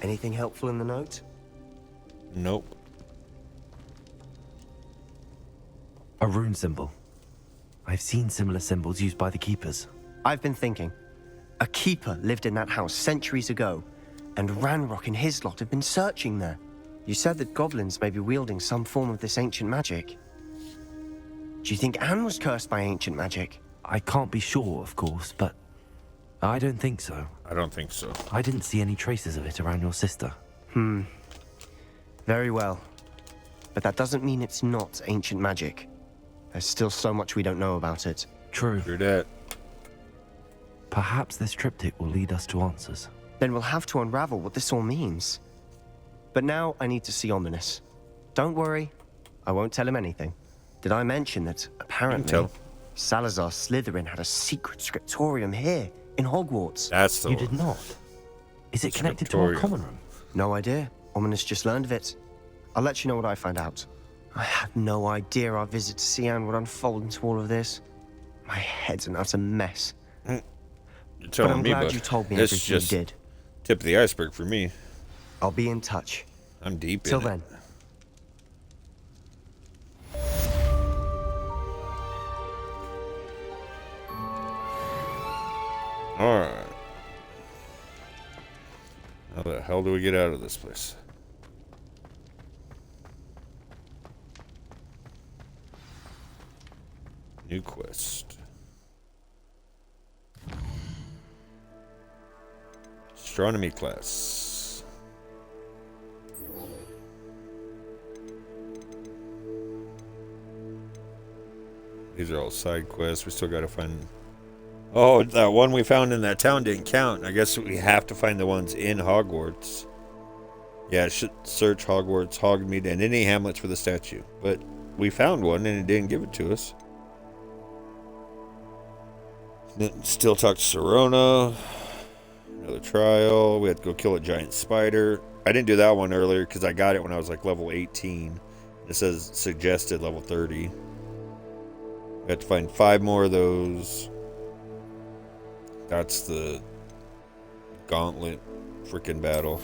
Anything helpful in the note? Nope. A rune symbol. I've seen similar symbols used by the keepers. I've been thinking. A keeper lived in that house centuries ago, and Ranrock and his lot have been searching there. You said that goblins may be wielding some form of this ancient magic. Do you think Anne was cursed by ancient magic? I can't be sure, of course, but I don't think so. I don't think so. I didn't see any traces of it around your sister. Very well. But that doesn't mean it's not ancient magic. There's still so much we don't know about it. True. True that. Perhaps this triptych will lead us to answers. Then we'll have to unravel what this all means. But now I need to see Ominous. Don't worry, I won't tell him anything. Did I mention that apparently Salazar Slytherin had a secret scriptorium here in Hogwarts? That's the You one. did not. Is it connected to our Scriptorium. common room? No idea. Ominous just learned of it. I'll let you know what I find out. I had no idea our visit to Sian would unfold into all of this. My head's an utter mess. You're But telling I'm me, glad bud. you told me This everything is just you did. tip of the iceberg for me. I'll be in touch. I'm deep Till in then. it. Alright. How the hell do we get out of this place? New quest. Astronomy class. These are all side quests. We still gotta find... Oh, that one we found in that town didn't count. I guess we have to find the ones in Hogwarts. Yeah, it should search Hogwarts, Hogmeade, and any hamlets for the statue. But we found one and it didn't give it to us. Then still talk to Serona. Another trial. We had to go kill a giant spider. I didn't do that one earlier because I got it when I was like level 18. It says suggested level 30. We have to find 5 more of those. That's the gauntlet freaking battle.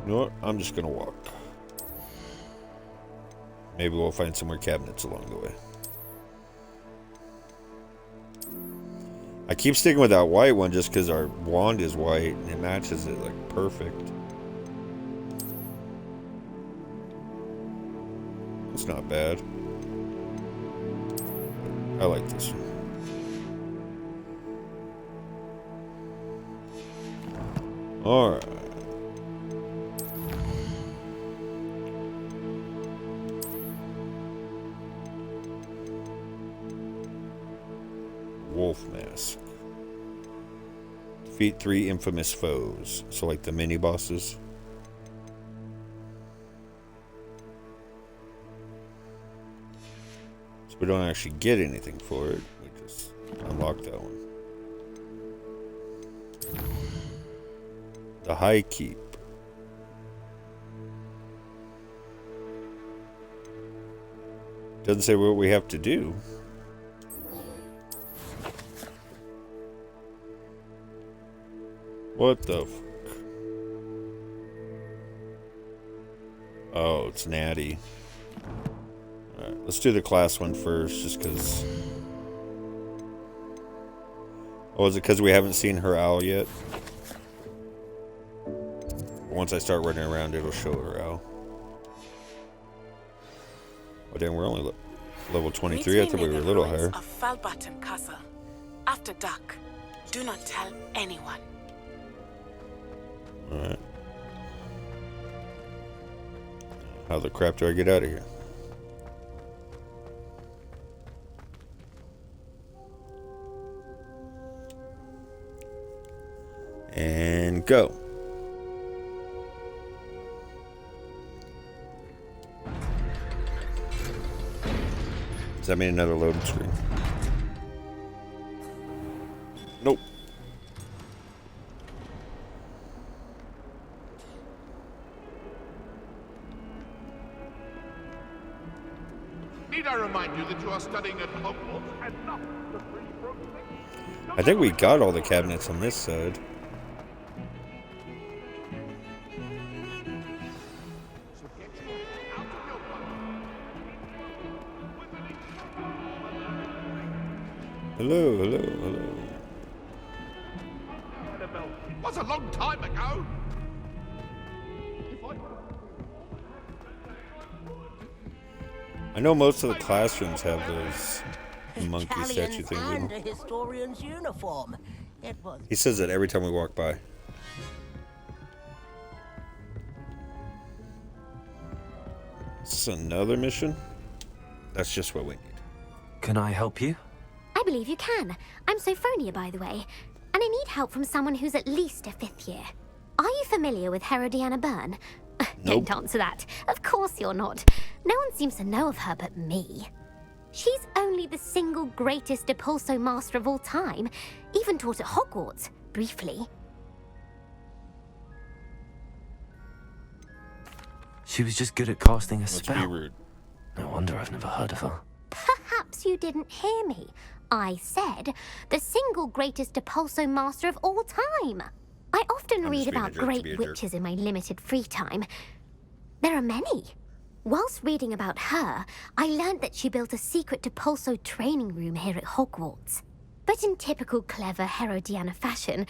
You know what? I'm just gonna walk. Maybe we'll find some more cabinets along the way. I keep sticking with that white one just because our wand is white and it matches it like perfect. It's not bad. I like this one. Alright. Wolf mask. Defeat 3 infamous foes. So like the mini bosses. So we don't actually get anything for it. We just unlock that one. The High Keep. Doesn't say what we have to do. What the fuck? Oh, it's Natty. Alright, let's do the class one first, just because... Oh, is it because we haven't seen her owl yet? Once I start running around, it'll show her out. Oh, damn, we're only level 23. I thought we were a little higher. Of Falbaton Castle. After dark. Do not tell anyone. Alright. How the crap do I get out of here? And go. Does that mean another loading screen? Nope. Need I remind you that you are studying at Hogwarts and not the Three Broomsticks? I think we got all the cabinets on this side. Hello, hello, hello. Was a long time ago. I know most of the classrooms have those monkey statue Galleons things. and a historian's uniform. It was He says that every time we walk by. Is this another mission? That's just what we need. Can I help you? I believe you can. I'm Sophronia, by the way, and I need help from someone who's at least a 5th year. Are you familiar with Herodiana Byrne? Don't answer that. Of course you're not. No one seems to know of her but me. She's only the single greatest Depulso master of all time, even taught at Hogwarts, briefly. She was just good at casting a Let's spell. be rude. No wonder I've never heard of her. Perhaps you didn't hear me. I said the single greatest Depulso master of all time. I often I'm read just being a about jerk to great be a jerk. witches in my limited free time. There are many. Whilst reading about her, I learned that she built a secret Depulso training room here at Hogwarts. But in typical clever Herodiana fashion,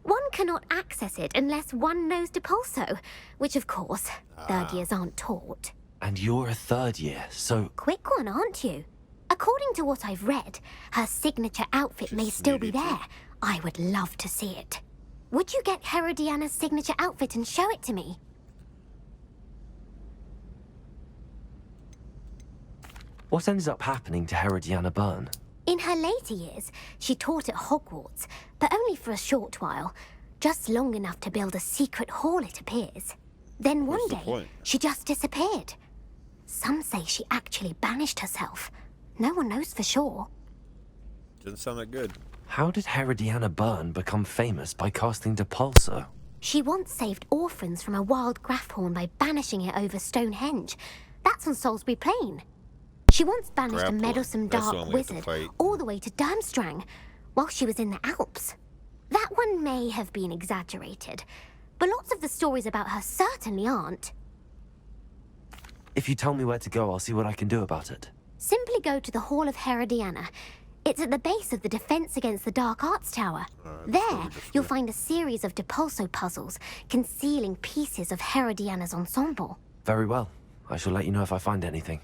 one cannot access it unless one knows Depulso, which of course, 3rd years aren't taught. And you're a 3rd year, so... Quick one, aren't you? According to what I've read, her signature outfit may still be there. I would love to see it. Would you get Herodiana's signature outfit and show it to me? What ends up happening to Herodiana Byrne? In her later years, she taught at Hogwarts, but only for a short while. Just long enough to build a secret hall, it appears. Then one What's the day, point? she just disappeared. Some say she actually banished herself. No one knows for sure. Doesn't sound that good. How did Herodiana Byrne become famous by casting Depulso? She once saved orphans from a wild Grafhorn by banishing it over Stonehenge. That's on Salisbury Plain. She once banished a Grafhorn. meddlesome That's the dark one we have to wizard fight. all the way to Durmstrang, while she was in the Alps. That one may have been exaggerated, but lots of the stories about her certainly aren't. If you tell me where to go, I'll see what I can do about it. Simply go to the Hall of Herodiana. It's at the base of the Defense Against the Dark Arts Tower. There, you'll find a series of Depulso puzzles concealing pieces of Herodiana's ensemble. Very well. I shall let you know if I find anything.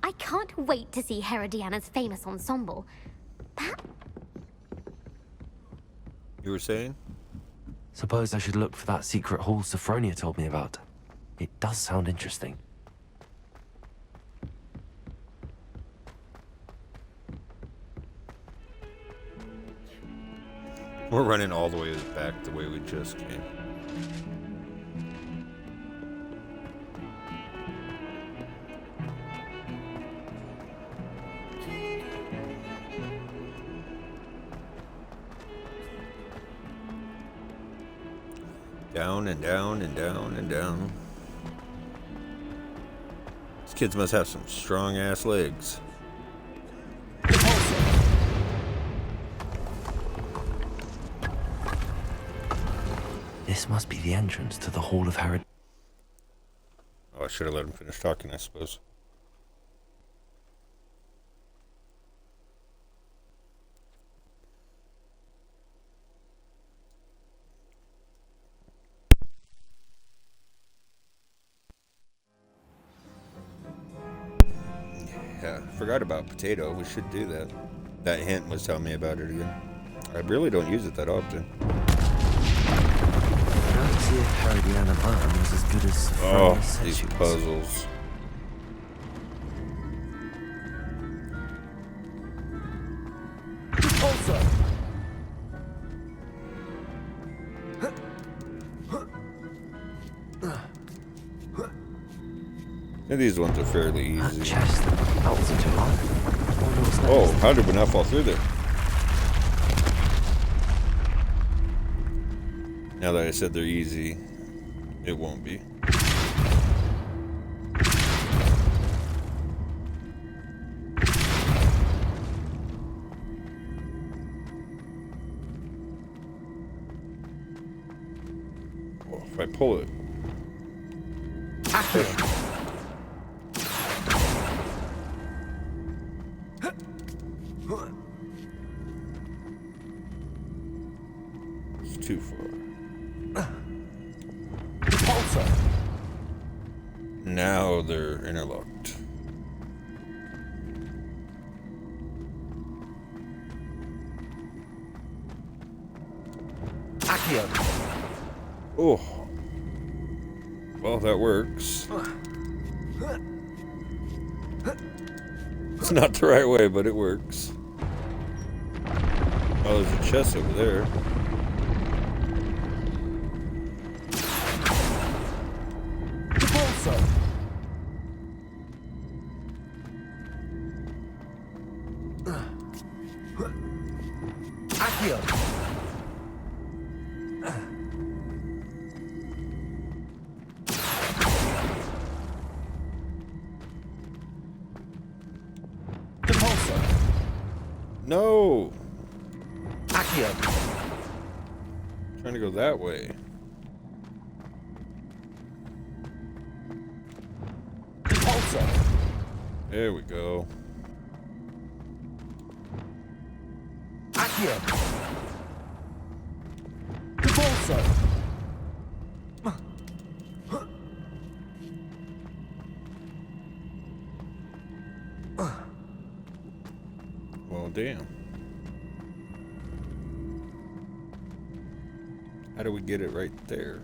I can't wait to see Herodiana's famous ensemble. You were saying? Suppose I should look for that secret hall Sophronia told me about. It does sound interesting. We're running all the way back the way we just came. Down and down and down and down. These kids must have some strong ass legs. This must be the entrance to the Hall of Herod. Oh, I should have let him finish talking, I suppose. forgot about potato. We should do that. That hint was telling me about it again. I really don't use it that often. I don't see if Herodiana Byrne was as good as Sophronia said these she was. puzzles. Yeah, these ones are fairly easy. Chest. That wasn't too hard. Oh, how did we not fall through there? Now that I said they're easy, it won't be. Oh, if I pull it. It's too far. Now they're interlocked. Oh. Well, that works. It's not the right way, but it works. Oh, there's a chest over there. No! Trying to go that way. There we go. Well, damn. How do we get it right there?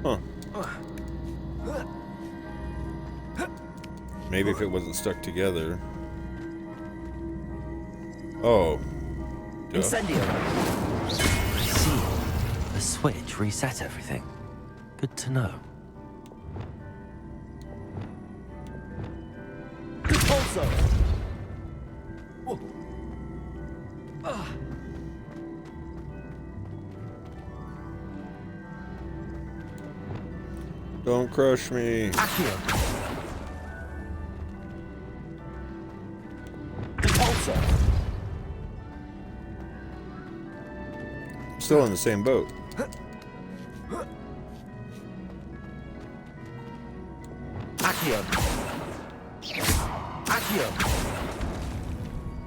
Huh. Maybe if it wasn't stuck together. Oh. Incendio. I see. The switch reset everything. Good to know. Don't crush me. Still in the same boat.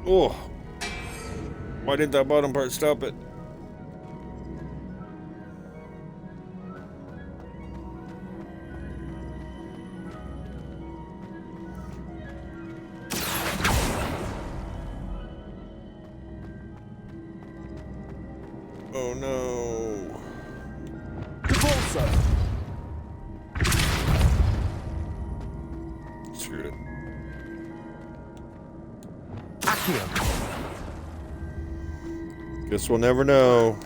Oh. Why didn't that bottom part stop it? Oh no. Screwed it. Guess we'll never know.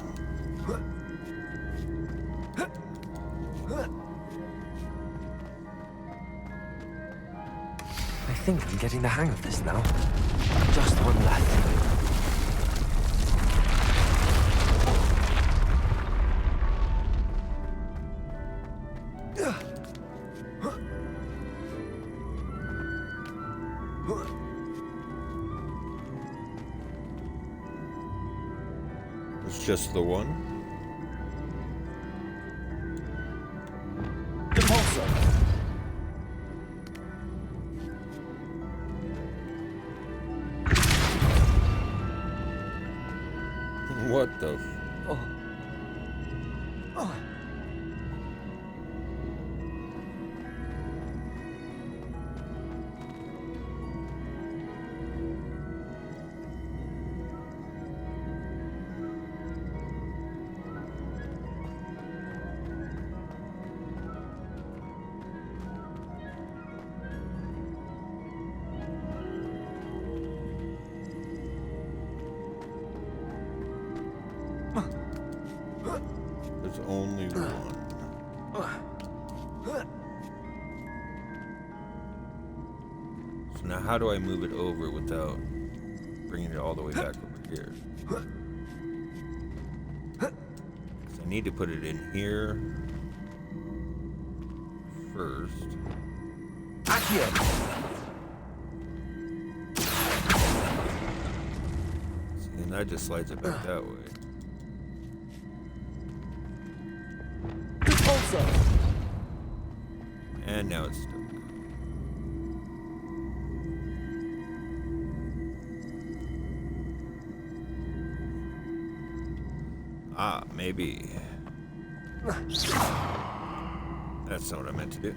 I think I'm getting the hang of this now. Just one left. It's just the one. What the? There's only one. So now how do I move it over without bringing it all the way back over here? 'Cause I need to put it in here first. See, and that just slides it back that way. And now it's stuck. Ah, maybe. That's not what I meant to do.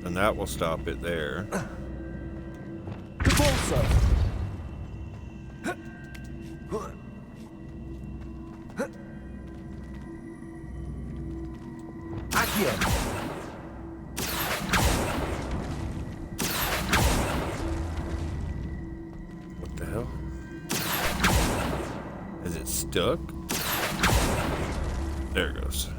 And that will stop it there. What the hell? Is it stuck? There it goes.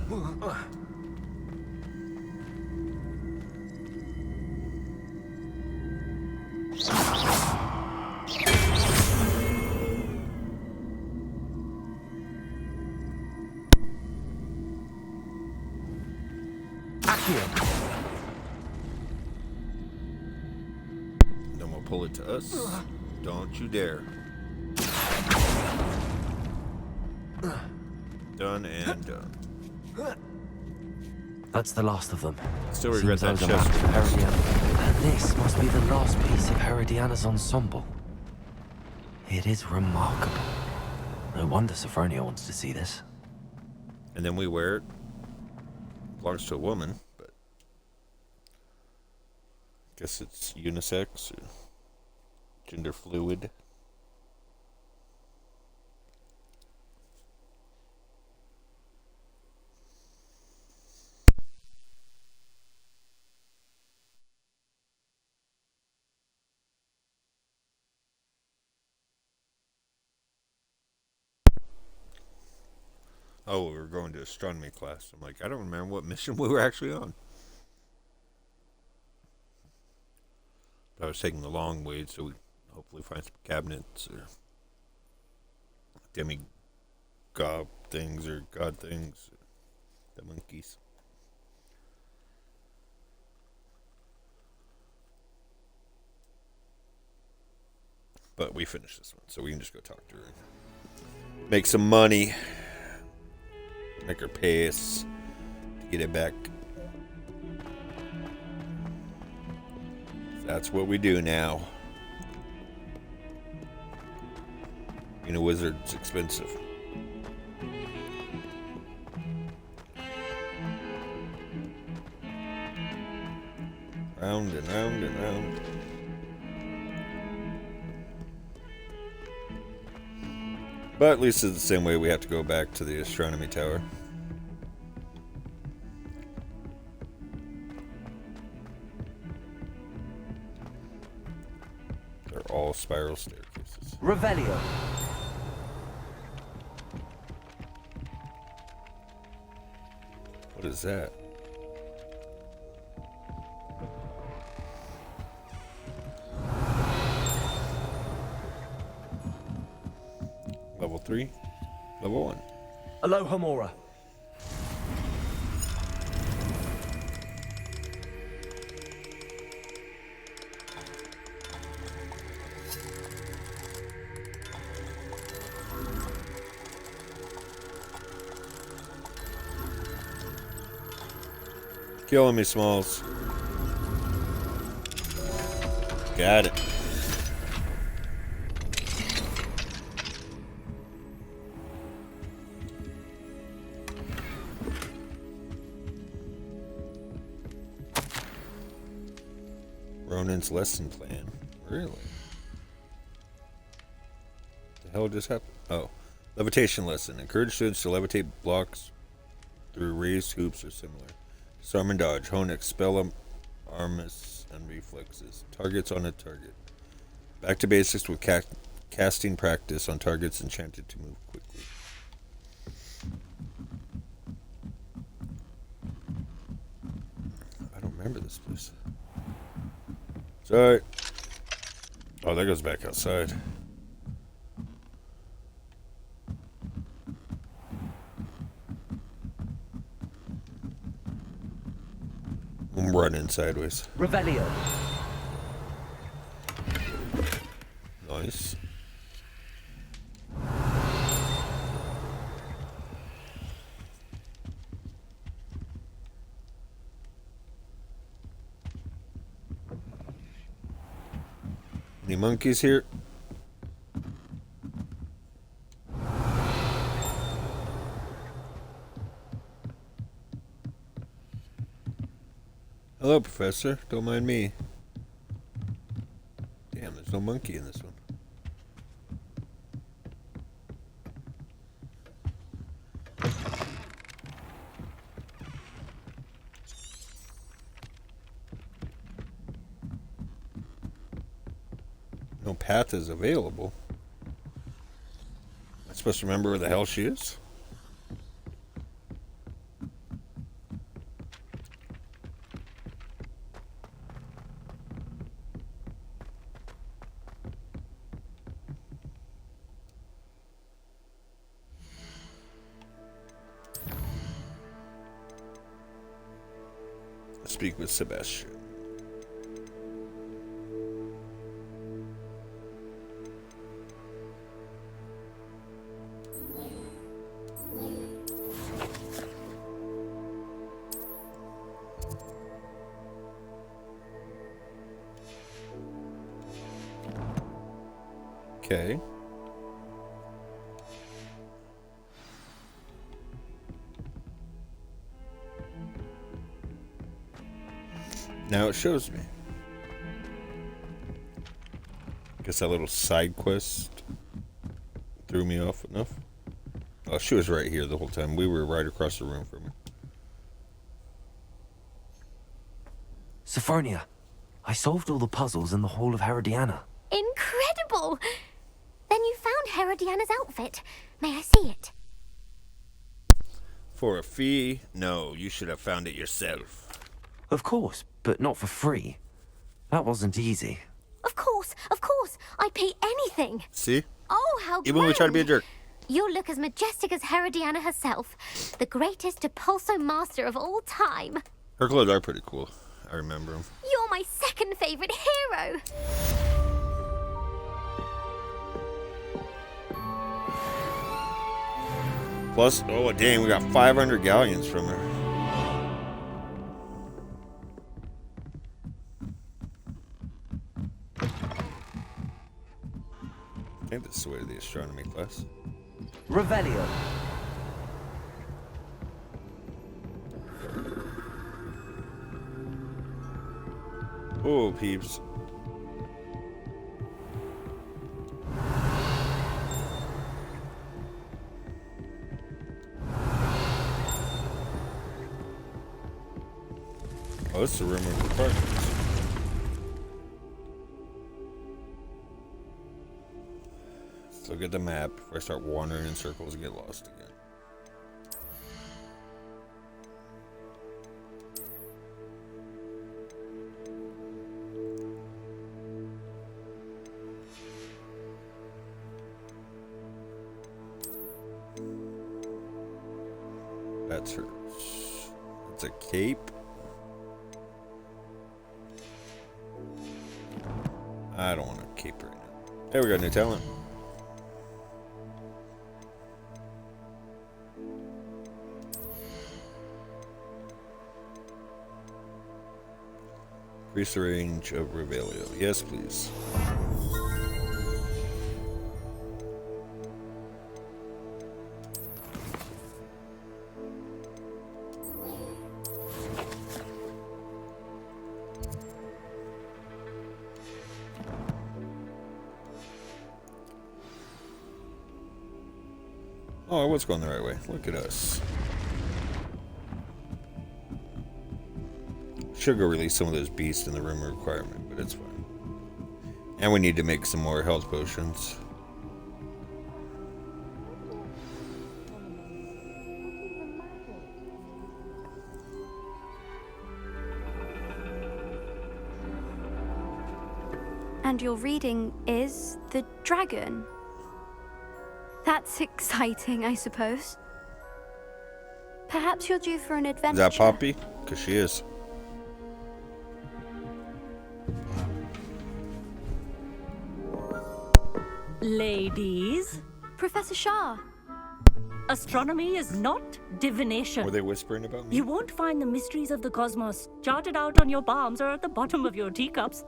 Then we'll pull it to us. Don't you dare. Done and done. That's the last of them. Still regret that Seems chest. overlapped with Herodiana. And this must be the last piece of Herodiana's ensemble. It is remarkable. No wonder Sophronia wants to see this. And then we wear it. Belongs to a woman, but guess it's unisex or gender fluid. Oh, we were going to astronomy class. I'm like, I don't remember what mission we were actually on. I was taking the long way, so we hopefully find some cabinets or demigod things or god things. The monkeys. But we finished this one, so we can just go talk to her. Make some money. Make her pay us to get it back. That's what we do now. Being a wizard's expensive. Round and round and round. But at least it's the same way we have to go back to the astronomy tower. They're all spiral staircases. Revelio. What is that? Level 3? Level 1. Aloha Mora. Killing me, Smalls. Got it. Ronan's lesson plan. Really? The hell just happened? Oh. Levitation lesson. Encourage students to levitate blocks through raised hoops or similar. Disarm and dodge. Hone expel armus and reflexes. Targets on a target. Back to basics with casting practice on targets enchanted to move quickly. I don't remember this place. Sorry. Oh, that goes back outside. I'm running sideways. Revelio. Nice. Any monkeys here? Hello, Professor. Don't mind me. Damn, there's no monkey in this one. No path is available. Am I supposed to remember where the hell she is? Speak with Sebastian. Okay. Now it shows me. Guess that little side quest threw me off enough. Oh, she was right here the whole time. We were right across the room from her. Sophronia, I solved all the puzzles in the Hall of Herodiana. Incredible! Then you found Herodiana's outfit. May I see it? For a fee? No, you should have found it yourself. Of course, but not for free. That wasn't easy. Of course. I'd pay anything. See? Oh, how Even when we try to be a grand. jerk. You'll look as majestic as Herodiana herself, the greatest Depulso master of all time. Her clothes are pretty cool. I remember them. You're my second favorite hero. Plus, oh dang, we got 500 galleons from her. I think that's the way to the astronomy class. Revelio. Oh, peeps. Oh, this is the room of departments. Let's look at the map before I start wandering in circles and get lost again. That's hers. It's a cape. I don't want a cape right now. Hey, we got new talent. Increase the range of Revelio. Yes, please. Oh, I was going the right way. Look at us. Should go release some of those beasts in the room requirement, but it's fine. And we need to make some more health potions. And your reading is the dragon. That's exciting, I suppose. Perhaps you're due for an adventure. Is that Poppy? Because she is. Ladies, Professor Shah. astronomy is not divination. Were they whispering about me? You won't find the mysteries of the cosmos charted out on your palms or at the bottom of your teacups.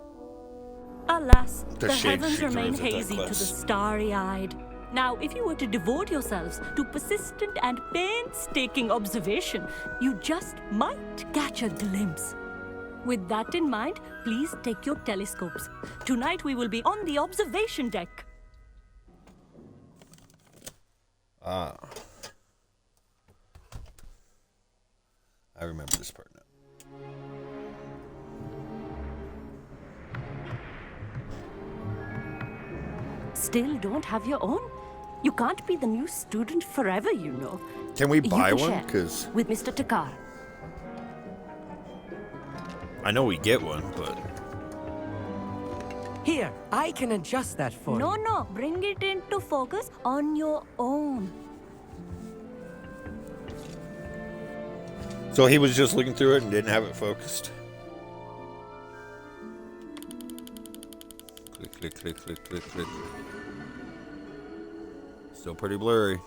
Alas, the heavens remain hazy to the starry-eyed. Now, if you were to devote yourselves to persistent and painstaking observation, you just might catch a glimpse. With that in mind, please take your telescopes. Tonight we will be on the observation deck. Ah. I remember this part now. Still don't have your own? You can't be the new student forever, you know. Can we buy one? Share Because with Mr. Takar. I know we get one, but Here, I can adjust that for you. No, bring it into focus on your own. so he was just looking through it and didn't have it focused. Click, click, click, click, click. Still pretty blurry.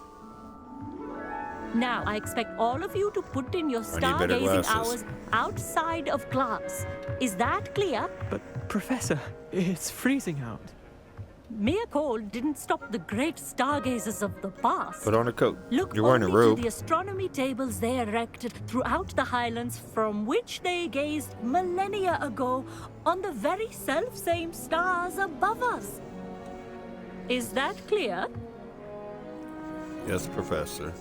Now, I expect all of you to put in your I need better stargazing glasses. hours outside of class. Is that clear? But, Professor, it's freezing out. Mere cold didn't stop the great stargazers of the past. Put on a coat. Look You're wearing a only robe. to the astronomy tables they erected throughout the highlands from which they gazed millennia ago on the very self-same stars above us. Is that clear? Yes, Professor.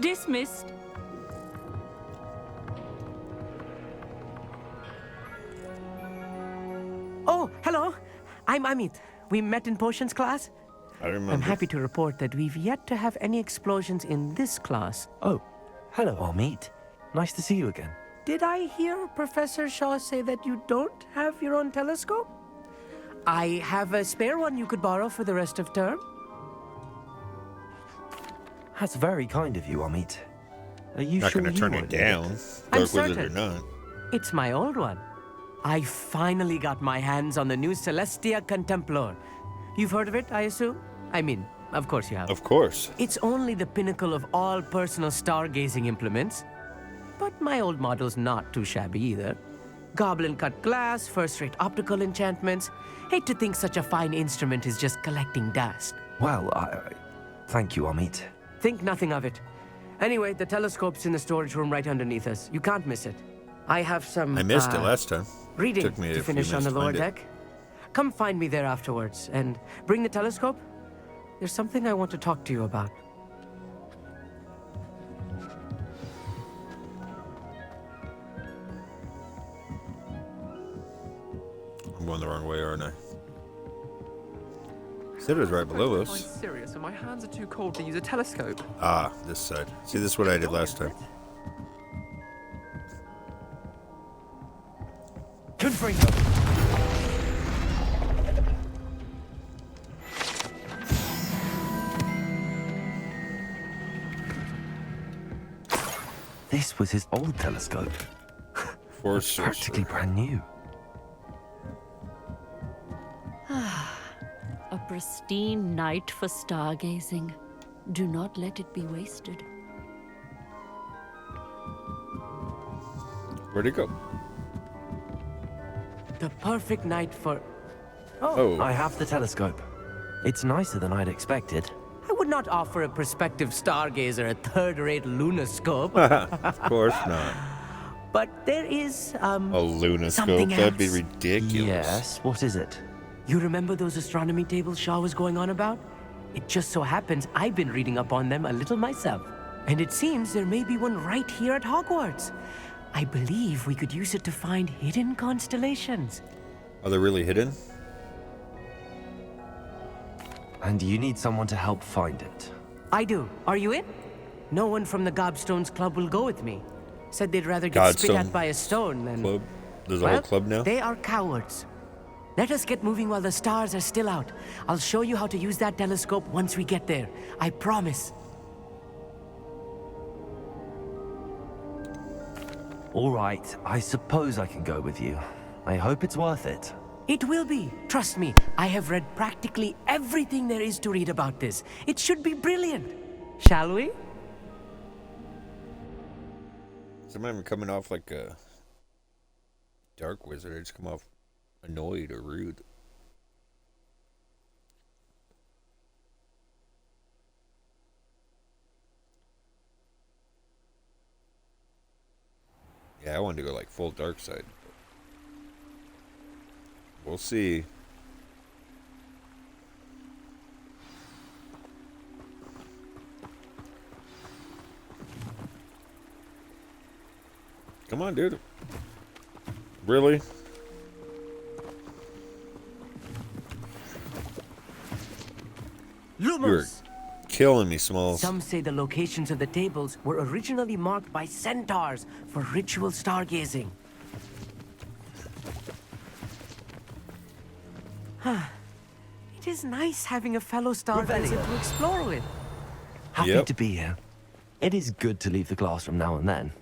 Dismissed. Oh, hello. I'm Amit. We met in potions class. I remember. I'm happy to report that we've yet to have any explosions in this class. Oh, hello, Amit. Nice to see you again. Did I hear Professor Shaw say that you don't have your own telescope? I have a spare one you could borrow for the rest of term. That's very kind of you, Amit. Are you Not sure gonna you turn won't it need down. I'm Dark Wizard or certain. not. It's my old one. I finally got my hands on the new Celestia Contemplar. You've heard of it, I assume? I mean, of course you have. Of course. It's only the pinnacle of all personal stargazing implements. But my old model's not too shabby either. Goblin-cut glass, first-rate optical enchantments. Hate to think such a fine instrument is just collecting dust. Well, thank you, Amit. Think nothing of it. Anyway, the telescope's in the storage room right underneath us. You can't miss it. I have some... I missed it last time. Reading Took me a to few finish on minutes the to lower find it. deck. Come find me there afterwards, and bring the telescope. There's something I want to talk to you about. I'm going the wrong way, aren't I? Said it was right below I'm us. serious, and my hands are too cold to use a telescope. Ah, this side. See, this is what I did last time. Confringo. This was his old telescope. Force Practically brand new. A pristine night for stargazing. Do not let it be wasted. Where'd it go? The perfect night for... Oh. I have the telescope. It's nicer than I'd expected. I would not offer a prospective stargazer a third-rate lunoscope. Of course not. But there is, A lunoscope? something That'd be else. ridiculous. Yes, what is it? You remember those astronomy tables Shaw was going on about? It just so happens I've been reading up on them a little myself. And it seems there may be one right here at Hogwarts. I believe we could use it to find hidden constellations. Are they really hidden? And you need someone to help find it. I do. Are you in? No one from the Gobstones Club will go with me. Said they'd rather get spit at by a stone than... Club? There's a whole club now? They are cowards. Let us get moving while the stars are still out. I'll show you how to use that telescope once we get there. I promise. All right, I suppose I can go with you. I hope it's worth it. It will be. Trust me, I have read practically everything there is to read about this. It should be brilliant. Shall we? I'm not even coming off like a dark wizard. I just come off annoyed or rude. Yeah, I wanted to go like full dark side. We'll see. Come on, dude. Really? You're killing me, Smalls. Some say the locations of the tables were originally marked by centaurs for ritual stargazing. It is nice having a fellow stargazer to explore with. Happy to be here. It is good to leave the classroom now and then.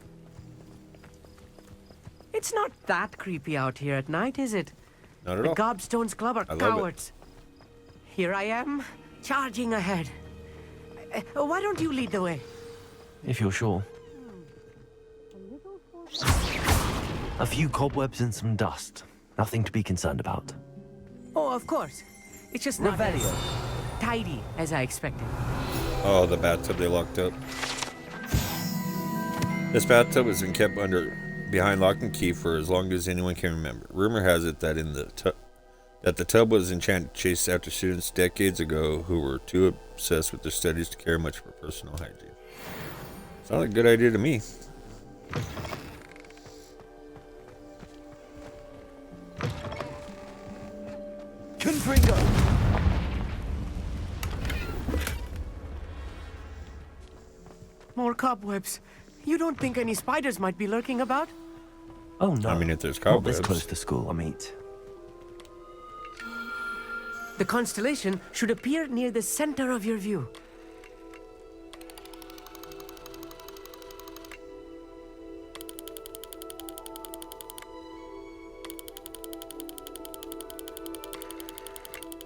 It's not that creepy out here at night, is it? Not at the all. Gobstones Club are cowards. Here I am, charging ahead. Why don't you lead the way? If you're sure. A few cobwebs and some dust. Nothing to be concerned about. Oh, of course. It's just not as tidy as I expected. Oh, the bathtub they locked up. This bathtub has been kept behind lock and key for as long as anyone can remember. Rumor has it that the tub was enchanted to chase after students decades ago who were too obsessed with their studies to care much for personal hygiene. Sounds like a good idea to me. Confringo! More cobwebs. You don't think any spiders might be lurking about? Oh no. I mean, if there's Not cobwebs. this close to school, I meet. The constellation should appear near the center of your view.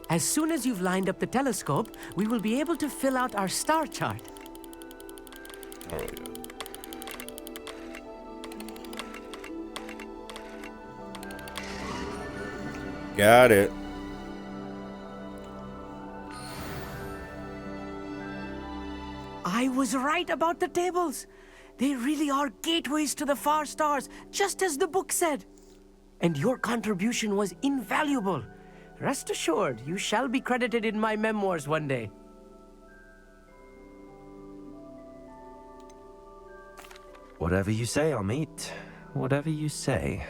As soon as you've lined up the telescope, we will be able to fill out our star chart. Oh, yeah. Got it. I was right about the tables. They really are gateways to the far stars, just as the book said. And your contribution was invaluable. Rest assured, you shall be credited in my memoirs one day. Whatever you say, I'll meet. Whatever you say.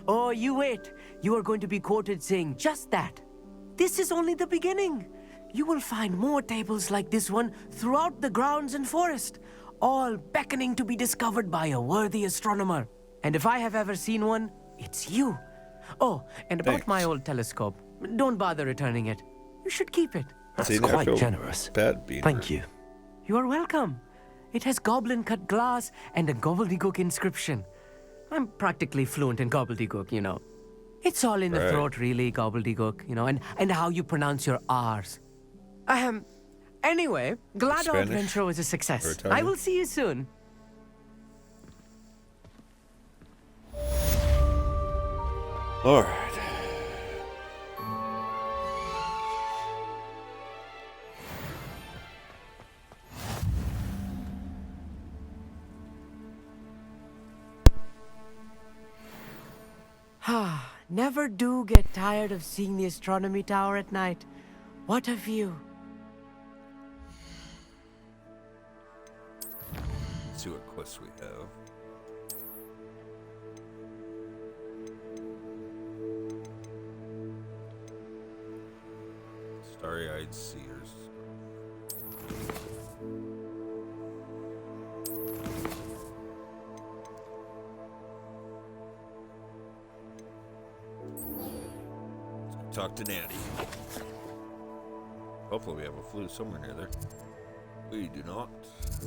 Oh, you wait. You are going to be quoted saying just that. This is only the beginning. You will find more tables like this one throughout the grounds and forest, all beckoning to be discovered by a worthy astronomer. And if I have ever seen one, it's you. Oh, and about my old telescope. Don't bother returning it. You should keep it. That's quite generous. Thank you. You are welcome. It has goblin-cut glass and a gobbledygook inscription. I'm practically fluent in gobbledygook, you know. It's all in the throat, really, gobbledygook, you know, and how you pronounce your R's. Anyway, glad our adventure was a success. I will see you soon. All right. Never do get tired of seeing the astronomy tower at night. What a view. Let's see what quests we have. Starry-eyed seers. Let's talk to Natty. Hopefully we have a flute somewhere near there. We do not. It's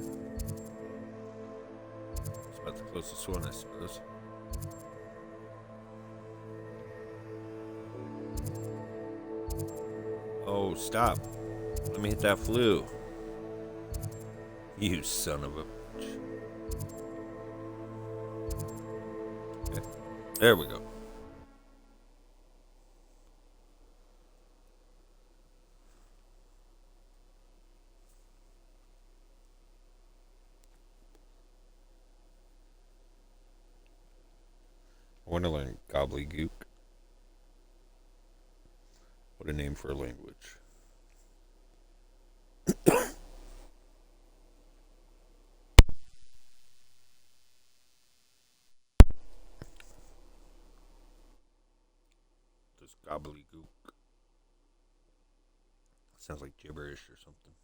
about the closest one, I suppose. Oh, stop. Let me hit that flue. You son of a bitch. Okay. There we go. I want to learn gobbledygook. What a name for a language. Just gobbledygook. Sounds like gibberish or something.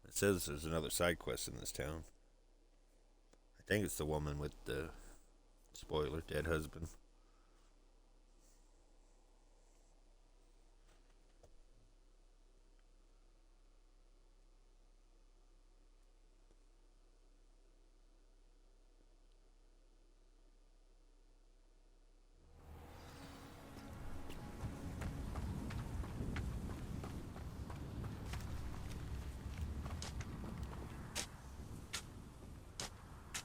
It says there's another side quest in this town. I think it's the woman with the, spoiler, dead husband.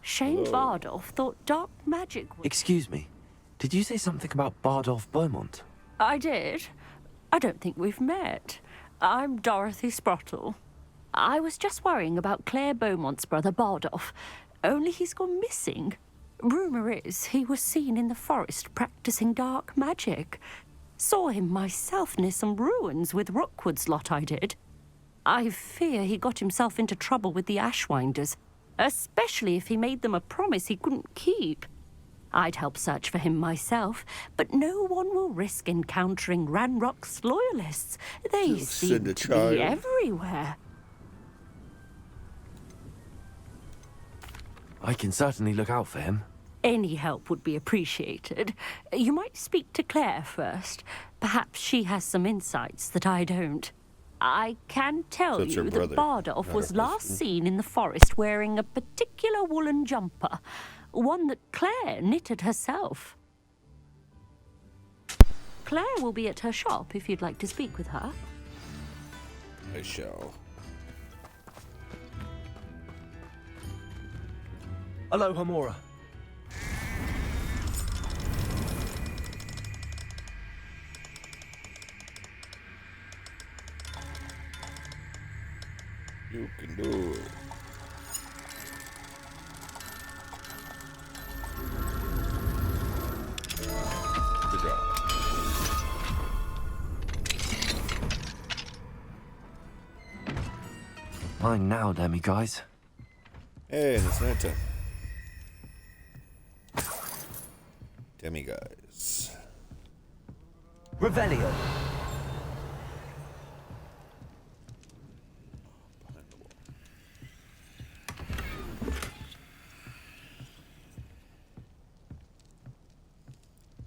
Shane Bardolph thought dark magic was... Excuse me. Did you say something about Bardolph Beaumont? I did. I don't think we've met. I'm Dorothy Sprottle. I was just worrying about Claire Beaumont's brother Bardolph. Only he's gone missing. Rumour is he was seen in the forest practicing dark magic. Saw him myself near some ruins with Rookwood's lot I did. I fear he got himself into trouble with the Ashwinders, especially if he made them a promise he couldn't keep. I'd help search for him myself, but no one will risk encountering Ranrock's loyalists. They seem to be everywhere. I can certainly look out for him. Any help would be appreciated. You might speak to Claire first. Perhaps she has some insights that I don't. I can tell you that Bardolph was last seen in the forest wearing a particular woolen jumper, one that Claire knitted herself. Claire will be at her shop if you'd like to speak with her. I shall. Hello, Hamora. You can do it. Good job. Mine now, Demi guys. Hey, it's night time. Demiguise. Revelio.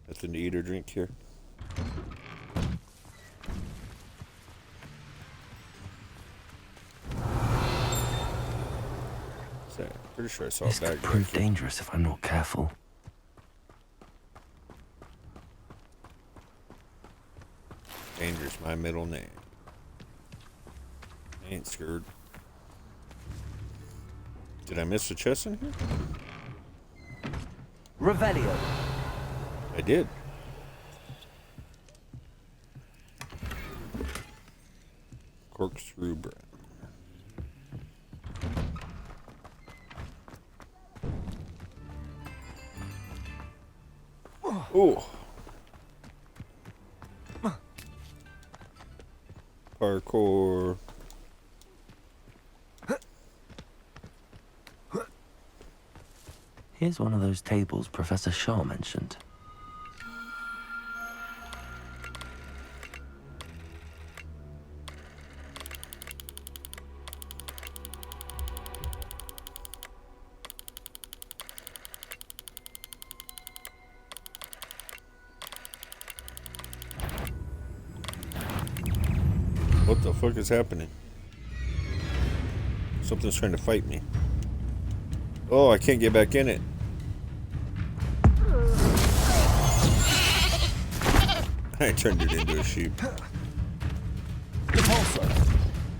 Nothing to eat or drink here. Pretty sure I saw This a bag. could prove dangerous if I'm not careful. Dangerous, my middle name. I ain't scared. Did I miss a chest in here? Revelio. I did. Corkscrew brown. Ooh. Parkour. Here's one of those tables Professor Shaw mentioned. What the fuck is happening? Something's trying to fight me. Oh, I can't get back in it. I turned it into a sheep. Repulsor.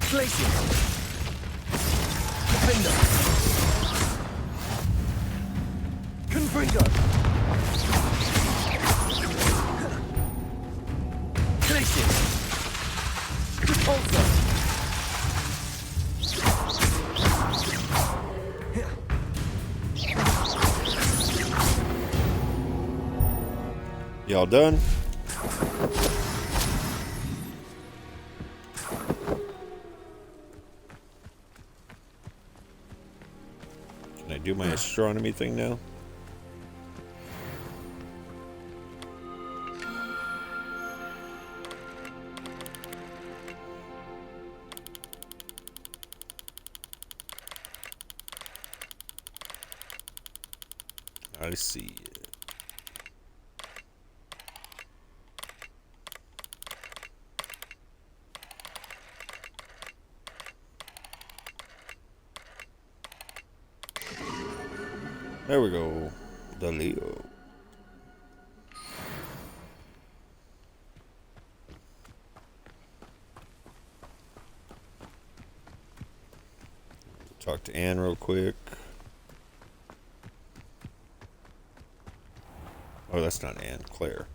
Glacier. Defender. Confringo. Glacier. Repulsor. Y'all done? Can I do my astronomy thing now? I see it. There we go. The Leo. Talk to Anne real quick. Oh, that's not Anne. Claire.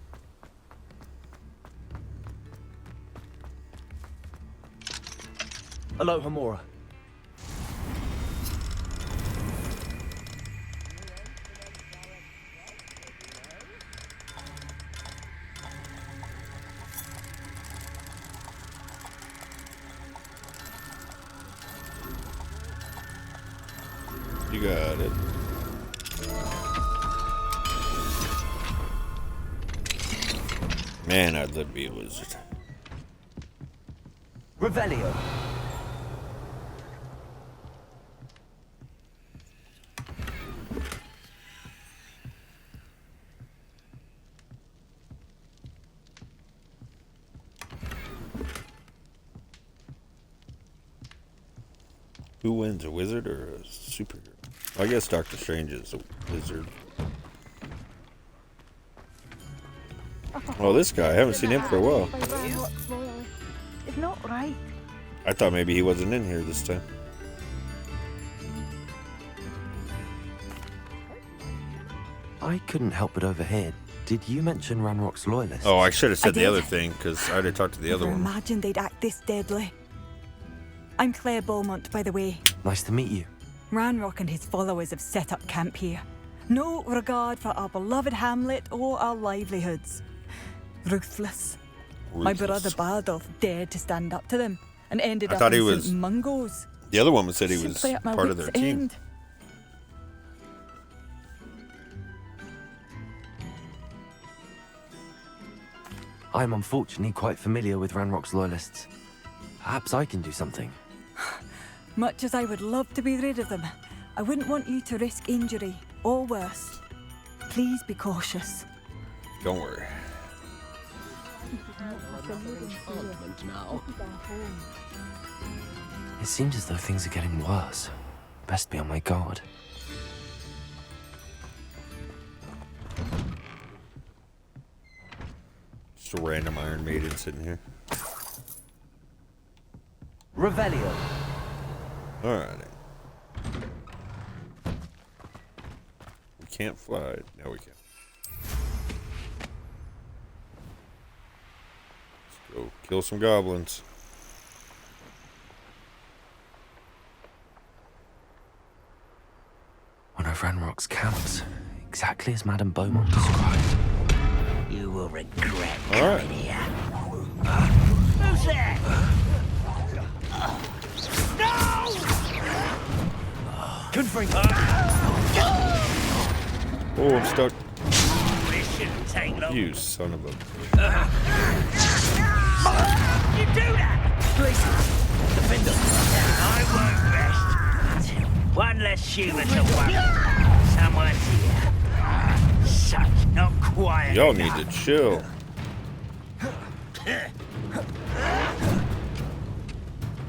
Hello, Hamura. You got it. Man, I'd love to be a wizard. Revelio. Who wins, a wizard or a superhero? Well, I guess Doctor Strange is a wizard. Well, this guy, I haven't seen him for a while. It's not right. I thought maybe he wasn't in here this time. I couldn't help but overhear. Did you mention Ranrock's loyalists? Oh, I should have I said the did. other thing, because I already talked to the other Never one. imagined they'd act this deadly. I'm Claire Beaumont, by the way. Nice to meet you. Ranrock and his followers have set up camp here. No regard for our beloved hamlet or our livelihoods. Ruthless. My brother Bardolph dared to stand up to them and ended I up thought he in was- St. Mungo's. The other woman said he was Simply at my part of their wits' team. end. I'm unfortunately quite familiar with Ranrock's loyalists. Perhaps I can do something. Much as I would love to be rid of them, I wouldn't want you to risk injury or worse. Please be cautious. Don't worry. It seems as though things are getting worse. Best be on my guard. Just a random Iron Maiden sitting here. Revelio. Alrighty. We can't fly. No, we can't. Let's go kill some goblins. One of Ranrock's camps, exactly as Madame Beaumont described. regret All coming here. Who's there? No! Oh, I'm stuck. This shouldn't take long. You son of a... You do that! Please, defender. I won't rest. One less human to worry. Someone's here. Such not quiet. Y'all need to chill.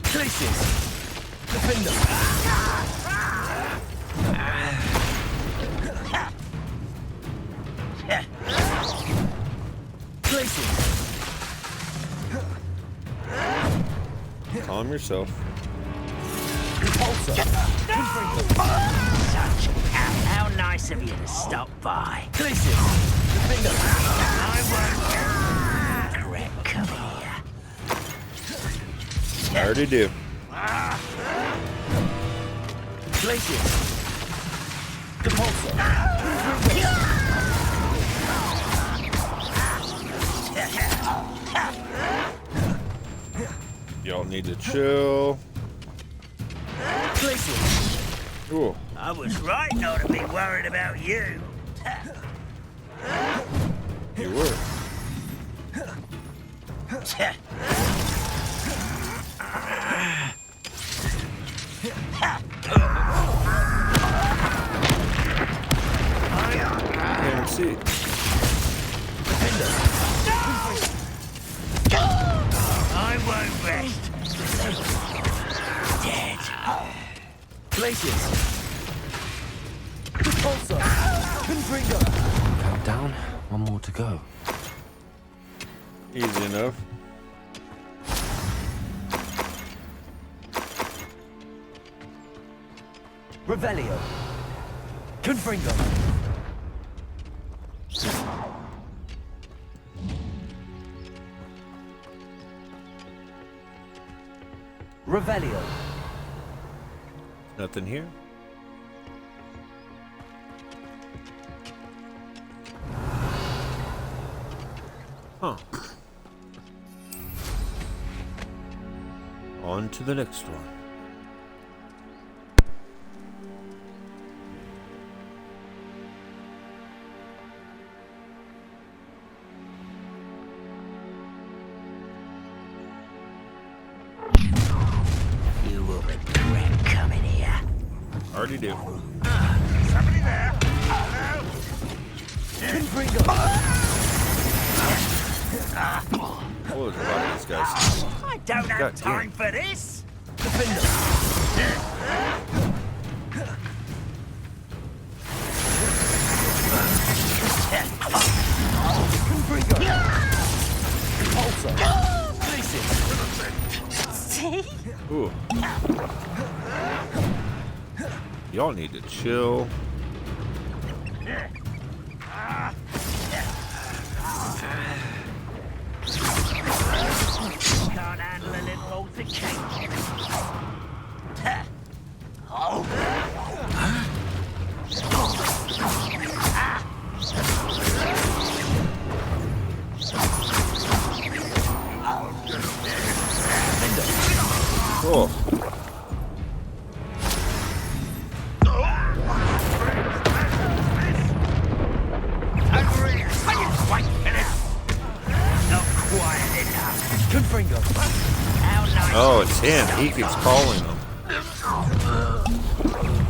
Places. Defender. Calm yourself. How nice of you to stop by. I won't regret coming here. I already do. Y'all need to chill. Ooh. I was right not to be worried about you. You were. Can't see. I won't rest. Dead. Places. Countdown. One more to go. Easy enough. Revelio. Confringo. Revelio. Nothing here. Huh. On to the next one. You will regret coming here. Already do. Somebody there. Oh, there's a lot of these guys. I don't have God time for this. See? Ooh. Y'all need to chill. Can't handle a little altercation. Oh. Cool. Oh, it's him. He keeps calling them.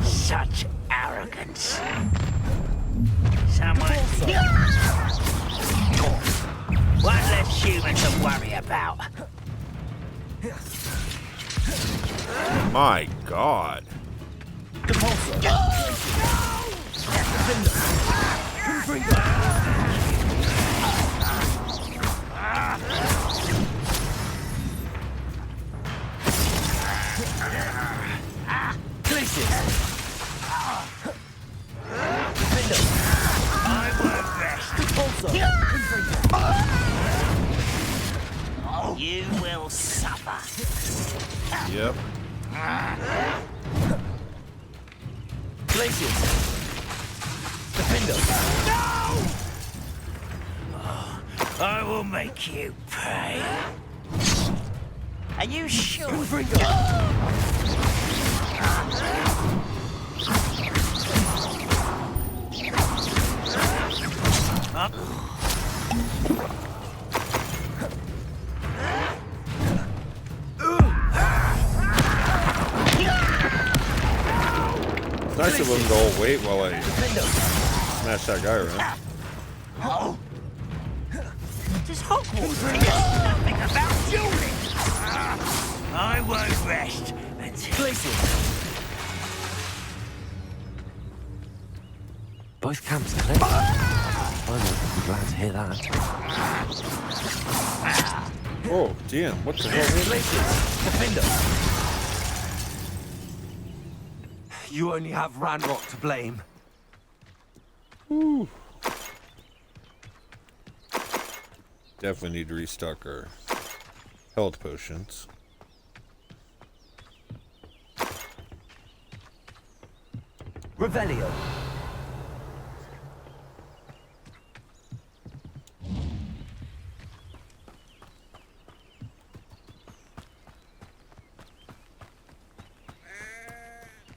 Such arrogance. Someone. One less human to worry about. My God. You will suffer. Yep. Places. Defender. No! I will make you pay. Are you sure? It's nice of him to all wait while I smash that guy around. Does Hogwarts teach nothing about dueling? I won't rest until... Both camps clear. I'm glad to hear that. Oh, damn, what the hell? You only have Ranrock to blame. Ooh. Definitely need to restock our health potions. Revelio.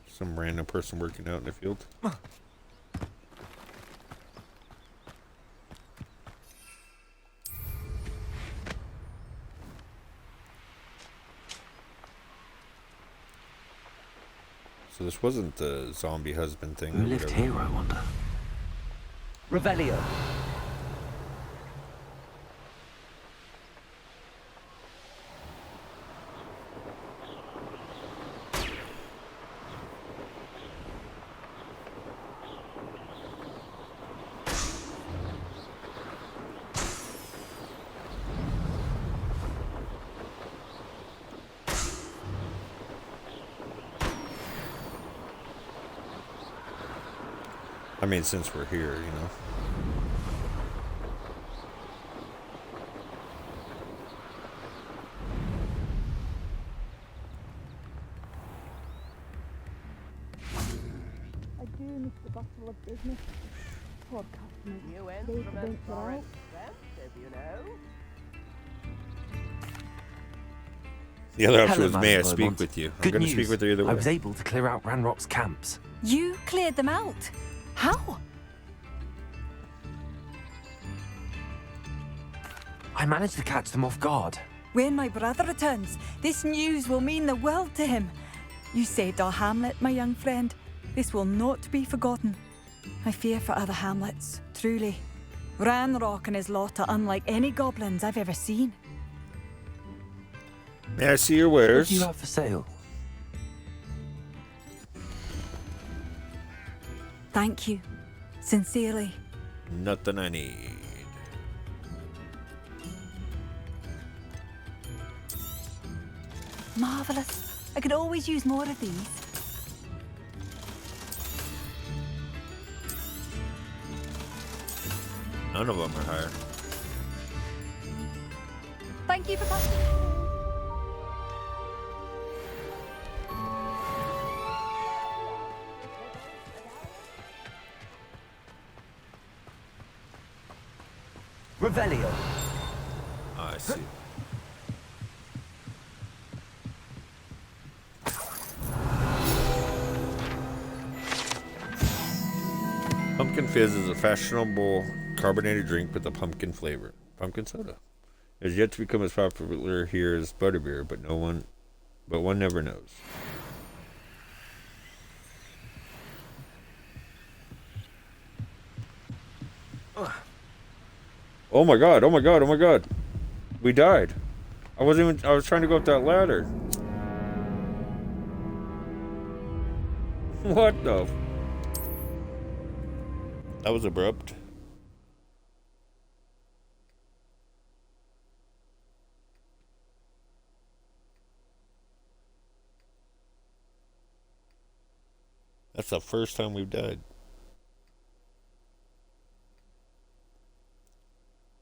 Some random person working out in the field. So this wasn't the zombie husband thing. Who lived here, I wonder? Revelio. I mean, since we're here, you know. I do miss the bustle of business. Poor customers. You went They from don't a get out. forest if you know. The other option Hello, was, may I Madam speak Beaumont. with you? I'm Good going to news. speak with you either way. I was able to clear out Ranrock's camps. You cleared them out? How? I managed to catch them off guard. When my brother returns, this news will mean the world to him. You saved our hamlet, my young friend. This will not be forgotten. I fear for other hamlets, truly. Ranrock and his lot are unlike any goblins I've ever seen. May I see your What wares? do you have for sale? Thank you. Sincerely. Nothing I need. Marvellous. I could always use more of these. None of them are higher. Thank you for coming. Revelio. I see. Pumpkin Fizz is a fashionable carbonated drink with a pumpkin flavor. Pumpkin soda. It has yet to become as popular here as butterbeer, but one never knows. Oh my god, oh my god, oh my god. We died. I was trying to go up that ladder. What the? That was abrupt. That's the first time we've died.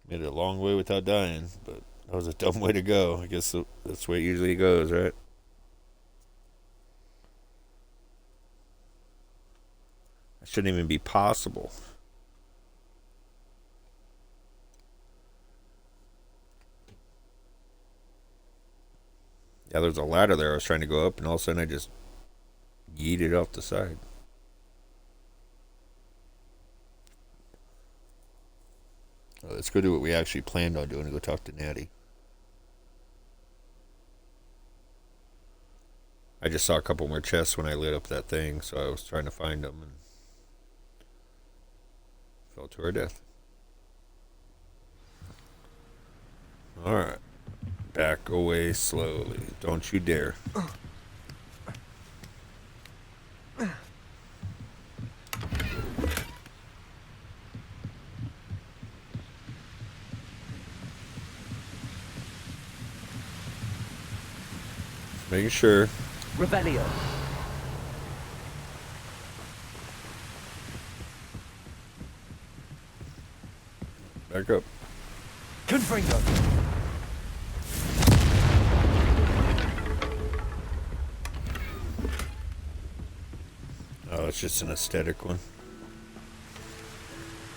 Made it a long way without dying, but that was a dumb way to go. I guess that's the way it usually goes, right? That shouldn't even be possible. Yeah, there's a ladder there. I was trying to go up, and all of a sudden I just yeeted off the side. Let's go do what we actually planned on doing and go talk to Natty. I just saw a couple more chests when I lit up that thing, so I was trying to find them and fell to our death. Alright. Back away slowly. Don't you dare. Making sure. Revelio. Back up. Confringo. Oh, it's just an aesthetic one.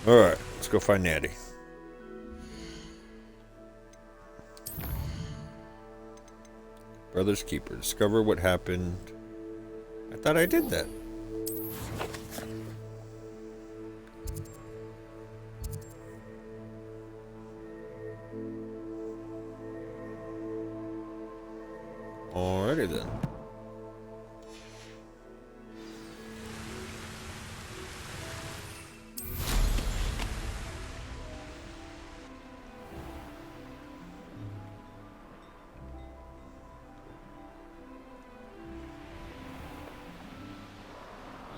Alright, let's go find Natty. Brother's Keeper. Discover what happened. I thought I did that. Alrighty then.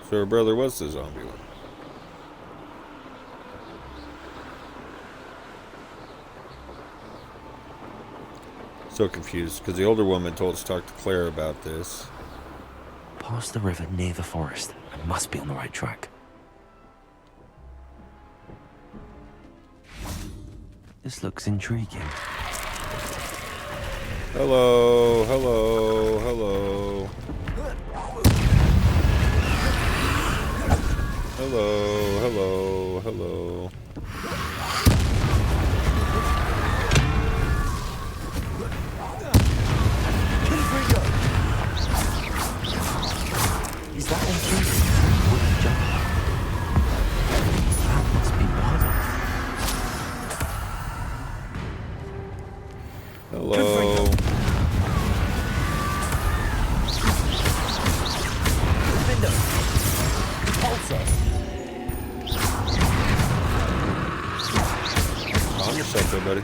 So her brother was the zombie one. So confused, because the older woman told us to talk to Claire about this. Past the river near the forest. I must be on the right track. This looks intriguing. Hello, hello, hello. Hello, hello, hello. Is that a wooden jump? That must be Hello. Calm yourself there, buddy.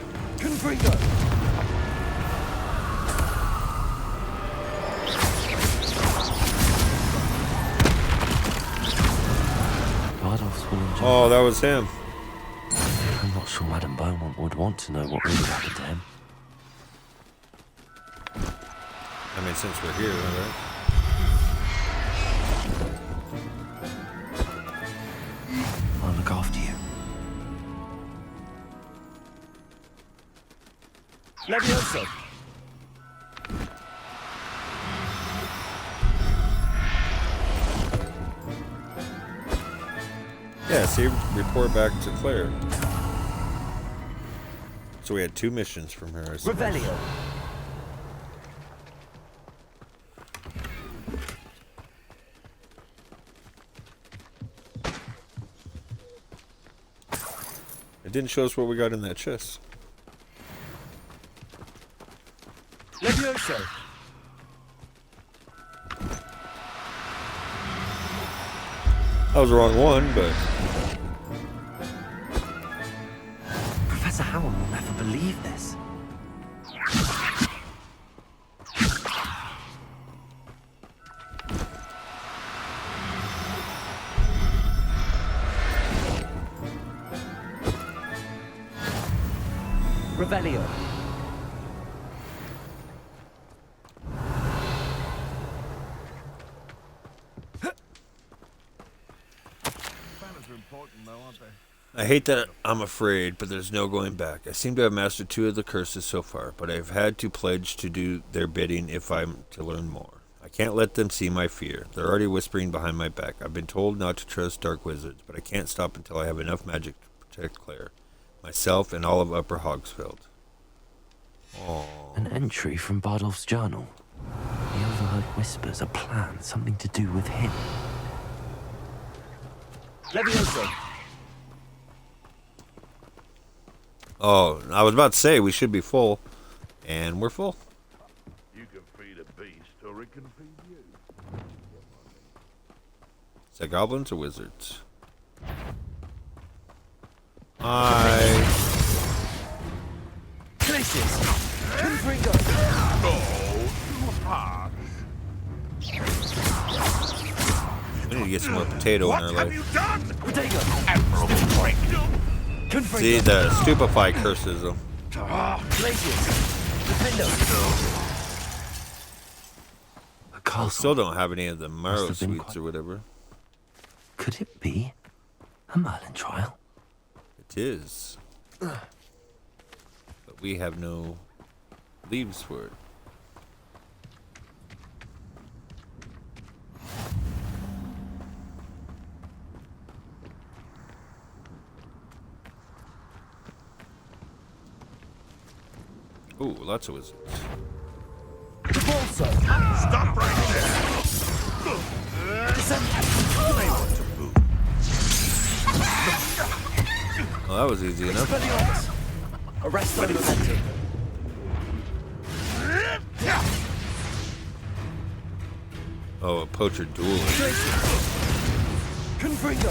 Oh, that was him. I'm not sure Madame Beaumont would want to know what really happened to him. I mean, since we're here, right? I'll look after you. Levioso. Yeah, see, report back to Claire. So we had 2 missions from her. Revelio. It didn't show us what we got in that chest. Levioso. That was the wrong one, but... Professor Howell will never believe this. Revelio. I hate that I'm afraid, but there's no going back. I seem to have mastered 2 of the curses so far, but I've had to pledge to do their bidding if I'm to learn more. I can't let them see my fear. They're already whispering behind my back. I've been told not to trust dark wizards, but I can't stop until I have enough magic to protect Claire, myself, and all of Upper Hogsfield. Aww. An entry from Bardolph's journal. He overheard whispers, a plan, something to do with him. Levioso. Oh, I was about to say we should be full, and we're full. You can feed a beast, or it can feed you. Is that goblins or wizards? Places. Confringo. We need to get some more potato in our life. Potato. See, the stupefy curses them. Places. I still don't have any of the marrow sweets or whatever. Could it be a Merlin trial? It is. But we have no leaves for it. Ooh, lots of wizards. Stop right there! Well, that was easy enough. Arrest the momentum. Oh, a poacher duelist. Confringo.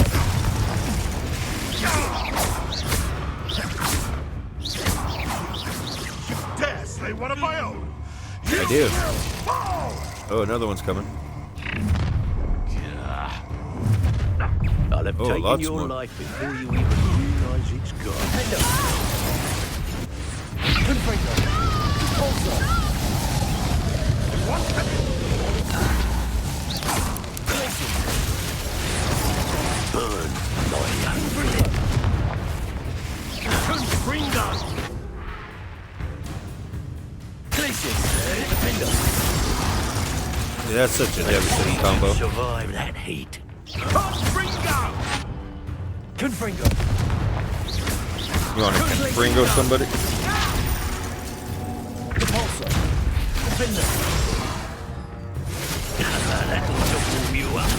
Dare slay one of my own! I do. Oh, another one's coming. I'll have taken lots your more. life before you even realize it's gone. Confringo. Also. Burn, Confringo. Yeah, that's such a devastating combo. Survive that heat. Confringo. You want to Confringo somebody? Repulsor. Defender. That ought to warm you up.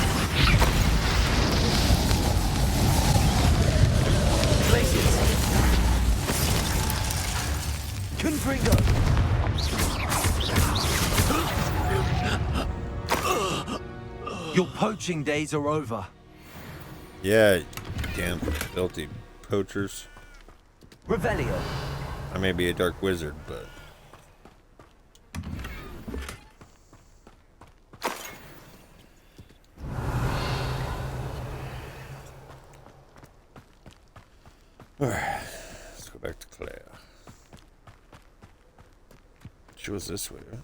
Places. Confringo. Your poaching days are over. Yeah, damn filthy poachers. Revelio. I may be a dark wizard, but alright, let's go back to Claire. She was this way, right?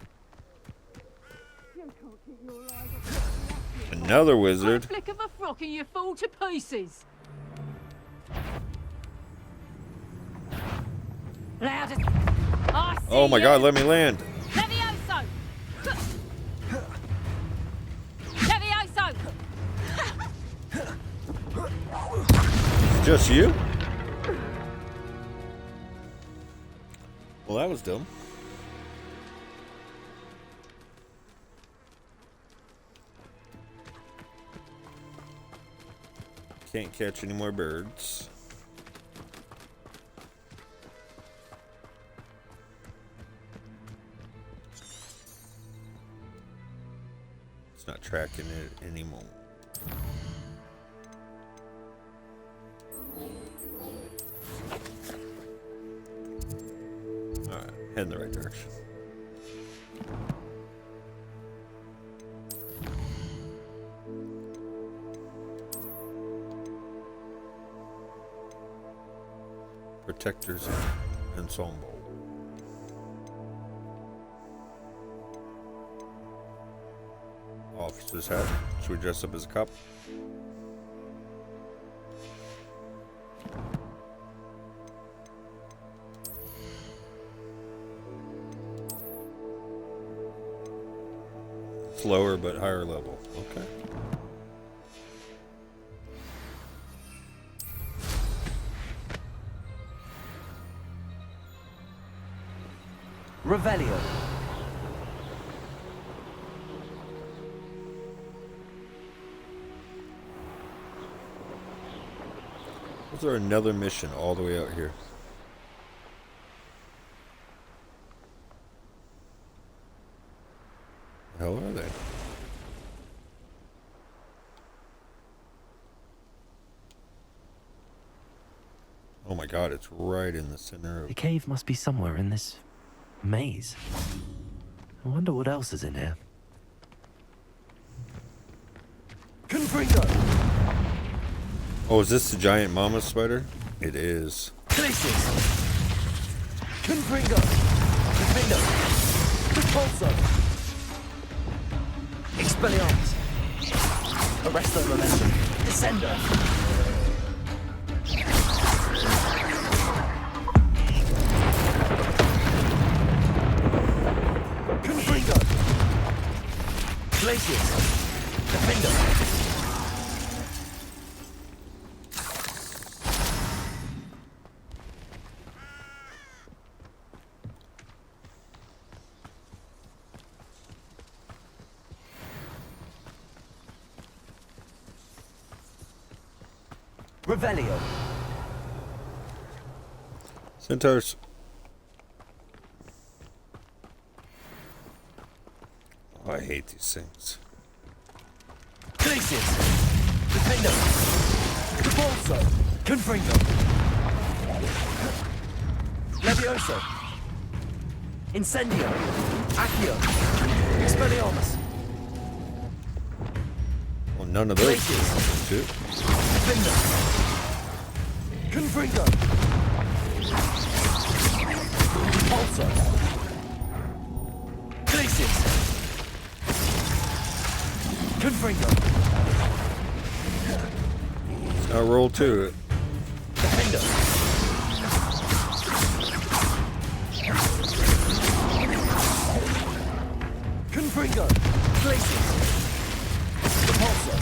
Another wizard. Flick of a frock and you fall to pieces. Loudest. Oh my god, let me land. Levioso! Levioso! Just you? Well, that was dumb. Can't catch any more birds. It's not tracking it anymore. Alright, head in the right direction. Protectors Ensemble. Officer's hat. Should we dress up as a cop? Slower but higher level. Okay. Revelio. Was there another mission all the way out here? The hell are they? Oh my god, it's right in the center of... The cave must be somewhere in this maze. I wonder what else is in here. Confringo! Oh, is this the giant mama spider? It is. Glacius! Confringo! Defendo! Repulso! Expelliarmus! Arresto Momentum! Descender! Confringo! Glacius! Defendo! Revelio. Centaurs. Oh, I hate these things. Glacius! Defendo! Repulso! Confringo! Levioso! Incendio! Accio! Expelliarmus! Well, none of those. Shit. Defendo! Confringo! Repulso! Glacius! Confringo! Now roll to it. Defendo! Confringo! Glacius! Repulso!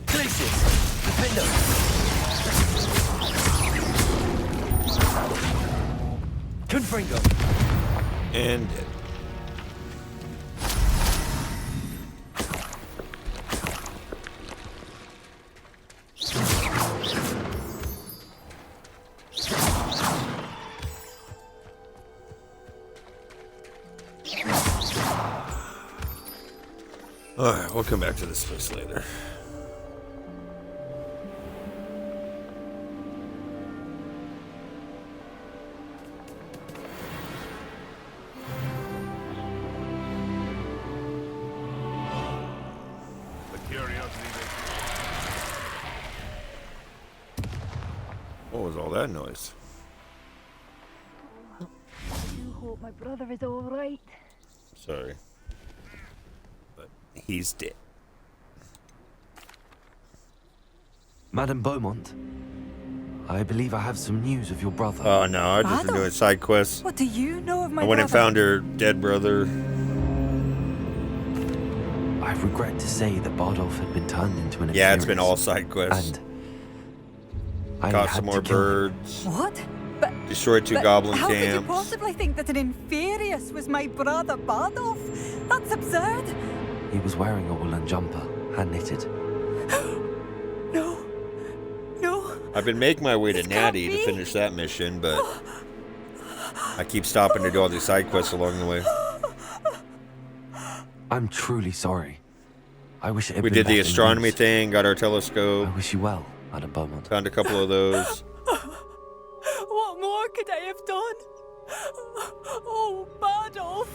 Glacius! Defendo! Confringo! And dead. Alright, we'll come back to this place later. What was all that noise? I do hope my brother is all right. Sorry. But he's dead. Madame Beaumont, I believe I have some news of your brother. Oh no, I've just been doing side quests. What do you know of my I went and brother? found her dead brother. I regret to say that Bardolph had been turned into an Yeah, it's been all side quests. And I caught had some to more kill him. birds. What? But Destroyed two but goblin how could you camps. possibly think that an Inferius was my brother Bardolph? That's absurd. He was wearing a woolen jumper, hand knitted. No. I've been making my way to Natty to finish that mission, but I keep stopping to do all these side quests along the way. I'm truly sorry. I wish it had We been did the better astronomy news. thing, got our telescope. I wish you well, Madame Beaumont. Found a couple of those. What more could I have done? Oh, Bardolph.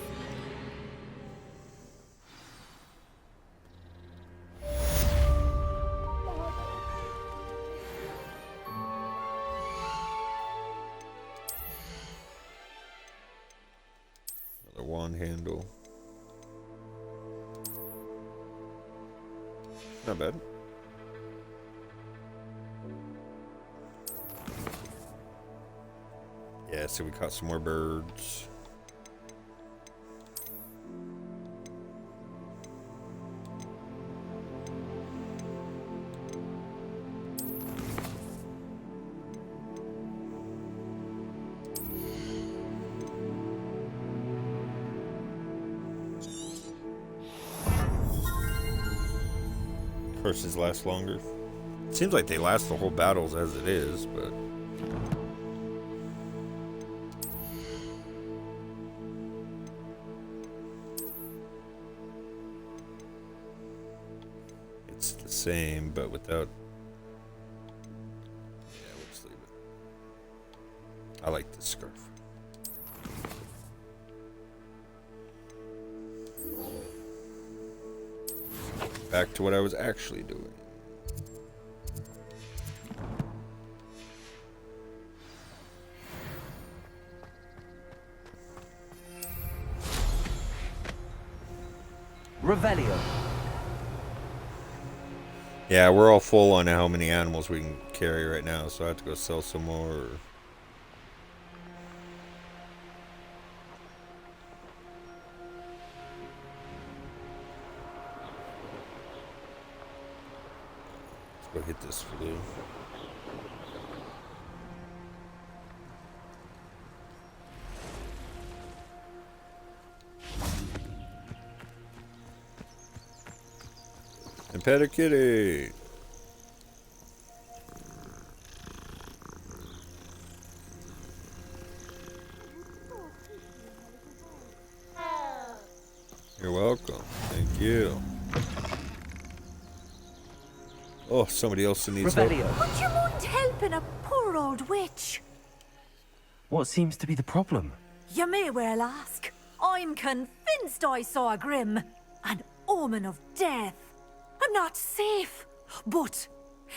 Another wand handle. Not bad. Yeah, so we caught some more birds. Horses last longer. It seems like they last the whole battles as it is, but... it's the same, but without... yeah, we'll just leave it. I like this scarf. Back to what I was actually doing. Revelio. Yeah, we're all full on how many animals we can carry right now, so I have to go sell some more. Let's go hit this flue. And pet a kitty. You're welcome. Thank you. Oh, somebody else needs help. Would you mind helping a poor old witch? What seems to be the problem? You may well ask. I'm convinced I saw a grim, an omen of death. I'm not safe, but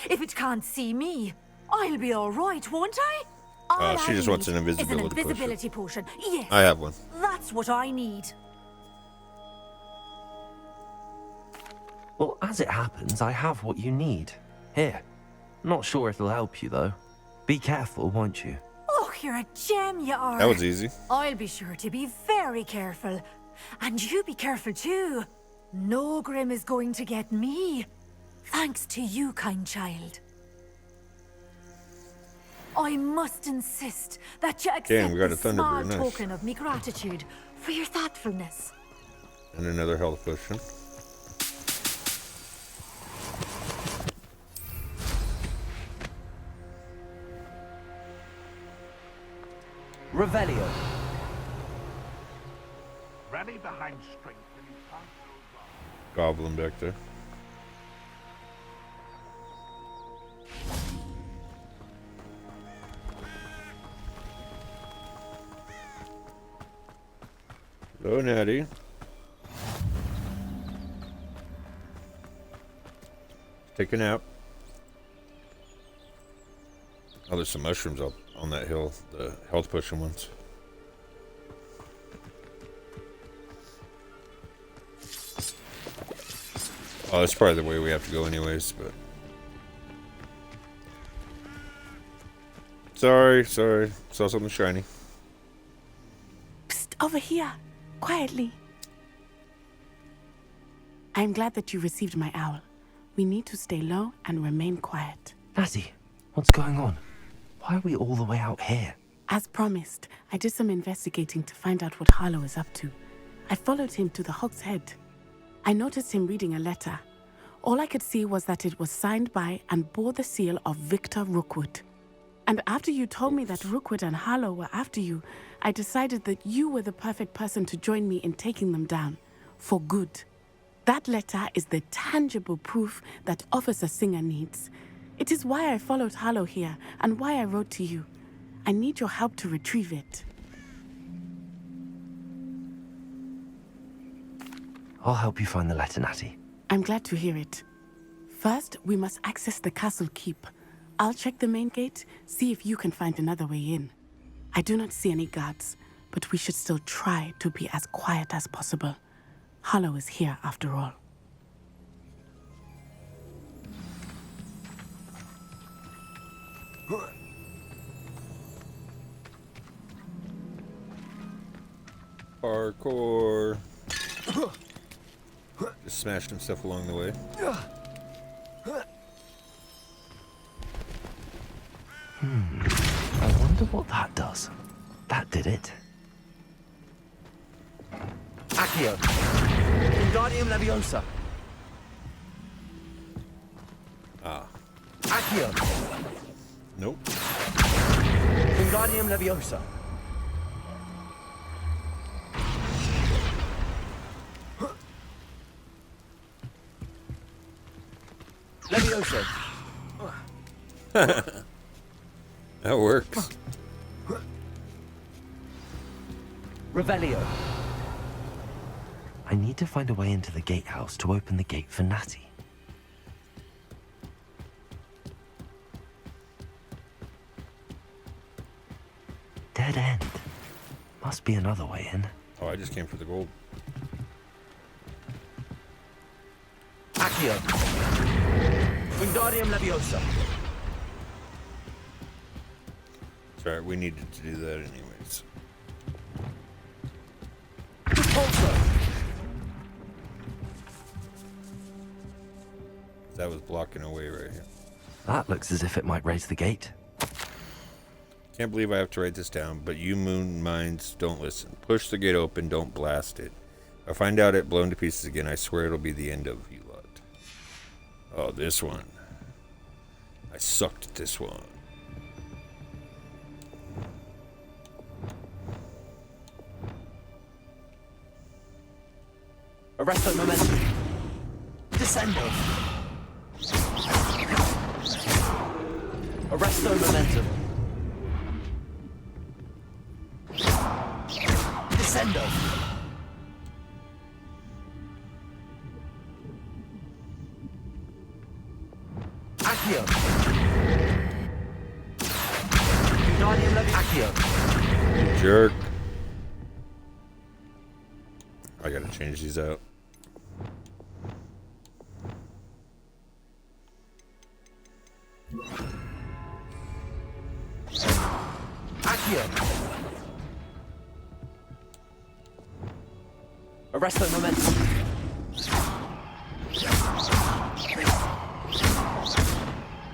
if it can't see me, I'll be all right, won't I? All She just I wants an need is invisibility potion. Yes, I have one. That's what I need. Well, as it happens, I have what you need. Here. Not sure it'll help you, though. Be careful, won't you? Oh, you're a gem, you are. That was easy. I'll be sure to be very careful. And you be careful too. No grim is going to get me. Thanks to you, kind child. I must insist that you accept Damn, we got a this small Thunderbird, nice. token of me gratitude for your thoughtfulness. And another health potion. Revelio. Rally behind strength when you pass those on. Goblin back there. Hello, Natty. Take a nap. Oh, there's some mushrooms up on that hill, the health potion ones. Oh, that's probably the way we have to go anyways, but... Sorry. Saw something shiny. Psst, over here. Quietly. I'm glad that you received my owl. We need to stay low and remain quiet. Natty, what's going on? Why are we all the way out here? As promised, I did some investigating to find out what Harlow is up to. I followed him to the Hog's Head. I noticed him reading a letter. All I could see was that it was signed by and bore the seal of Victor Rookwood. And after you told me that Rookwood and Harlow were after you, I decided that you were the perfect person to join me in taking them down. For good. That letter is the tangible proof that Officer Singer needs. It is why I followed Harlow here and why I wrote to you. I need your help to retrieve it. I'll help you find the letter, Natty. I'm glad to hear it. First, we must access the castle keep. I'll check the main gate, see if you can find another way in. I do not see any guards, but we should still try to be as quiet as possible. Harlow is here after all. Parkour. Just smashed some stuff along the way. I wonder what that does. That did it. Accio. Wingardium Leviosa. Ah. Accio. Nope. Wingardium Leviosa. Leviosa. That works. Revelio. I need to find a way into the gatehouse to open the gate for Natty. Dead end. Must be another way in. Oh, I just came for the gold. Accio. Wingardium Leviosa. That's right, we needed to do that anyways. That was blocking away right here. That looks as if it might raise the gate. Can't believe I have to write this down, but you moon minds don't listen. Push the gate open, don't blast it. If I find out it blown to pieces again, I swear it'll be the end of you lot. Oh, this one. I sucked at this one. Arresto Momentum. Descendo. Arresto Momentum. Descendo. Accio. Accio. You jerk. I gotta change these out. Accio. Arresto Momentum.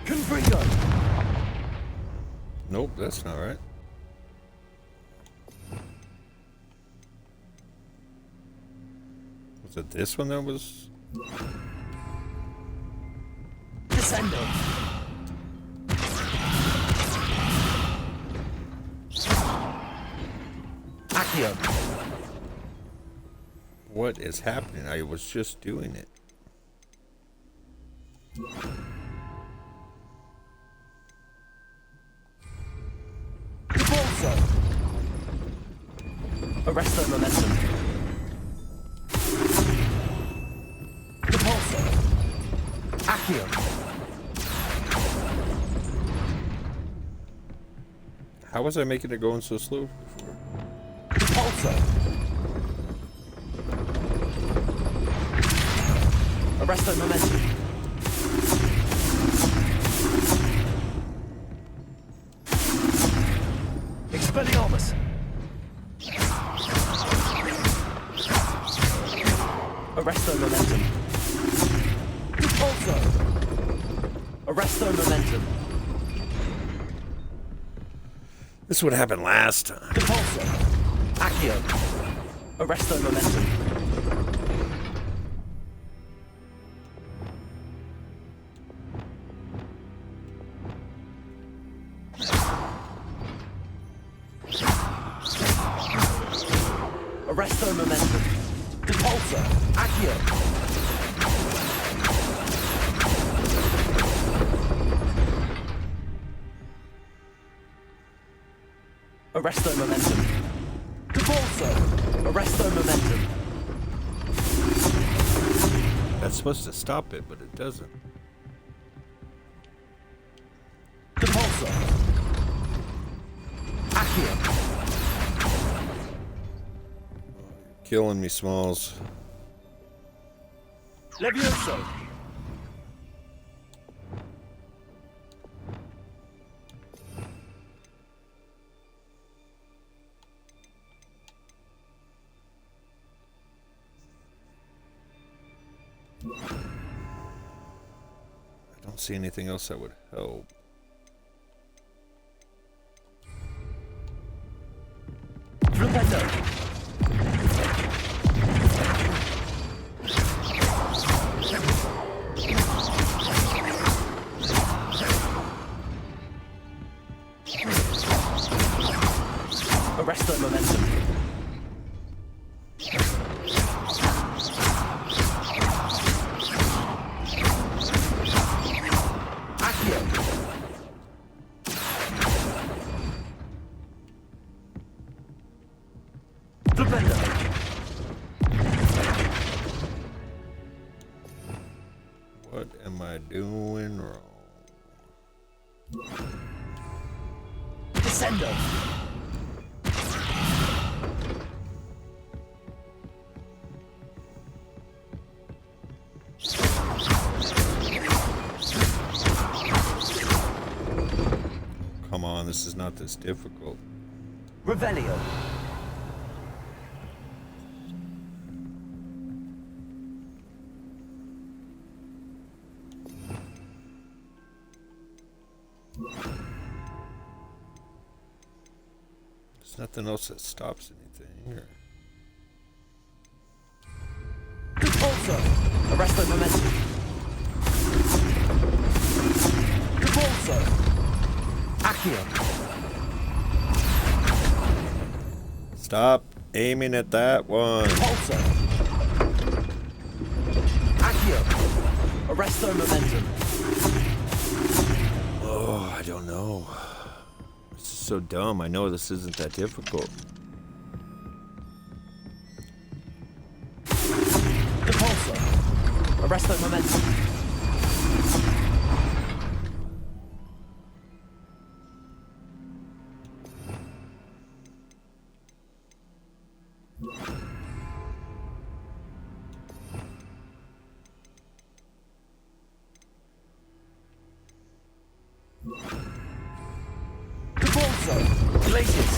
Confringo. Nope, that's not right. Was it this one that was? Descendo. Accio. What is happening? I was just doing it. Debolso. Arresto Momentum. Debolso. Accio. How was I making it going so slow before? Debolso. Arresto Momentum. Expelliarmus. Arresto Momentum. Debolso. Arresto Momentum. This is what happened last time. Debolso. Accio. Arresto Momentum. Arresto Momentum. Debolso. Accio. Arresto Momentum. Debolso. Arresto Momentum. That's supposed to stop it, but it doesn't. Debolso. Accio. Killing me, Smalls. Levioso. I don't see anything else that would help. Flupendo. Arrest that momentum. What am I doing wrong? Descendo. Come on, this is not this difficult. Revelio. There's nothing else that stops anything. Or... Repulsor. Arrest the momentum. Repulsor. Accio. Stop aiming at that one. Repulsor. Accio. Arrest the momentum. Oh, I don't know. This is so dumb. I know this isn't that difficult. Repulsor. Arrest the momentum. Repulsor. Glaciers.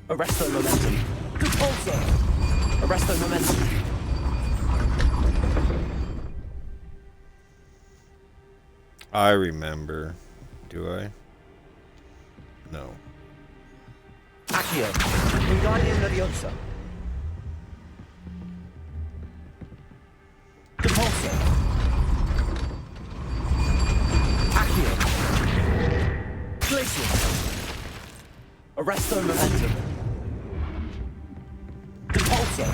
Arrest the momentum. Repulsor. Arrest the momentum. I remember. Do I? No. Accio. Wingardium Leviosa. Repulsor. Accio. Glaciers. Arrest the momentum. Repulsor.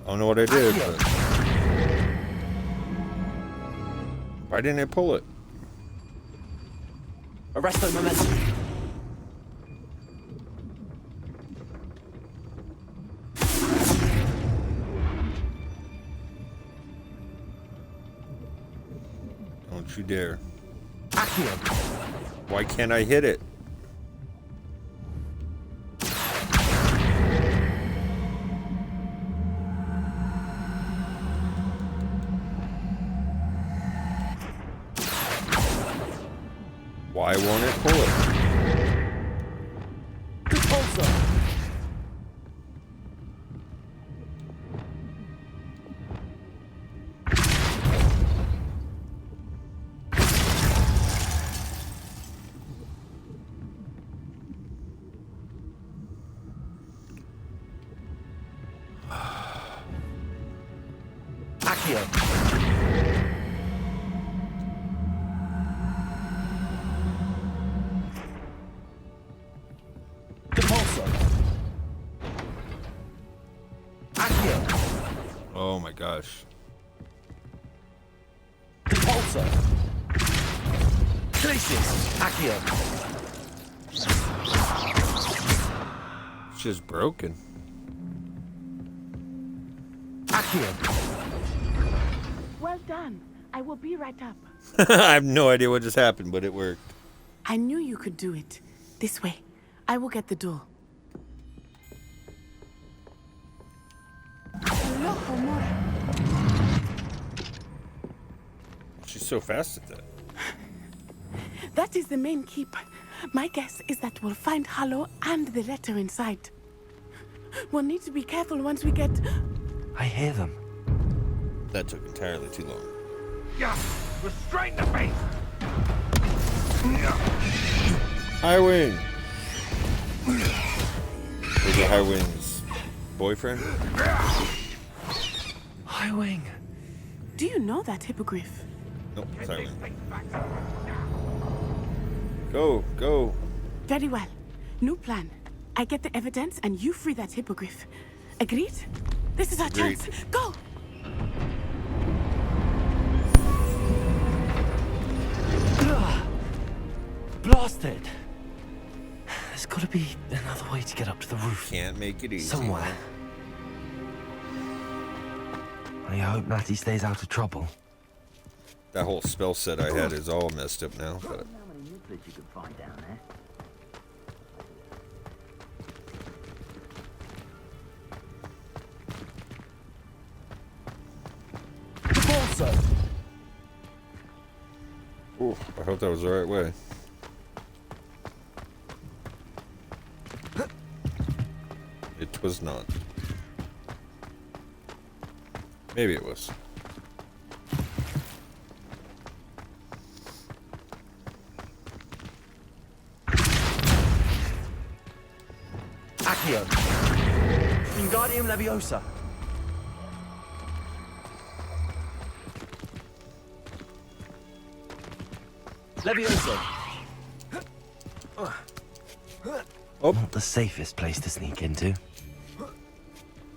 I don't know what I did, but... Why didn't I pull it? Arrest the momentum. Don't you dare. Accio. Why can't I hit it? Why won't it pull it? Repulsor. Accio. Repulsor. Accio. Oh my gosh. Repulsor. Glaciers. Accio. It's just broken. Accio. Well done. I will be right up. I have no idea what just happened, but it worked. I knew you could do it. This way. I will get the door. She's so fast at that. That is the main keep. My guess is that we'll find Hollow and the letter inside. We'll need to be careful once we get... I hear them. That took entirely too long. Yeah, restrain the beast! High Wing! Is it High Wing's boyfriend? High Wing. Do you know that hippogriff? Nope, silent. Go, go. Very well. New plan. I get the evidence and you free that hippogriff. Agreed? This is our Agreed. chance. Go! Blasted! There's got to be another way to get up to the roof. Can't make it easy. Somewhere. I hope Natty stays out of trouble. That whole spell set I had is all messed up now. But How many niblets you can find down there? ooh, I hope that was the right way. It was not. Maybe it was. Accio. Wingardium Leviosa. Leviosa. Oh. Not the safest place to sneak into.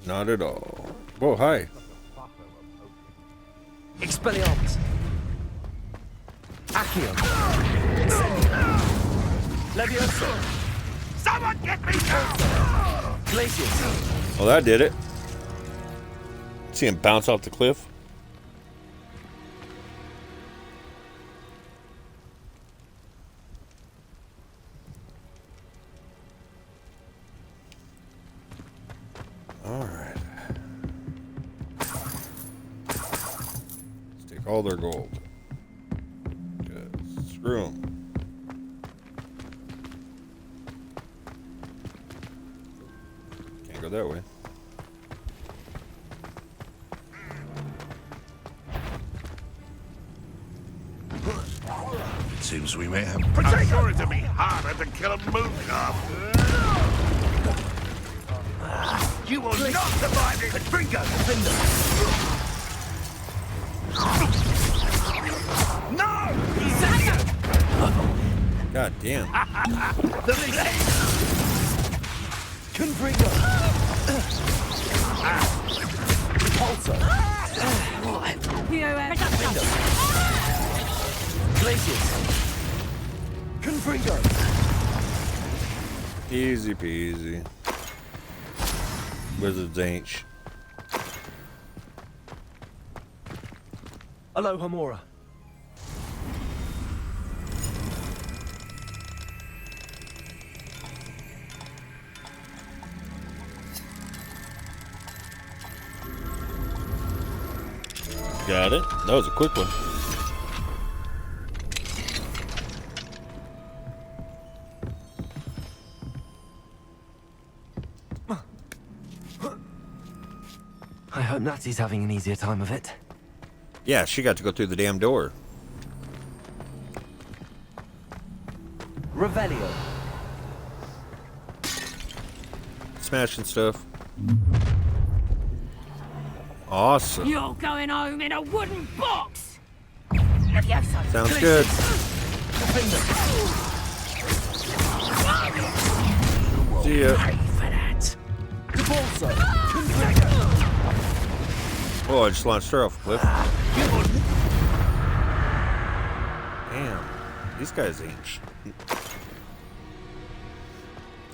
Not at all. Whoa, hi. Expelliarmus. Accio. Incendio. Leviosa. Someone get me down! Glacius. Well, that did it. See him bounce off the cliff. All right. Let's take all their gold. Good. Screw them. Can't go that way. It seems we may have... I'm sure it'll be harder to kill a moon calf. You will not survive this! Confringo! No! God damn. The blade! Confringo. Repulsor. Glacius. Confringo. Easy peasy. Wizards ain't Aloha Mora. Got it. That was a quick one. I hope Natty's having an easier time of it. Yeah, she got to go through the damn door. Revelio. Smashing stuff. Awesome. You're going home in a wooden box! Sounds good. See ya. Oh, I just launched her off a cliff. Damn. These guys ain't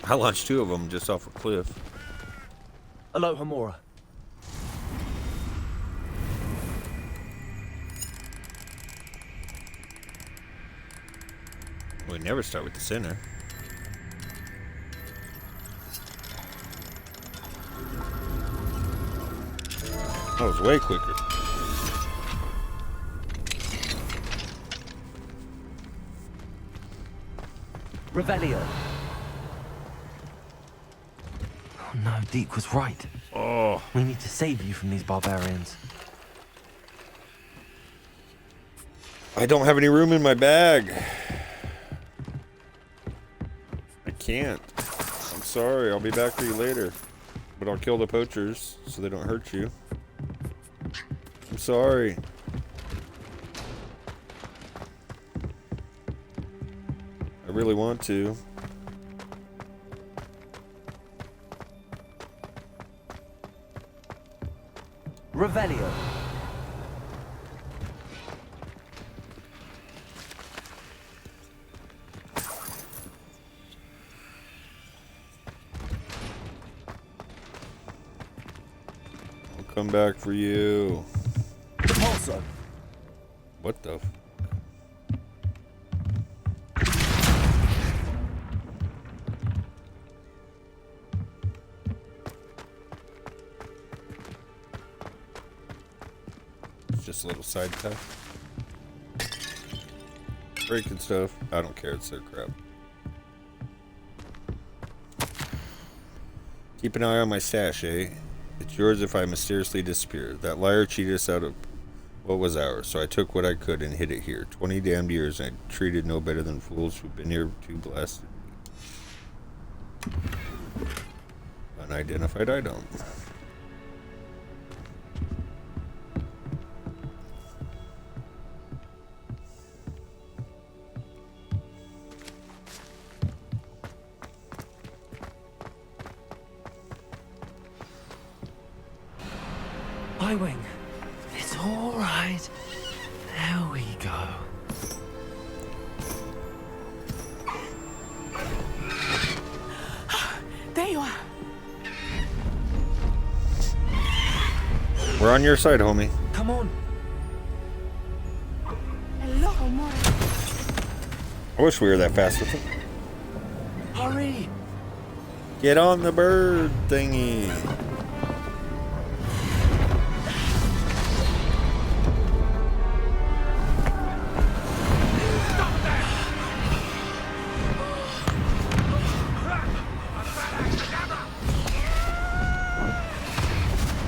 I launched two of them just off a cliff. Aloha Mora. We never start with the center. That was way quicker. Revelio. Oh no, Deke was right. Oh. We need to save you from these barbarians. I don't have any room in my bag. I can't. I'm sorry. I'll be back for you later. But I'll kill the poachers so they don't hurt you. I'm sorry. really want to. Revelio. I'll come back for you. Repulso. What the? Just a little side path. Breaking stuff. I don't care, it's their crap. Keep an eye on my stash, eh? It's yours if I mysteriously disappear. That liar cheated us out of what was ours, so I took what I could and hid it here. 20 damned years, and I treated no better than fools who've been here too blasted. Unidentified item. Wing. It's all right. There we go. There you are. We're on your side, homie. Come on. Hello, amore. I wish we were that fast with it. Hurry. Get on the bird thingy.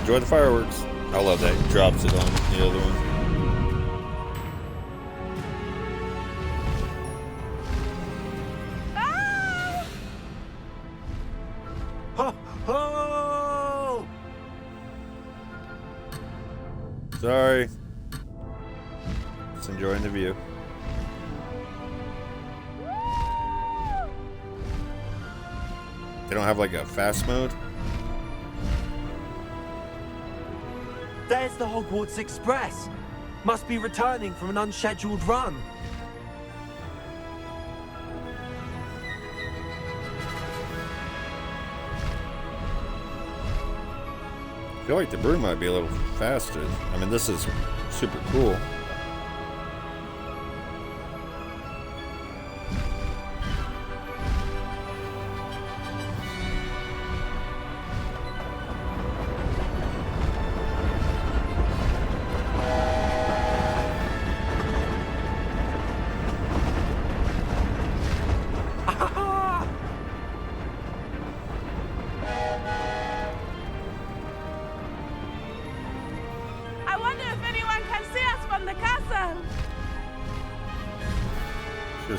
Enjoy the fireworks. I love that. He drops it on the other one. Ho, ho! Sorry. Just enjoying the view. They don't have like a fast mode? There's the Hogwarts Express. Must be returning from an unscheduled run. I feel like the brew might be a little faster. I mean, this is super cool.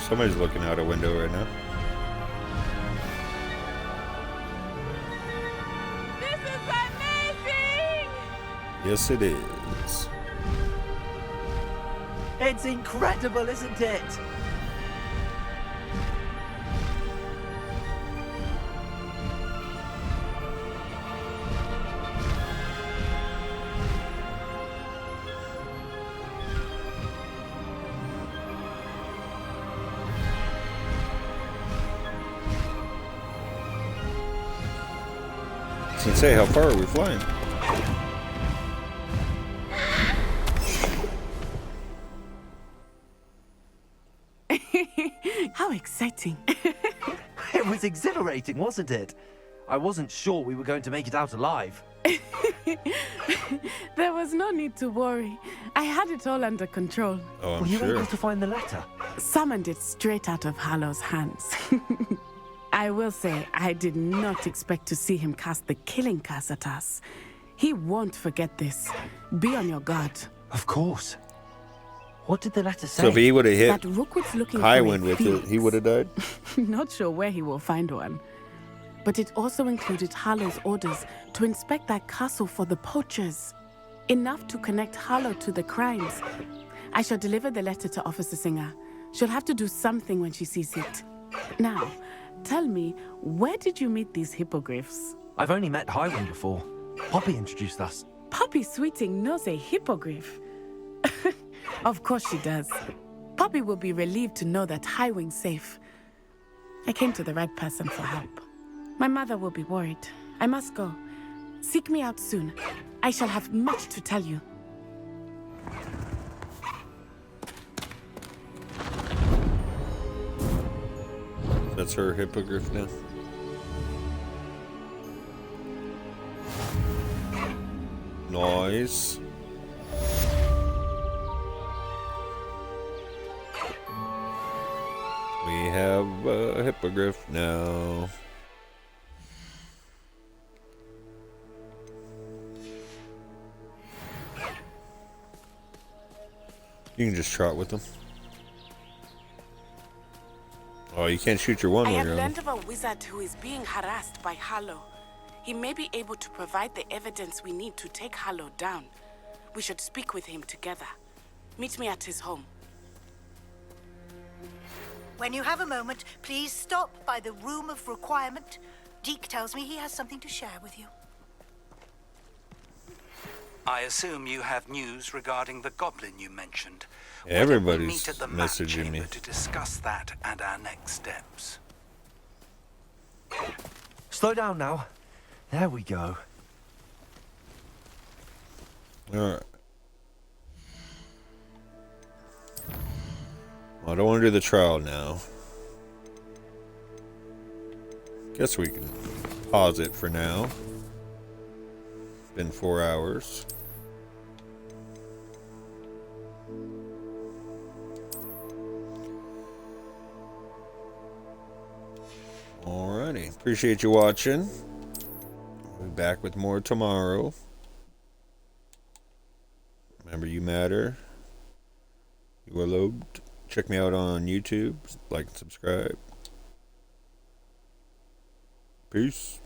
Somebody's looking out a window right now. This is amazing! Yes, it is. It's incredible, isn't it? I was gonna say, how far are we flying? How exciting. It was exhilarating, wasn't it? I wasn't sure we were going to make it out alive. There was no need to worry. I had it all under control. Oh, I'm Were you sure. able to find the letter? Summoned it straight out of Hallow's hands. I will say, I did not expect to see him cast the killing curse at us. He won't forget this. Be on your guard. Of course. What did the letter say? So if he would have hit That Rookwood's looking Highwind for a with it, phoenix. he would have died? Not sure where he will find one. But it also included Harlow's orders to inspect that castle for the poachers. Enough to connect Harlow to the crimes. I shall deliver the letter to Officer Singer. She'll have to do something when she sees it. Now, tell me, where did you meet these hippogriffs? I've only met Highwing before. Poppy introduced us. Poppy Sweeting knows a hippogriff. Of course she does. Poppy will be relieved to know that Highwing's safe. I came to the right person for help. My mother will be worried. I must go. Seek me out soon. I shall have much to tell you. That's her hippogriff now. Noise. We have a hippogriff now. You can just trot with them. Oh, you can't shoot your one I while have you're on learned of a wizard who is being harassed by Harlow. He may be able to provide the evidence we need to take Harlow down. We should speak with him together. Meet me at his home. When you have a moment, please stop by the Room of Requirement. Deke tells me he has something to share with you. I assume you have news regarding the goblin you mentioned. Everybody's meet at the messaging me. to discuss that and our next steps. Slow down now. There we go. Alright. Well, I don't want to do the trial now. Guess we can pause it for now. It's been 4 hours. Alrighty. Appreciate you watching. We'll be back with more tomorrow. Remember, you matter. You are loved. Check me out on YouTube. Like and subscribe. Peace.